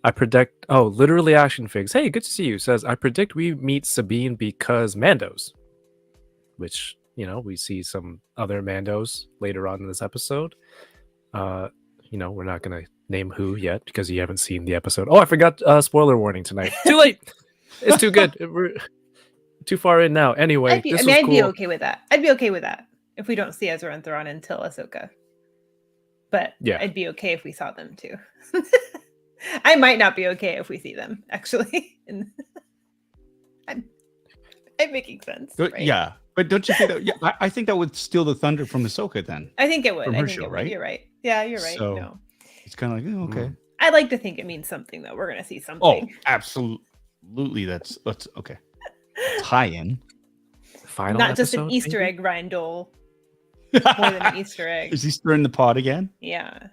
I predict, literally Action Figs. Hey, good to see you. Says, I predict we meet Sabine because Mandos. Which, we see some other Mandos later on in this episode. We're not going to name who yet because you haven't seen the episode. Oh, I forgot spoiler warning tonight. Too late. It's too good. We're too far in now. Anyway, I'd be okay with that. I'd be okay with that if we don't see Ezra and Thrawn until Ahsoka. But I'd be okay if we saw them too. I might not be okay if we see them, actually. I'm making sense. Right? Yeah. But don't you think that? I think that would steal the thunder from Ahsoka then. I think it would. From I her think show, it would. right? You're right. Yeah, you're right. So, no. It's kind of like, okay. I like to think it means something, though. We're going to see something. Oh, absolutely. That's okay. Tie-in. Final Not episode, just an Easter egg, Rindole. More than an Easter egg. Is he stirring the pot again? Yeah.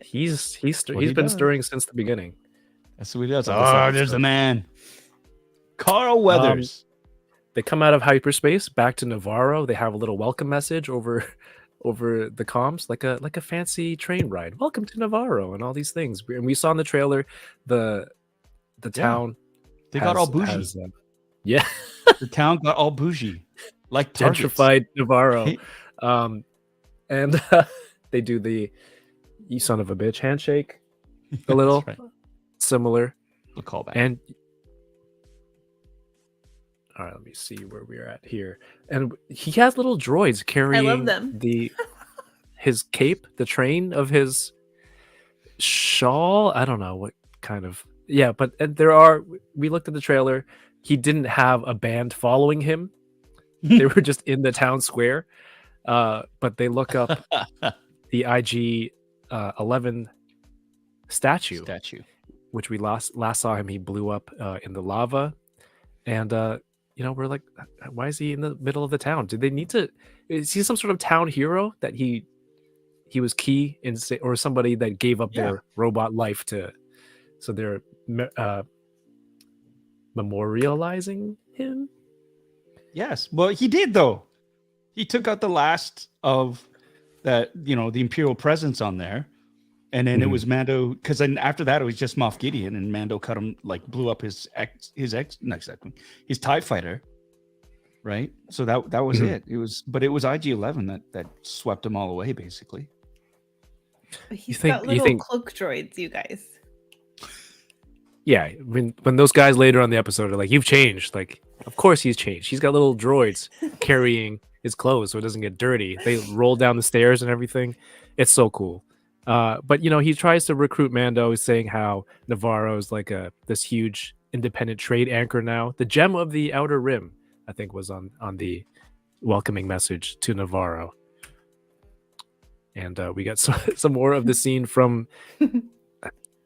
He's been stirring since the beginning. That's what he does. Oh, there's the man. Carl Weathers. They come out of hyperspace back to Navarro. They have a little welcome message over the comms, like a fancy train ride. Welcome to Navarro and all these things. And we saw in the trailer the town. They got all bougie. The town got all bougie, like gentrified Navarro. And they do the "you son of a bitch" handshake. A little similar. A callback. And all right, let me see where we're at here. And he has little droids carrying I love them. his cape, the train of his shawl. I don't know what kind of. Yeah, but we looked at the trailer. He didn't have a band following him. They were just in the town square. But they look up the IG 11 statue, which we last saw him. He blew up in the lava. And we're like, why is he in the middle of the town? Did they need to? Is he some sort of town hero that he key in or somebody that gave up Yeah. their robot life so they're memorializing him. Yes. Well, he did though. He took out the last of that, the Imperial presence on there. And then it was Mando, because then after that it was just Moff Gideon, and Mando cut him, like blew up his TIE fighter, right? So that was it. It was IG-11 that swept them all away, basically. He's got little cloak droids, you guys. Yeah, when those guys later on the episode are like, "You've changed," like, of course he's changed. He's got little droids carrying his clothes so it doesn't get dirty. They roll down the stairs and everything. It's so cool. But he tries to recruit Mando, saying how Navarro's like this huge independent trade anchor now. The gem of the Outer Rim, I think, was on the welcoming message to Navarro. And we got some more of the scene from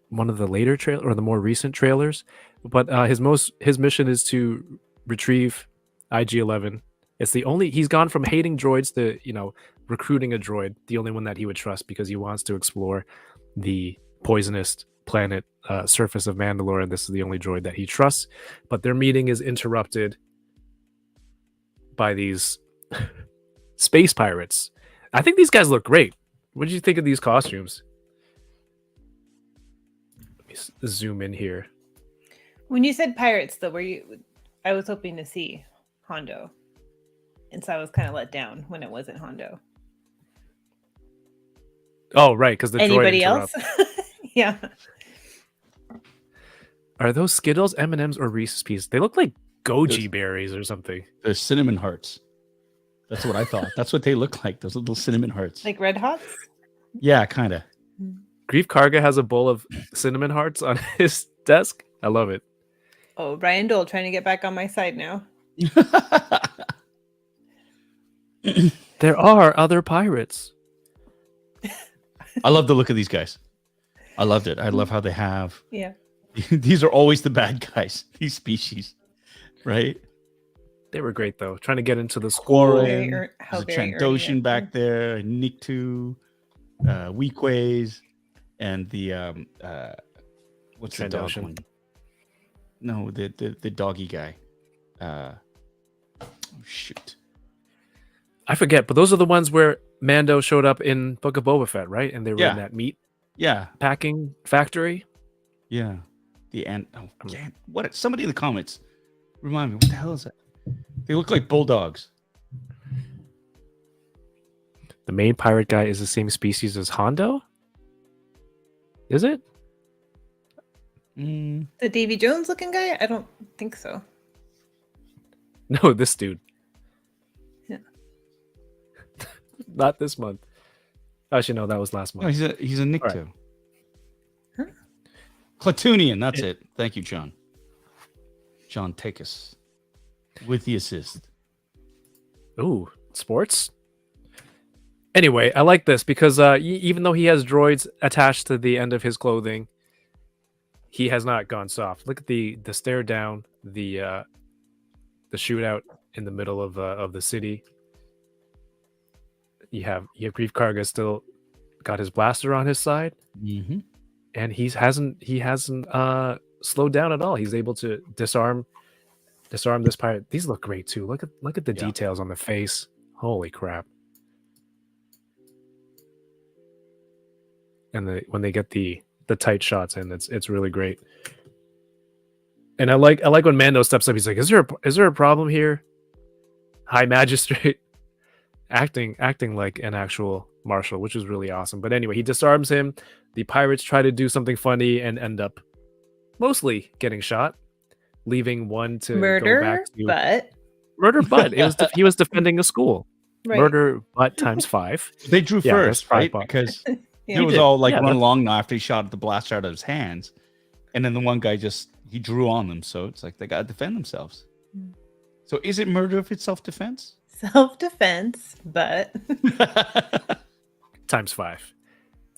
one of the later or the more recent trailers. But his mission is to retrieve IG-11. It's he's gone from hating droids to recruiting a droid, the only one that he would trust, because he wants to explore the poisonous planet surface of Mandalore, and this is the only droid that he trusts. But their meeting is interrupted by these space pirates. I think these guys look great. What did you think of these costumes? Let me zoom in here. When you said pirates, though, I was hoping to see Hondo, and so I was kind of let down when it wasn't Hondo. Oh, right, because the anybody droid else? Yeah. Are those Skittles, M&Ms, or Reese's Pieces? They look like goji berries or something. They're cinnamon hearts. That's what I thought. That's what they look like. Those little cinnamon hearts. Like Red Hots? Yeah, kind of. Grief Karga has a bowl of cinnamon hearts on his desk. I love it. Oh, Brian Dole trying to get back on my side now. There are other pirates. I love the look of these guys. I loved it. I love how they have. Yeah. These are always the bad guys, these species, right? They were great, though. Trying to get into the school. There's a Trandoshan back there, Nikto, Weequays, and the what's the dog one? No, the doggy guy. Oh shoot, I forget. But those are the ones where Mando showed up in Book of Boba Fett, right? And they were in that meat packing factory. Yeah, the ant. Oh, what? Somebody in the comments remind me. What the hell is that? They look like bulldogs. The main pirate guy is the same species as Hondo? Is it? The Davy Jones looking guy? I don't think so. No, this dude. Yeah. Not this month. Actually, no, that was last month. No, he's a Nikto. Huh? Clatoonian, that's it. Thank you, John. John, take us with the assist. Ooh, sports? Anyway, I like this because even though he has droids attached to the end of his clothing, he has not gone soft. Look at the stare down, the shootout in the middle of the city. You have Grief Karga still got his blaster on his side, and he hasn't slowed down at all. He's able to disarm this pirate. These look great too. Look at the details on the face. Holy crap! And when they get the tight shots in, it's really great. And I like when Mando steps up. He's like, "Is there a problem here, High Magistrate?" acting like an actual marshal, which is really awesome. But anyway, he disarms him. The pirates try to do something funny and end up mostly getting shot, leaving one to murder, go back to murder, but he was defending a school. Right. Murder, but times 5. They drew first, right? Because Yeah. it was all like run along now after he shot the blaster out of his hands, and then the one guy he drew on them. So it's like they got to defend themselves. So is it murder if it's self-defense? Self-defense, but times 5.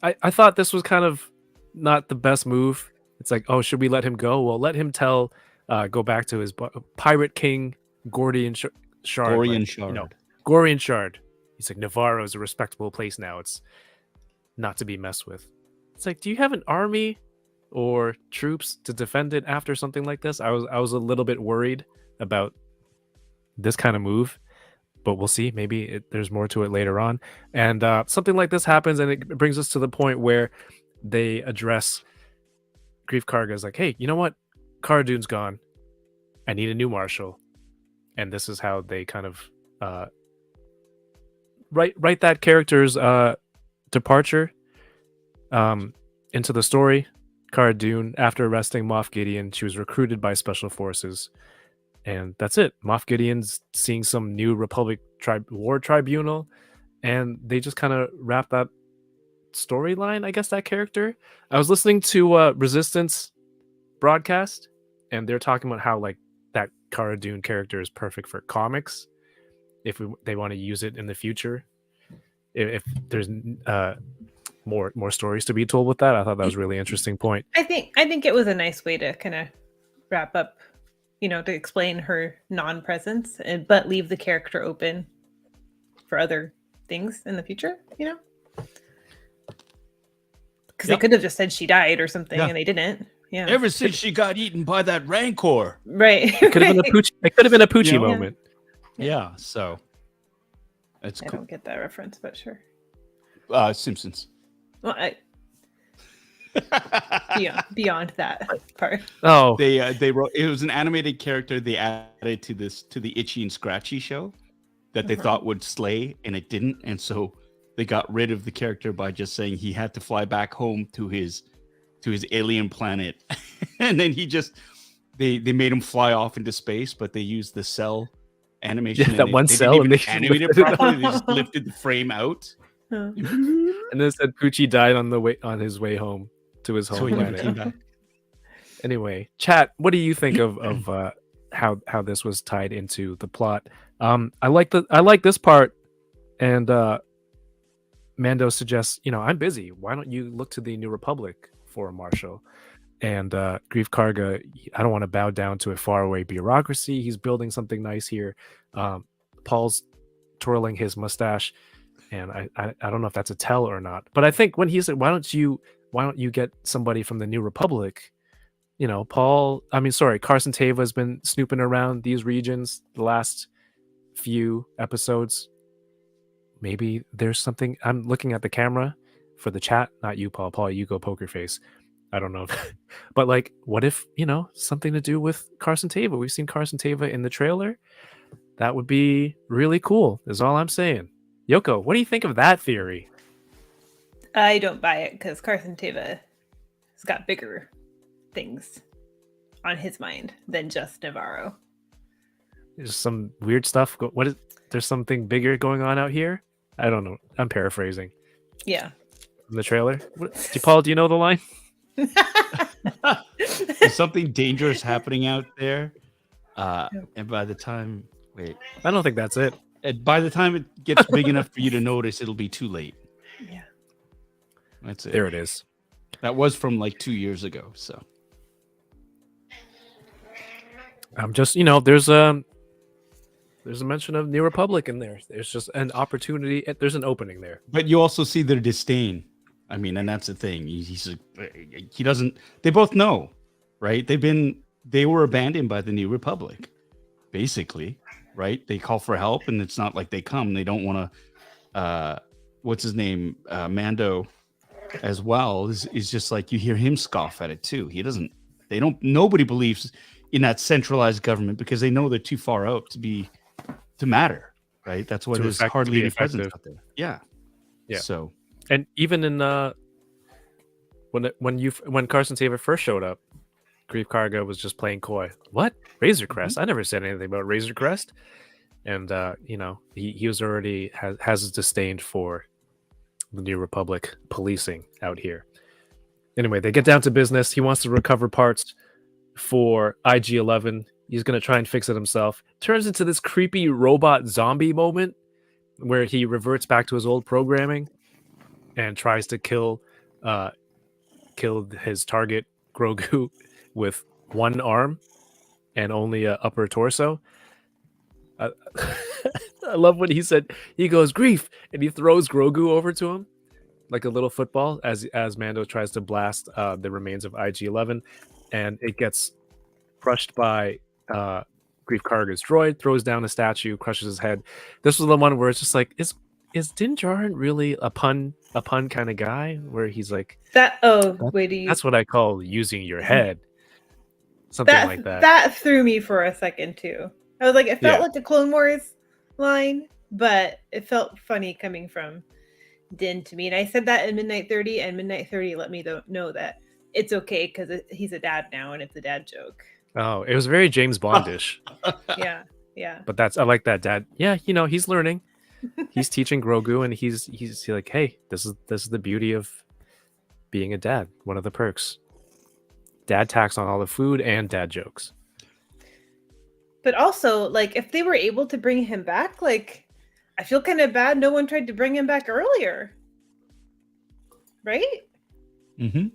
I thought this was kind of not the best move. It's like, oh, should we let him go? Well, let him go back to his pirate king, Gordian Shard. Gorian Shard. Gorian Shard. He's like, Navarro is a respectable place now. It's not to be messed with. It's like, do you have an army or troops to defend it after something like this? I was a little bit worried about this kind of move, but we'll see. Maybe there's more to it later on. And something like this happens, and it brings us to the point where they address Grief Karga is like, hey, you know what? Cara Dune's gone. I need a new marshal. And this is how they kind of write that character's departure into the story. Cara Dune, after arresting Moff Gideon, she was recruited by Special Forces. And that's it. Moff Gideon's seeing some new Republic war tribunal. And they just kind of wrap that storyline, I guess, that character. I was listening to Resistance broadcast, and they're talking about how like that Cara Dune character is perfect for comics if they want to use it in the future. If there's more stories to be told with that, I thought that was a really interesting point. I think it was a nice way to kind of wrap up, to explain her non-presence, but leave the character open for other things in the future, because they could have just said she died or something, and they didn't. Yeah. Ever since she got eaten by that rancor, right? It could have been a Poochie. It could have been a Poochie moment. Yeah. So it's I don't get that reference, but sure. Simpsons. Well, beyond that part. Oh, they wrote it was an animated character they added to the Itchy and Scratchy show that they thought would slay, and it didn't, and so they got rid of the character by just saying he had to fly back home to his alien planet, and then they made him fly off into space, but they used the cell animation. Yeah, that one cell, and they animated it properly. They just lifted the frame out, and then said Poochie died on his way home to his home planet. Anyway, chat, what do you think of how this was tied into the plot? I like this part, and Mando suggests, I'm busy. Why don't you look to the New Republic for a marshal? And Grief Karga, I don't want to bow down to a faraway bureaucracy. He's building something nice here. Paul's twirling his mustache, and I don't know if that's a tell or not. But I think when he said, why don't you get somebody from the New Republic? Carson Teva has been snooping around these regions the last few episodes. Maybe there's something. I'm looking at the camera for the chat, not you, Paul. Paul, you go poker face. I don't know. But like, what if, something to do with Carson Teva? We've seen Carson Teva in the trailer. That would be really cool, is all I'm saying. Yoko, what do you think of that theory? I don't buy it, because Carson Teva has got bigger things on his mind than just Navarro. There's some weird stuff. There's something bigger going on out here? I don't know. I'm paraphrasing. Yeah. In the trailer? Paul, do you know the line? There's something dangerous happening out there. And by the time... Wait. I don't think that's it. And by the time it gets big enough for you to notice, it'll be too late. Yeah. That's it. There it is. That was from like 2 years ago, so... I'm just, there's a mention of New Republic in there. There's just an opportunity. There's an opening there. But you also see their disdain. I mean, and that's the thing. He doesn't. They both know, right? They were abandoned by the New Republic, basically, right? They call for help, and it's not like they come. They don't want to. What's his name? Mando, as well, is just like you hear him scoff at it too. He doesn't. They don't. Nobody believes in that centralized government because they know they're too far out to matter, right? That's what is hardly any presence out there. Yeah. So, and even in when Carson Teva first showed up, Grief Karga was just playing coy. What? Razor Crest? I never said anything about Razor Crest. And he was already has his disdain for the New Republic policing out here. Anyway, they get down to business. He wants to recover parts for IG-11. He's going to try and fix it himself. Turns into this creepy robot zombie moment where he reverts back to his old programming and tries to kill his target Grogu with one arm and only a upper torso. I love what he said. He goes, Grief, and he throws Grogu over to him. like a little football, as Mando tries to blast the remains of IG-11, and it gets crushed by Grief Karga's droid, throws down a statue, crushes his head. This was the one where it's just like, is Din Djarin really a pun kind of guy? Where he's like, That wait, do you? that's what I call using your head, something like that. That threw me for a second too. I was like, it felt Yeah. like a Clone Wars line, but it felt funny coming from Din to me. And I said that in Midnight 30, and Midnight 30 let me know that it's okay because he's a dad now, and it's a dad joke. Oh, it was very James Bondish. Yeah. But I like that dad. Yeah, he's learning. He's teaching Grogu, and he's like, hey, this is the beauty of being a dad. One of the perks. Dad tax on all the food and dad jokes. But also, like, if they were able to bring him back, like, I feel kind of bad no one tried to bring him back earlier. Right? Mm-hmm.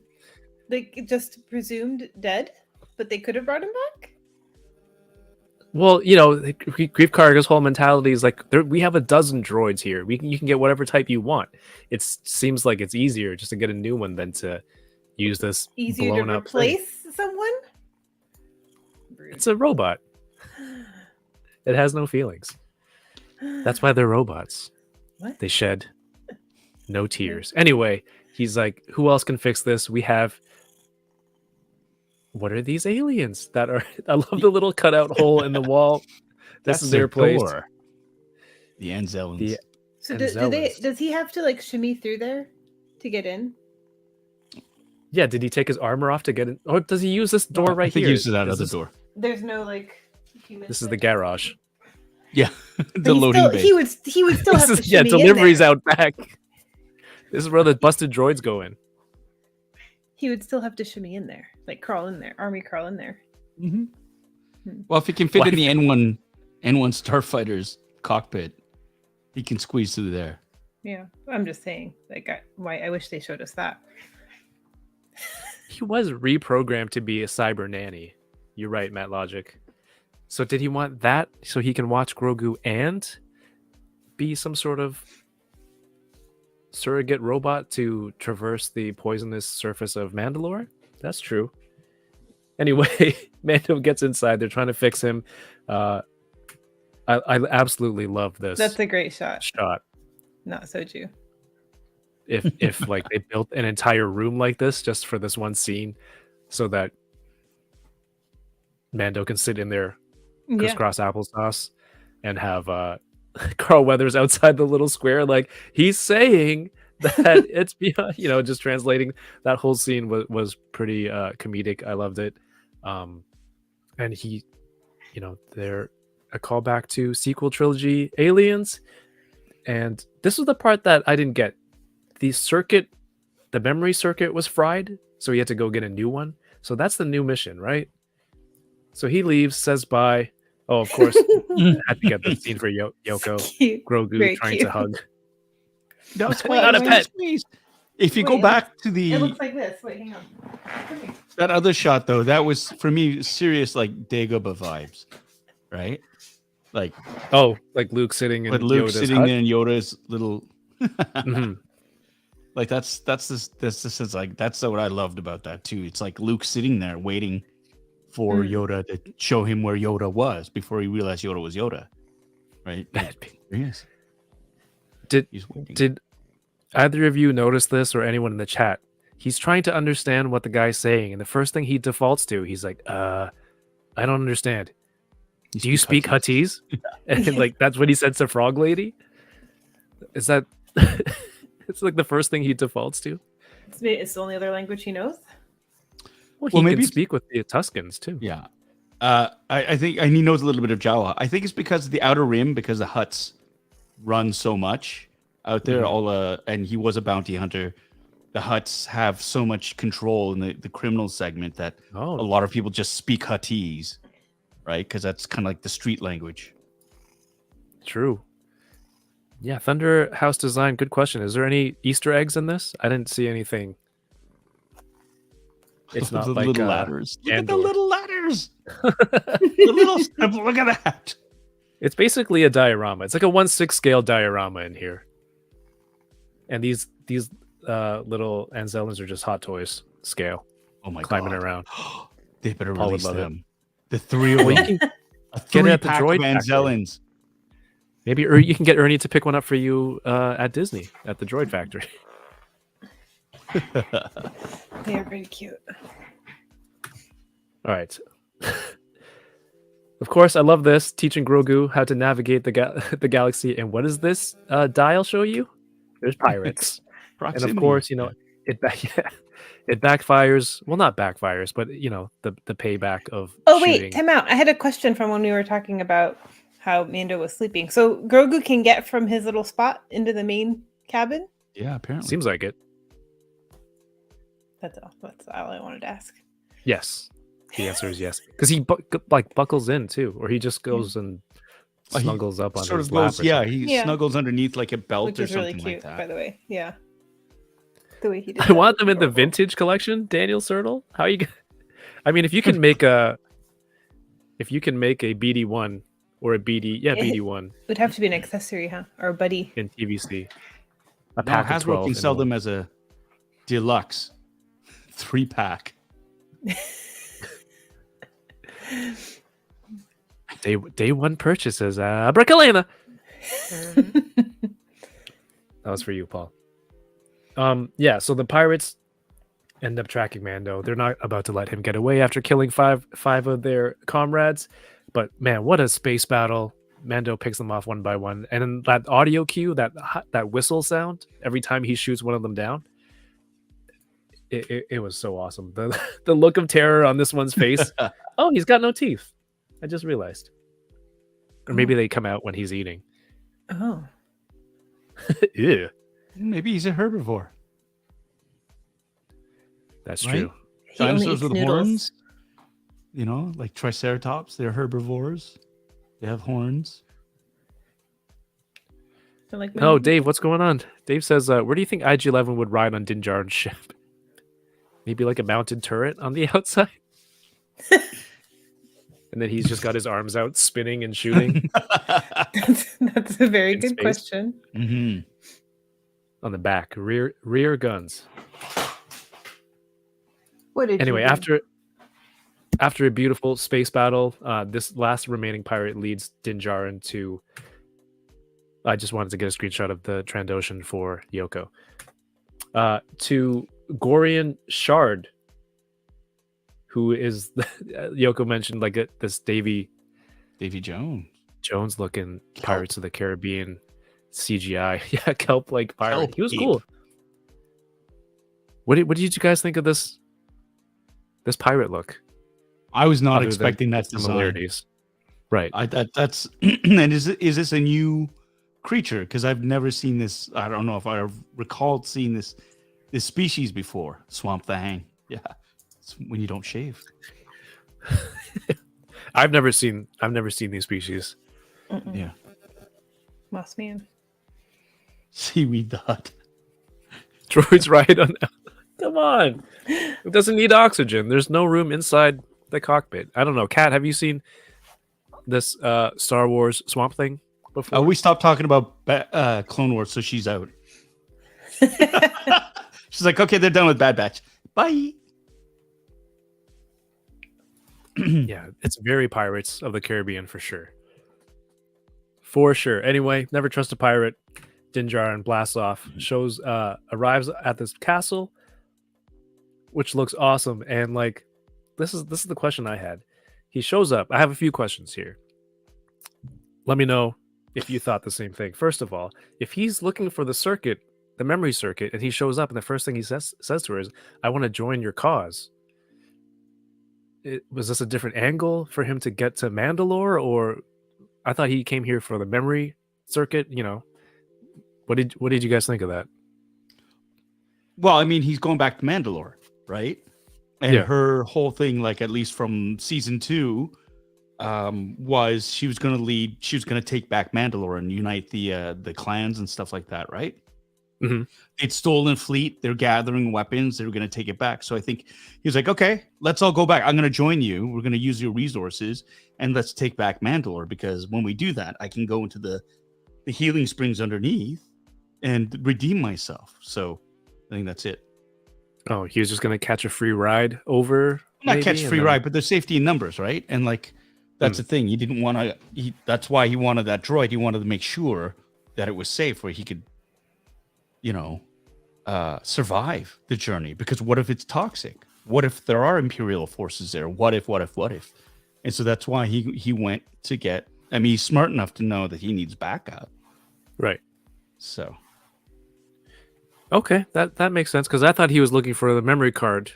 Like, just presumed dead, but they could have brought him back? Well, Grief Karga's whole mentality is like, we have a dozen droids here. You can get whatever type you want. It seems like it's easier just to get a new one than to use this Easier blown to up thing. replace someone? It's a robot. It has no feelings. That's why they're robots. What? They shed no tears. Anyway, he's like, who else can fix this? We have... What are these aliens that are... I love the little cutout hole in the wall. This is their place. Door. The Anzellans. So does he have to, like, shimmy through there to get in? Yeah, did he take his armor off to get in? Or does he use this door right I think here? he uses that other door. There's no, like... This is the garage. Yeah, But the loading bay. He would still have to shimmy deliveries in there. out back. This is where the busted droids go in. He would still have to shimmy in there, like crawl in there, army crawl in there. Mm-hmm. Well, if he can fit in the N1 starfighter's cockpit, he can squeeze through there. Yeah, I'm just saying. Like, I wish they showed us that. He was reprogrammed to be a cyber nanny. You're right, Matt Logic. So did he want that so he can watch Grogu and be some sort of surrogate robot to traverse the poisonous surface of Mandalore? That's true. Anyway, Mando gets inside. They're trying to fix him. I absolutely love this. That's a great shot. Not Soju. If like they built an entire room like this just for this one scene, so that Mando can sit in there, crisscross applesauce, and have Carl Weathers outside the little square, like he's saying that it's beyond, just translating. That whole scene was pretty comedic. I loved it. And he, they're a callback to sequel trilogy Aliens, and this was the part that I didn't get. The memory circuit was fried, so he had to go get a new one. So that's the new mission, right? So he leaves, says bye. Oh, of course, I had to get the scene for Yoko, Cute. Grogu Very trying cute. to hug. No, it's Not a pet. If you go Wait, back to It looks like this. Wait, hang on. Okay. that other shot, though, that was for me serious like Dagobah vibes, right? Like Like Luke sitting in Luke Yoda's sitting hut. in Yoda's little. Mhm. Like that's like that's what I loved about that too. It's like Luke sitting there waiting for Yoda to show him where Yoda was before he realized Yoda was Yoda, right? Yes. He's waiting. Did either of you notice this, or anyone in the chat? He's trying to understand what the guy's saying, and the first thing he defaults to, he's like, I don't understand. Do you speak Huttese? And like that's what he said to Frog Lady. Is that? It's like the first thing he defaults to. It's the only other language he knows. Well, he maybe can speak with the Tuscans too. Yeah. I think and he knows a little bit of Jawa. I think it's because of the Outer Rim, because the Hutts run so much out there. And he was a bounty hunter. The Hutts have so much control in the criminal segment that a lot of people just speak Huttese, right? Because that's kind of like the street language. True. Yeah, Thunder House design. Good question. Is there any Easter eggs in this? I didn't see anything. It's not the like little ladders. Look at the Andor. little ladders. The little look at that. It's basically a diorama. It's like a 1/6 scale diorama in here. And these little Anzellans are just hot toys scale. Oh my climbing god! around. They better Paul would release love it. them. The 3 of Well, you them. can A get it at the 3-pack of Droid Factory. Anzellans. Maybe you can get Ernie to pick one up for you at Disney at the Droid Factory. They are very cute. All right. Of course, I love this, teaching Grogu how to navigate the galaxy. And what does this dial show you? There's pirates. And of course, you know, it backfires. Well, not backfires, but you know, the payback of shooting. Wait, time out. I had a question from when we were talking about how Mando was sleeping. So Grogu can get from his little spot into the main cabin? Yeah, apparently. Seems like it. That's all I wanted to ask. Yes. The answer is yes. Because he buckles in too, or he just goes and snuggles up on his lap. He snuggles underneath like a belt Which or is something really cute, like that. by the way. Yeah. The way he did I want them in the vintage collection, Daniel Sertle. How you? I mean, if you can make a BD1 or a BD1. It would have to be an accessory, huh? Or a buddy. In TVC. No, Hasbro can sell them as a deluxe 3-pack. Day one purchases. Brickalena. That was for you, Paul. Yeah, so the pirates end up tracking Mando. They're not about to let him get away after killing five of their comrades. But man, what a space battle. Mando picks them off one by one. And then that audio cue, that whistle sound, every time he shoots one of them down. It was so awesome. The look of terror on this one's face. Oh, he's got no teeth. I just realized. Or maybe they come out when he's eating. Oh. Yeah. Maybe he's a herbivore. That's right? true. Dinosaurs with horns. You know, like Triceratops, they're herbivores. They have horns. Oh, Dave, what's going on? Dave says, where do you think IG-11 would ride on Din Djarin's ship? Maybe like a mounted turret on the outside? And then he's just got his arms out spinning and shooting. That's a very good question. Mm-hmm. On the back, rear guns. What did anyway, you do? after a beautiful space battle, this last remaining pirate leads Din Djarin to. I just wanted to get a screenshot of the Trandoshan for Yoko. To Gorian Shard, who is Yoko mentioned like this Davy Jones looking Pirates of the Caribbean CGI. Yeah, kelp like pirate. He was cool. What did you guys think of this pirate look? I was not expecting that similarities. Right. That's and is this a new creature? Because I've never seen this. I don't know if I recalled seeing this species before. Swamp Thang. Yeah. It's when you don't shave. I've never seen these species. Mm-mm. Yeah. Moss man. Seaweed dot. Droid's right on. Come on. It doesn't need oxygen. There's no room inside the cockpit. I don't know. Kat, have you seen this Star Wars Swamp Thing before? We stopped talking about Clone Wars, so she's out. She's like, okay, they're done with Bad Batch. Bye. Yeah, it's very Pirates of the Caribbean for sure. For sure. Anyway, never trust a pirate. Din Djarin blasts off. Arrives at this castle, which looks awesome. And like, this is the question I had. He shows up. I have a few questions here. Let me know if you thought the same thing. First of all, if he's looking for the circuit, the memory circuit, and he shows up, and the first thing he says to her is, "I want to join your cause." Was this a different angle for him to get to Mandalore, or I thought he came here for the memory circuit? You know, what did you guys think of that? Well, I mean, he's going back to Mandalore, right? And her whole thing, like at least from season 2, was she was going to take back Mandalore and unite the clans and stuff like that, right? Mm-hmm. It's stolen fleet. They're gathering weapons. They're going to take it back. So I think he was like, okay, let's all go back. I'm going to join you. We're going to use your resources and let's take back Mandalore, because when we do that, I can go into the healing springs underneath and redeem myself. So I think that's it. Oh, he was just gonna catch a free ride over. Not maybe, catch and free then- ride, but there's safety in numbers, right? And like that's the thing. He didn't want to. That's why he wanted that droid. He wanted to make sure that it was safe, where he could, survive the journey. Because what if it's toxic? What if there are Imperial forces there? What if? And so that's why he went to get. I mean, he's smart enough to know that he needs backup. Right. So. Okay, that makes sense, because I thought he was looking for the memory card,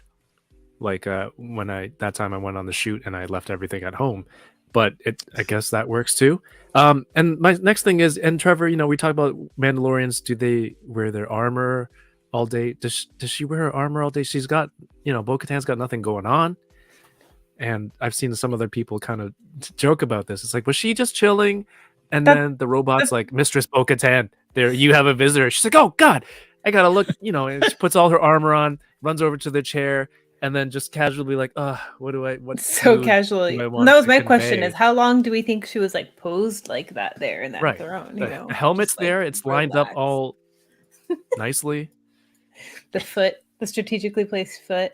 like when that time I went on the shoot and I left everything at home, but I guess that works too. And my next thing is, and Trevor, we talk about Mandalorians. Do they wear their armor all day? Does she wear her armor all day? She's got, Bo-Katan's got nothing going on, and I've seen some other people kind of joke about this. It's like, was she just chilling? And then the robot's like, Mistress Bo-Katan, there you have a visitor. She's like, oh God, I gotta look, and she puts all her armor on, runs over to the chair, and then just casually like, what so casually. That was my question: is how long do we think she was like posed like that there in that throne? The helmet's just, there; it's lined up all nicely. The strategically placed foot,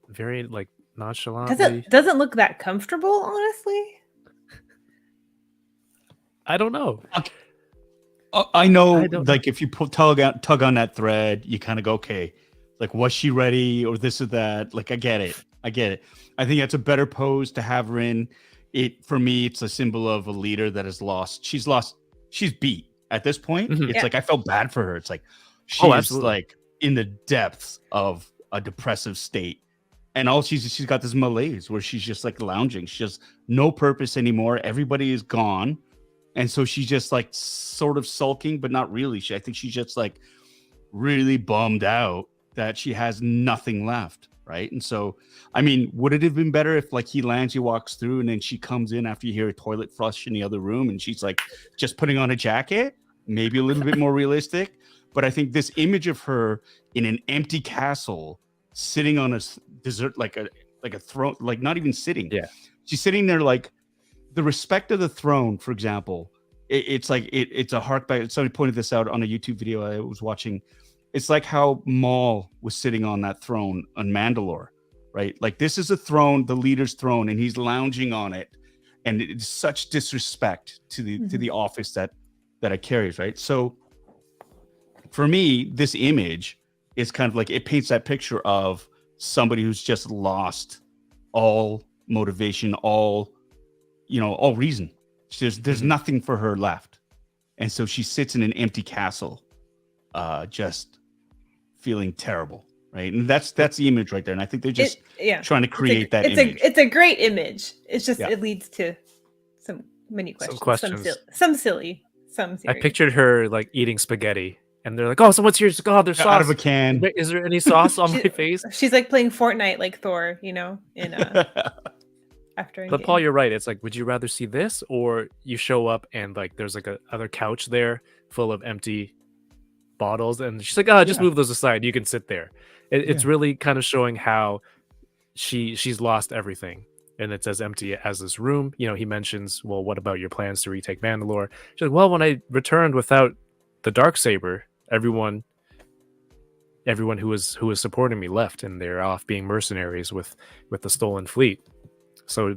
very like nonchalantly. Doesn't look that comfortable, honestly. I don't know. I know, like, if you tug on that thread, you kind of go, okay, like, was she ready or this or that? Like, I get it. I think that's a better pose to have her in. For me, it's a symbol of a leader that has lost. She's beat at this point. Mm-hmm. It's like, I felt bad for her. It's like, she's like in the depths of a depressive state. And she's got this malaise where she's just like lounging. She has no purpose anymore. Everybody is gone. And so she's just like sort of sulking, but not really. I think she's just like really bummed out that she has nothing left, right? And so, I mean, would it have been better if like he walks through and then she comes in after you hear a toilet flush in the other room and she's like just putting on a jacket? Maybe a little bit more realistic. But I think this image of her in an empty castle sitting on a dessert, like a throne, like not even sitting. Yeah. She's sitting there like, the respect of the throne, for example, it's like it's a hark back. Somebody pointed this out on a YouTube video I was watching. It's like how Maul was sitting on that throne on Mandalore, right? Like this is a throne, the leader's throne, and he's lounging on it, and it's such disrespect to the office that it carries, right? So for me, this image is kind of like it paints that picture of somebody who's just lost all motivation, all reason. There's nothing for her left. And so she sits in an empty castle, just feeling terrible, right? And that's the image right there. And I think they're just trying to create that image. It's a great image. It's just it leads to many questions. Some silly, some serious. I pictured her like eating spaghetti. And they're like, oh, so what's yours? Oh, there's sauce. Out of a can. Is there any sauce on my face? She's like playing Fortnite like Thor, in after. But Paul, you're right. It's like, would you rather see this, or you show up and like there's like a other couch there full of empty bottles, and she's like, just move those aside. You can sit there. It's really kind of showing how she's lost everything, and it's as empty as this room. He mentions, well, what about your plans to retake Mandalore? She's like, well, when I returned without the Darksaber, everyone who was supporting me left, and they're off being mercenaries with the stolen fleet. So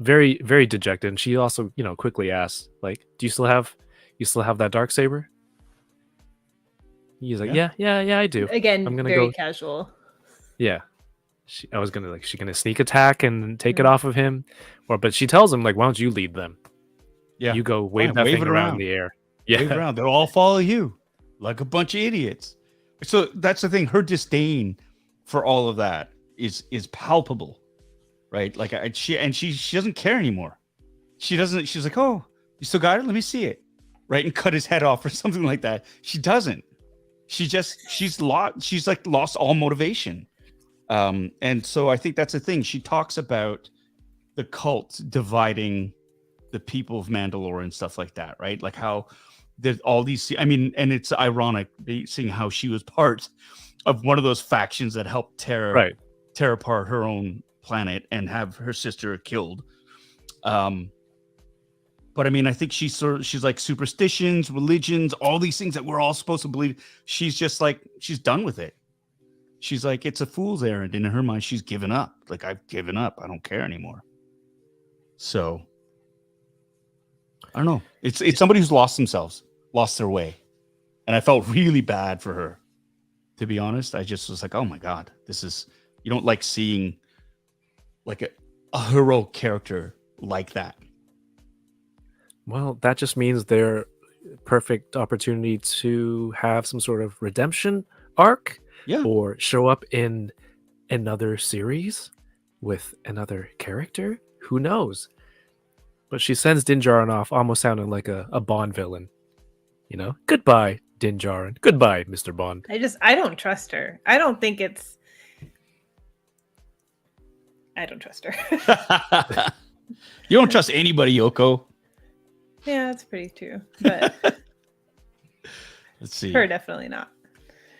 very, very dejected. And she also, quickly asks, like, do you still have that Darksaber? He's like, yeah, I do. Again, I'm gonna go casual. Yeah. She's gonna sneak attack and take it off of him, but she tells him like, why don't you lead them? Yeah, you go wave that thing around in the air. Yeah, wave around. They'll all follow you like a bunch of idiots. So that's the thing. Her disdain for all of that is palpable, right? Like she doesn't care anymore. She doesn't. She's like, oh, you still got it? Let me see it, right? And cut his head off or something like that. She doesn't. She's lost all motivation. And so I think that's the thing. She talks about the cult dividing the people of Mandalore and stuff like that, right? Like how there's all these, I mean, and it's ironic seeing how she was part of one of those factions that helped tear apart her own planet and have her sister killed. But But I mean, I think she's like superstitions, religions, all these things that we're all supposed to believe. She's just like, she's done with it. She's like, it's a fool's errand. And in her mind, she's given up. Like, I've given up. I don't care anymore. So I don't know. It's somebody who's lost themselves, lost their way. And I felt really bad for her. To be honest, I just was like, oh my God, you don't like seeing like a heroic character like that. Well, that just means they're perfect opportunity to have some sort of redemption arc, or show up in another series with another character. Who knows? But she sends Din Djarin off, almost sounding like a Bond villain. You know, goodbye, Din Djarin. Goodbye, Mr. Bond. I don't trust her. I don't trust her. You don't trust anybody, Yoko. Yeah, that's pretty true. But let's see. Her definitely not.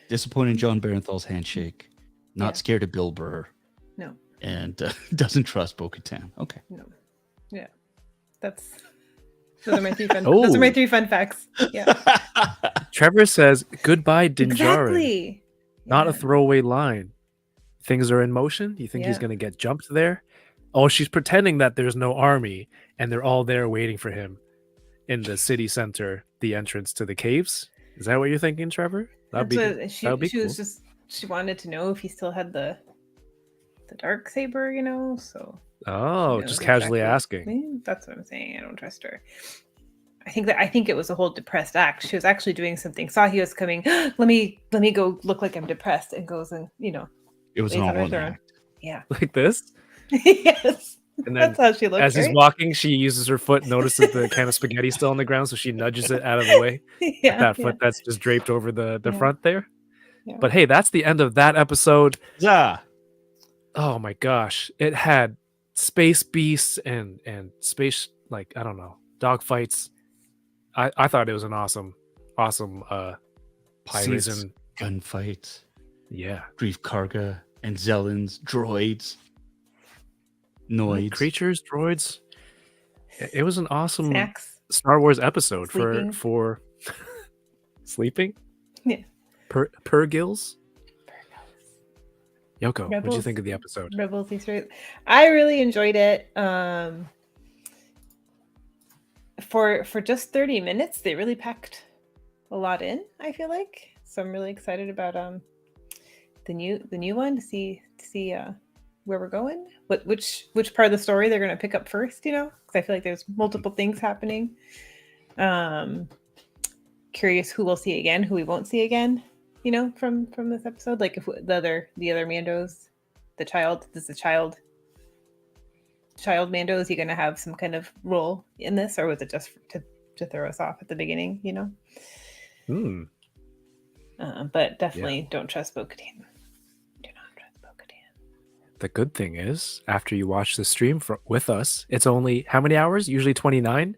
Disappointed in John Barenthal's handshake. Not scared of Bill Burr. No. And doesn't trust Bo-Katan. Okay. No. Yeah. Those are my 3 fun. Those are my 3 fun facts. Yeah. Trevor says goodbye, Din Djarin. Exactly. Not a throwaway line. Things are in motion. You think he's going to get jumped there? Oh, she's pretending that there's no army and they're all there waiting for him in the city center, the entrance to the caves. Is that what you're thinking, Trevor? She was just, she wanted to know if he still had the dark saber, you know. So just casually asking. That's what I'm saying. I don't trust her. I think it was a whole depressed act. She was actually doing something. Saw he was coming. let me go look like I'm depressed, and goes and it was an all-one act. Yeah, like this. Yes. And then that's how she looks. As he's walking, she uses her foot, notices the can of spaghetti still on the ground, so she nudges it out of the way. That foot that's just draped over the front there. Yeah. But hey, that's the end of that episode. Yeah. Oh my gosh. It had space beasts and space, like, I don't know, dogfights. I thought it was an awesome Pirates, season. Gunfights. Yeah. Grief Karga and Zellans, droids. Noids. Creatures, droids. It was an awesome Star Wars episode for sleeping. Yeah. Purgils. Yoko, what did you think of the episode? Rebels Easter eggs. I really enjoyed it. For just 30 minutes, they really packed a lot in, I feel like. So I'm really excited about the new one to see where we're going, which part of the story they're going to pick up first, because I feel like there's multiple things happening. Curious who we'll see again, who we won't see again, from this episode. Like if the other Mandos, the child Mando, is he going to have some kind of role in this, or was it just to throw us off at the beginning? But definitely don't trust Bo-Katan. The good thing is, after you watch the stream with us, it's only how many hours? Usually 29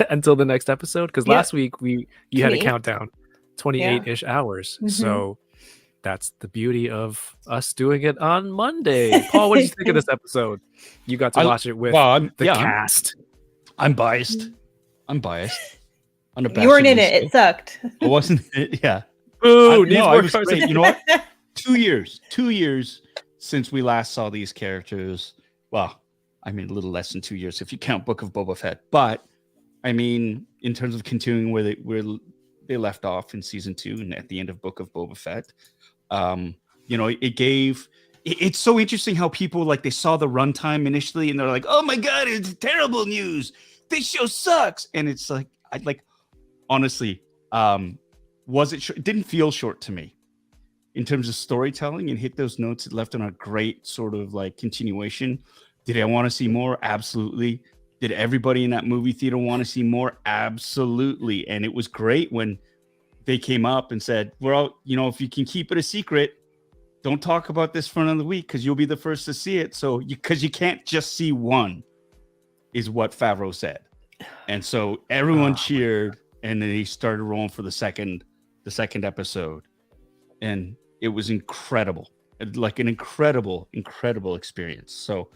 until the next episode. Because last week you had a countdown, 28-ish hours. Mm-hmm. So that's the beauty of us doing it on Monday. Paul, what did you think of this episode? You got to watch it with the cast. I'm biased. You weren't in it. It sucked. It wasn't it? Yeah. Ooh, I was great. You know what? 2 years since we last saw these characters. Well, I mean, a little less than 2 years if you count Book of Boba Fett. But I mean, in terms of continuing where they left off in season 2 and at the end of Book of Boba Fett, it's so interesting how people, like, they saw the runtime initially and they're like, oh my God, it's terrible news. This show sucks. And it's like, honestly, it didn't feel short to me. In terms of storytelling, and hit those notes, it left on a great sort of like continuation. Did I want to see more? Absolutely. Did everybody in that movie theater want to see more? Absolutely. And it was great when they came up and said, well, if you can keep it a secret, don't talk about this for another week because you'll be the first to see it. So because you can't just see one, is what Favreau said. And so everyone cheered, and then they started rolling for the second episode. And it was incredible, like an incredible experience. So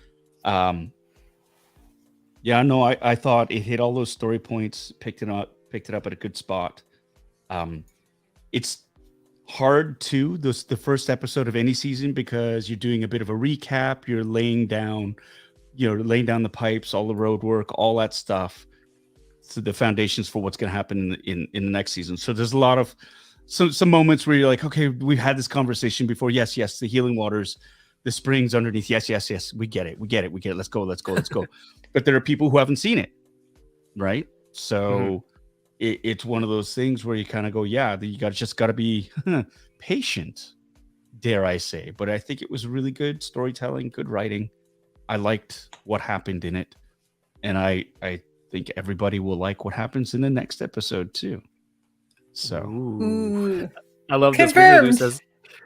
Yeah, no, I thought it hit all those story points, picked it up at a good spot. It's hard too, the first episode of any season, because you're doing a bit of a recap, you're laying down the pipes, all the road work, all that stuff. So the foundations for what's going to happen in the next season. So there's a lot of some moments where you're like, okay, we've had this conversation before. Yes, the healing waters, the springs underneath. Yes, we get it. Let's go. But there are people who haven't seen it, right? So it's one of those things where you kind of go, yeah, you just got to be patient, dare I say. But I think it was really good storytelling, good writing. I liked what happened in it, and I think everybody will like what happens in the next episode too. So Ooh. I love Confirmed. this.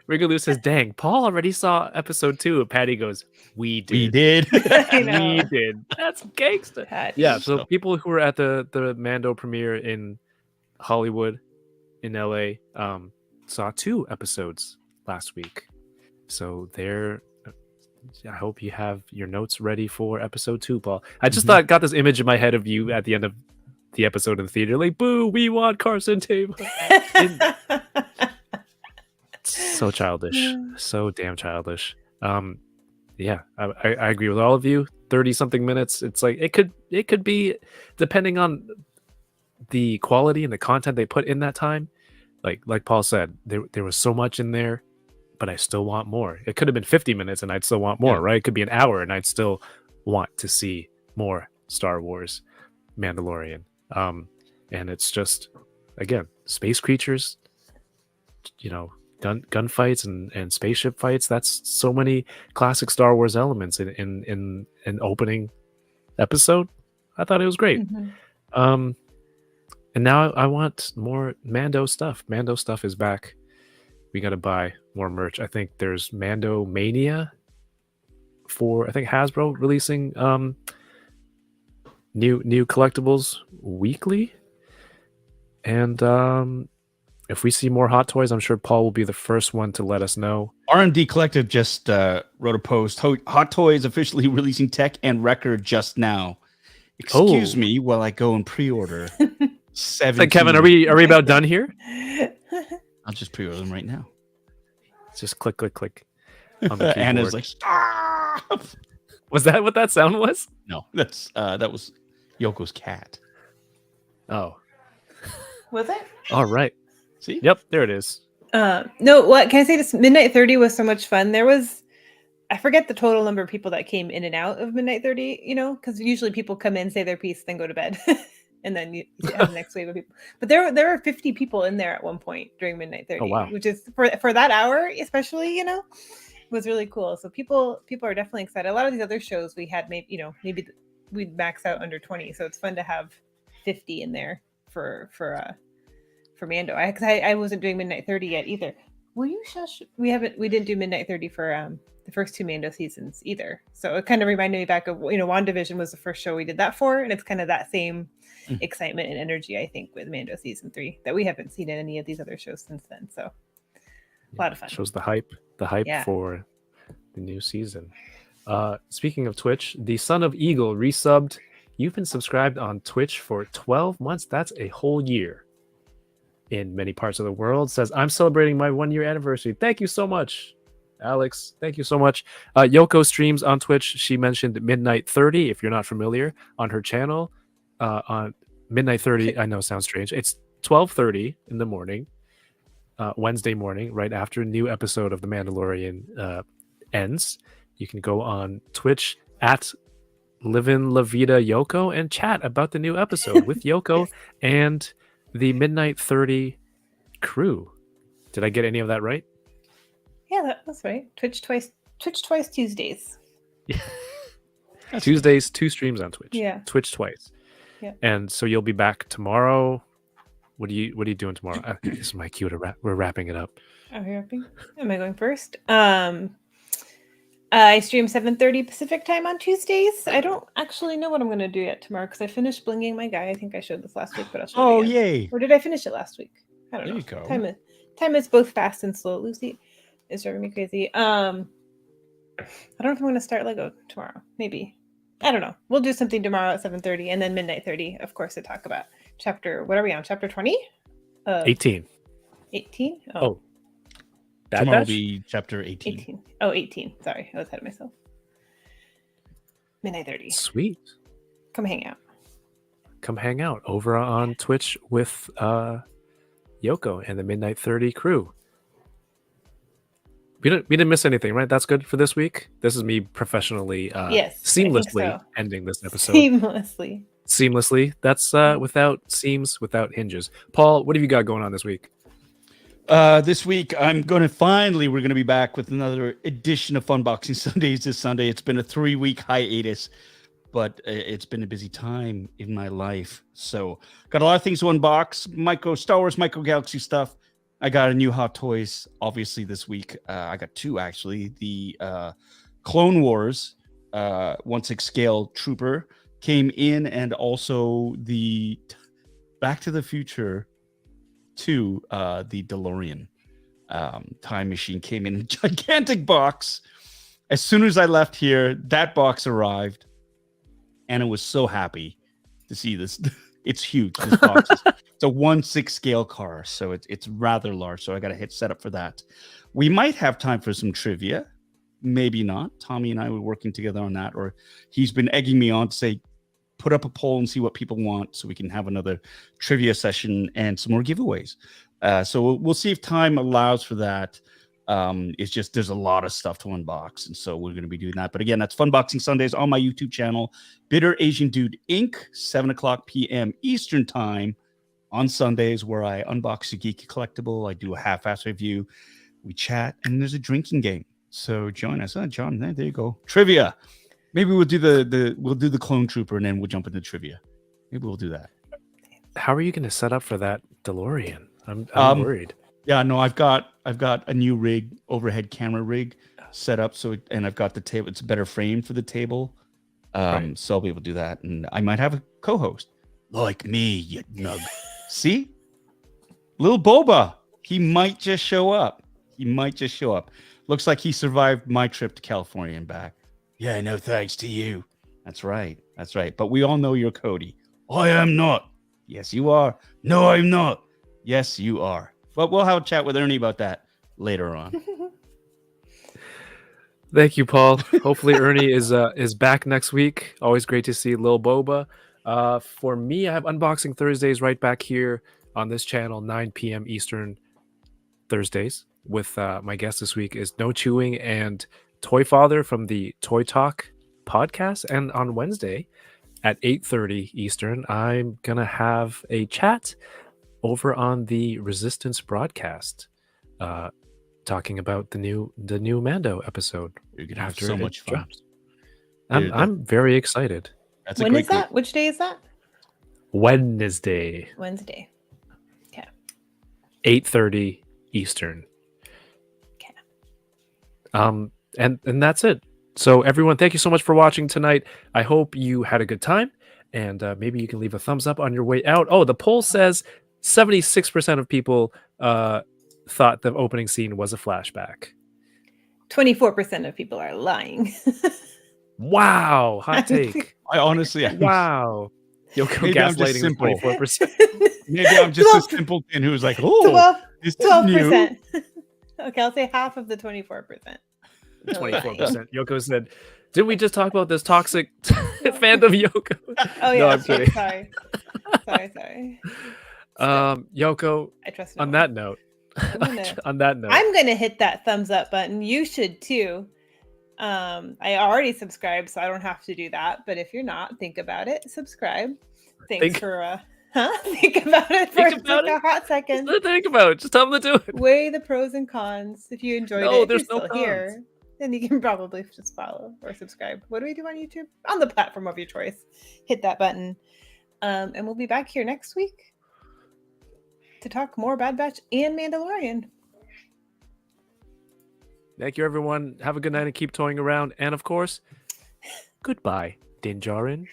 Rigaloo says, "Dang, Paul already saw episode 2." And Patty goes, "We did. I know. We did. That's gangsta." Patty. Yeah. So people who were at the Mando premiere in Hollywood, in LA, saw 2 episodes last week. So I hope you have your notes ready for episode 2, Paul. I just got this image in my head of you at the end of the episode in the theater, like, "Boo, we want Carson Table." So childish, so damn childish. Yeah, I agree with all of you. 30-something minutes. It's like it could be, depending on the quality and the content they put in that time. Like Paul said, there was so much in there, but I still want more. It could have been 50 minutes and I'd still want more, right? It could be an hour and I'd still want to see more Star Wars Mandalorian. And it's just, again, space creatures, gunfights and spaceship fights. That's so many classic Star Wars elements in an opening episode. I thought it was great. And now I want more Mando stuff. Mando stuff is back. We got to buy more merch. I think there's Mando Mania for, I think, Hasbro releasing new collectibles weekly. And if we see more Hot Toys, I'm sure Paul will be the first one to let us know. R&D Collective just wrote a post. Hot Toys officially releasing tech and record just now. Excuse me while I go and pre-order. 17. Kevin, are we about done here? I'll just pre-order them right now. Just click on the keyboard. Anna's like, stop. Was that what that sound was? No, that was Yoko's cat. Oh, was it? All right. See? Yep, there it is. No, what can I say? This Midnight 30 was so much fun. There was, I forget the total number of people that came in and out of Midnight 30. Because usually people come in, say their piece, then go to bed. And then you have the next wave of people. But there were 50 people in there at one point during Midnight 30. Oh, wow. Which is for that hour, especially, was really cool. So people are definitely excited. A lot of these other shows we had maybe we'd max out under 20. So it's fun to have 50 in there for Mando. I wasn't doing Midnight 30 yet either. Will you shush? We didn't do Midnight 30 for the first 2 Mando seasons either. So it kind of reminded me back of, WandaVision was the first show we did that for, and it's kind of that same excitement and energy, I think, with Mando season 3 that we haven't seen in any of these other shows since then. So a lot of fun. Shows the hype for the new season. Speaking of Twitch, the Son of Eagle resubbed. You've been subscribed on Twitch for 12 months. That's a whole year in many parts of the world. Says, I'm celebrating my 1-year anniversary. Thank you so much, Alex. Thank you so much. Yoko streams on Twitch. She mentioned Midnight 30, if you're not familiar, on her channel. On Midnight 30, I know sounds strange. It's 12:30 in the morning, Wednesday morning, right after a new episode of The Mandalorian ends. You can go on Twitch at Livin' La Vida Yoko and chat about the new episode with Yoko and the Midnight 30 crew. Did I get any of that right? Yeah, that's right. Twitch twice Tuesdays. Tuesdays, 2 streams on Twitch. Yeah. Twitch twice. Yeah. And so you'll be back tomorrow. What are you doing tomorrow? This is my cue to wrap. We're wrapping it up. Are we wrapping? Am I going first? I stream 7:30 Pacific time on Tuesdays. I don't actually know what I'm going to do yet tomorrow because I finished blinging my guy. I think I showed this last week, but I'll show it again. Yay! Or did I finish it last week? I don't know. There you go. Time is both fast and slow. Lucy is driving me crazy. I don't know if I'm going to start Lego tomorrow. Maybe. I don't know. We'll do something tomorrow at 7:30 and then midnight 30, of course, to talk about chapter. What are we on? Chapter 20? 18. 18? Oh. Bad Tomorrow will Batch? be chapter 18. 18. Oh, 18. Sorry, I was ahead of myself. Midnight 30. Sweet. Come hang out. Come hang out over on Twitch with Yoko and the Midnight 30 crew. We didn't miss anything, right? That's good for this week. This is me professionally Yes, I think seamlessly so. ending this episode. Seamlessly. That's without seams, without hinges. Paul, what have you got going on this week? This week, we're going to be back with another edition of Funboxing Sundays this Sunday. It's been a 3-week hiatus, but it's been a busy time in my life. So got a lot of things to unbox, Star Wars Micro Galaxy stuff. I got a new Hot Toys, obviously, this week. I got 2, actually. The Clone Wars 1/6 scale Trooper came in, and also the Back to the Future 2, the DeLorean time machine came in a gigantic box. As soon as I left here, that box arrived, and I was so happy to see this. It's huge. This box it's a 1/6 scale car, so it's rather large. So I got to hit setup for that. We might have time for some trivia, maybe not. Tommy and I were working together on that, or he's been egging me on to say, put up a poll and see what people want, so we can have another trivia session and some more giveaways. So we'll see if time allows for that. It's just there's a lot of stuff to unbox, and so we're going to be doing that. But again, that's Funboxing Sundays on my YouTube channel, Bitter Asian Dude Inc. 7:00 p.m. Eastern Time on Sundays, where I unbox a geeky collectible. I do a half-ass review, we chat, and there's a drinking game. So join us. John, there you go. Trivia. Maybe we'll do the Clone Trooper, and then we'll jump into trivia. Maybe we'll do that. How are you going to set up for that DeLorean? I'm worried. Yeah, no, I've got a new rig, overhead camera rig set up. And I've got the table. It's a better frame for the table. Right. So I'll be able to do that. And I might have a co-host like me, you nug. See? Little Boba. He might just show up. Looks like he survived my trip to California and back. Yeah, no thanks to you. That's right. But we all know you're Cody. I am not. Yes, you are. No, I'm not. Yes, you are. But we'll have a chat with Ernie about that later on. Thank you, Paul. Hopefully Ernie is back next week. Always great to see Lil Boba. For me, I have Unboxing Thursdays right back here on this channel, 9 p.m. Eastern Thursdays. With my guest this week is No Chewing and Toy Father from the Toy Talk podcast. And on Wednesday at 8:30 Eastern, I'm going to have a chat over on the Resistance broadcast, talking about the new Mando episode. You're gonna have so much fun. I'm very excited. That's when is that? Which day is that? Wednesday. Okay. 8:30 Eastern. Okay. And that's it. So everyone, thank you so much for watching tonight. I hope you had a good time, and maybe you can leave a thumbs up on your way out. Oh, the poll says 76% of people thought the opening scene was a flashback. 24% of people are lying. Wow, hot take. I honestly, wow. Yoko gaslighting the 24%. Maybe I'm just a simpleton who's like, oh, 12%. Okay, I'll say half of the 24%. 24%. Yoko said, didn't we just talk about this toxic fandom, Yoko? Oh yeah, no, I'm kidding. Sorry. Yoko, I trust on that note, I'm gonna hit that thumbs up button. You should too. I already subscribed, so I don't have to do that. But if you're not, think about it. Subscribe. Think about it for a hot second. Just think about it. Just tell them to do it. Weigh the pros and cons. If you enjoyed it, if you're still here, then you can probably just follow or subscribe. What do we do on YouTube? On the platform of your choice. Hit that button. And we'll be back here next week to talk more Bad Batch and Mandalorian. Thank you, everyone. Have a good night and keep toying around. And of course, goodbye, Din Djarin.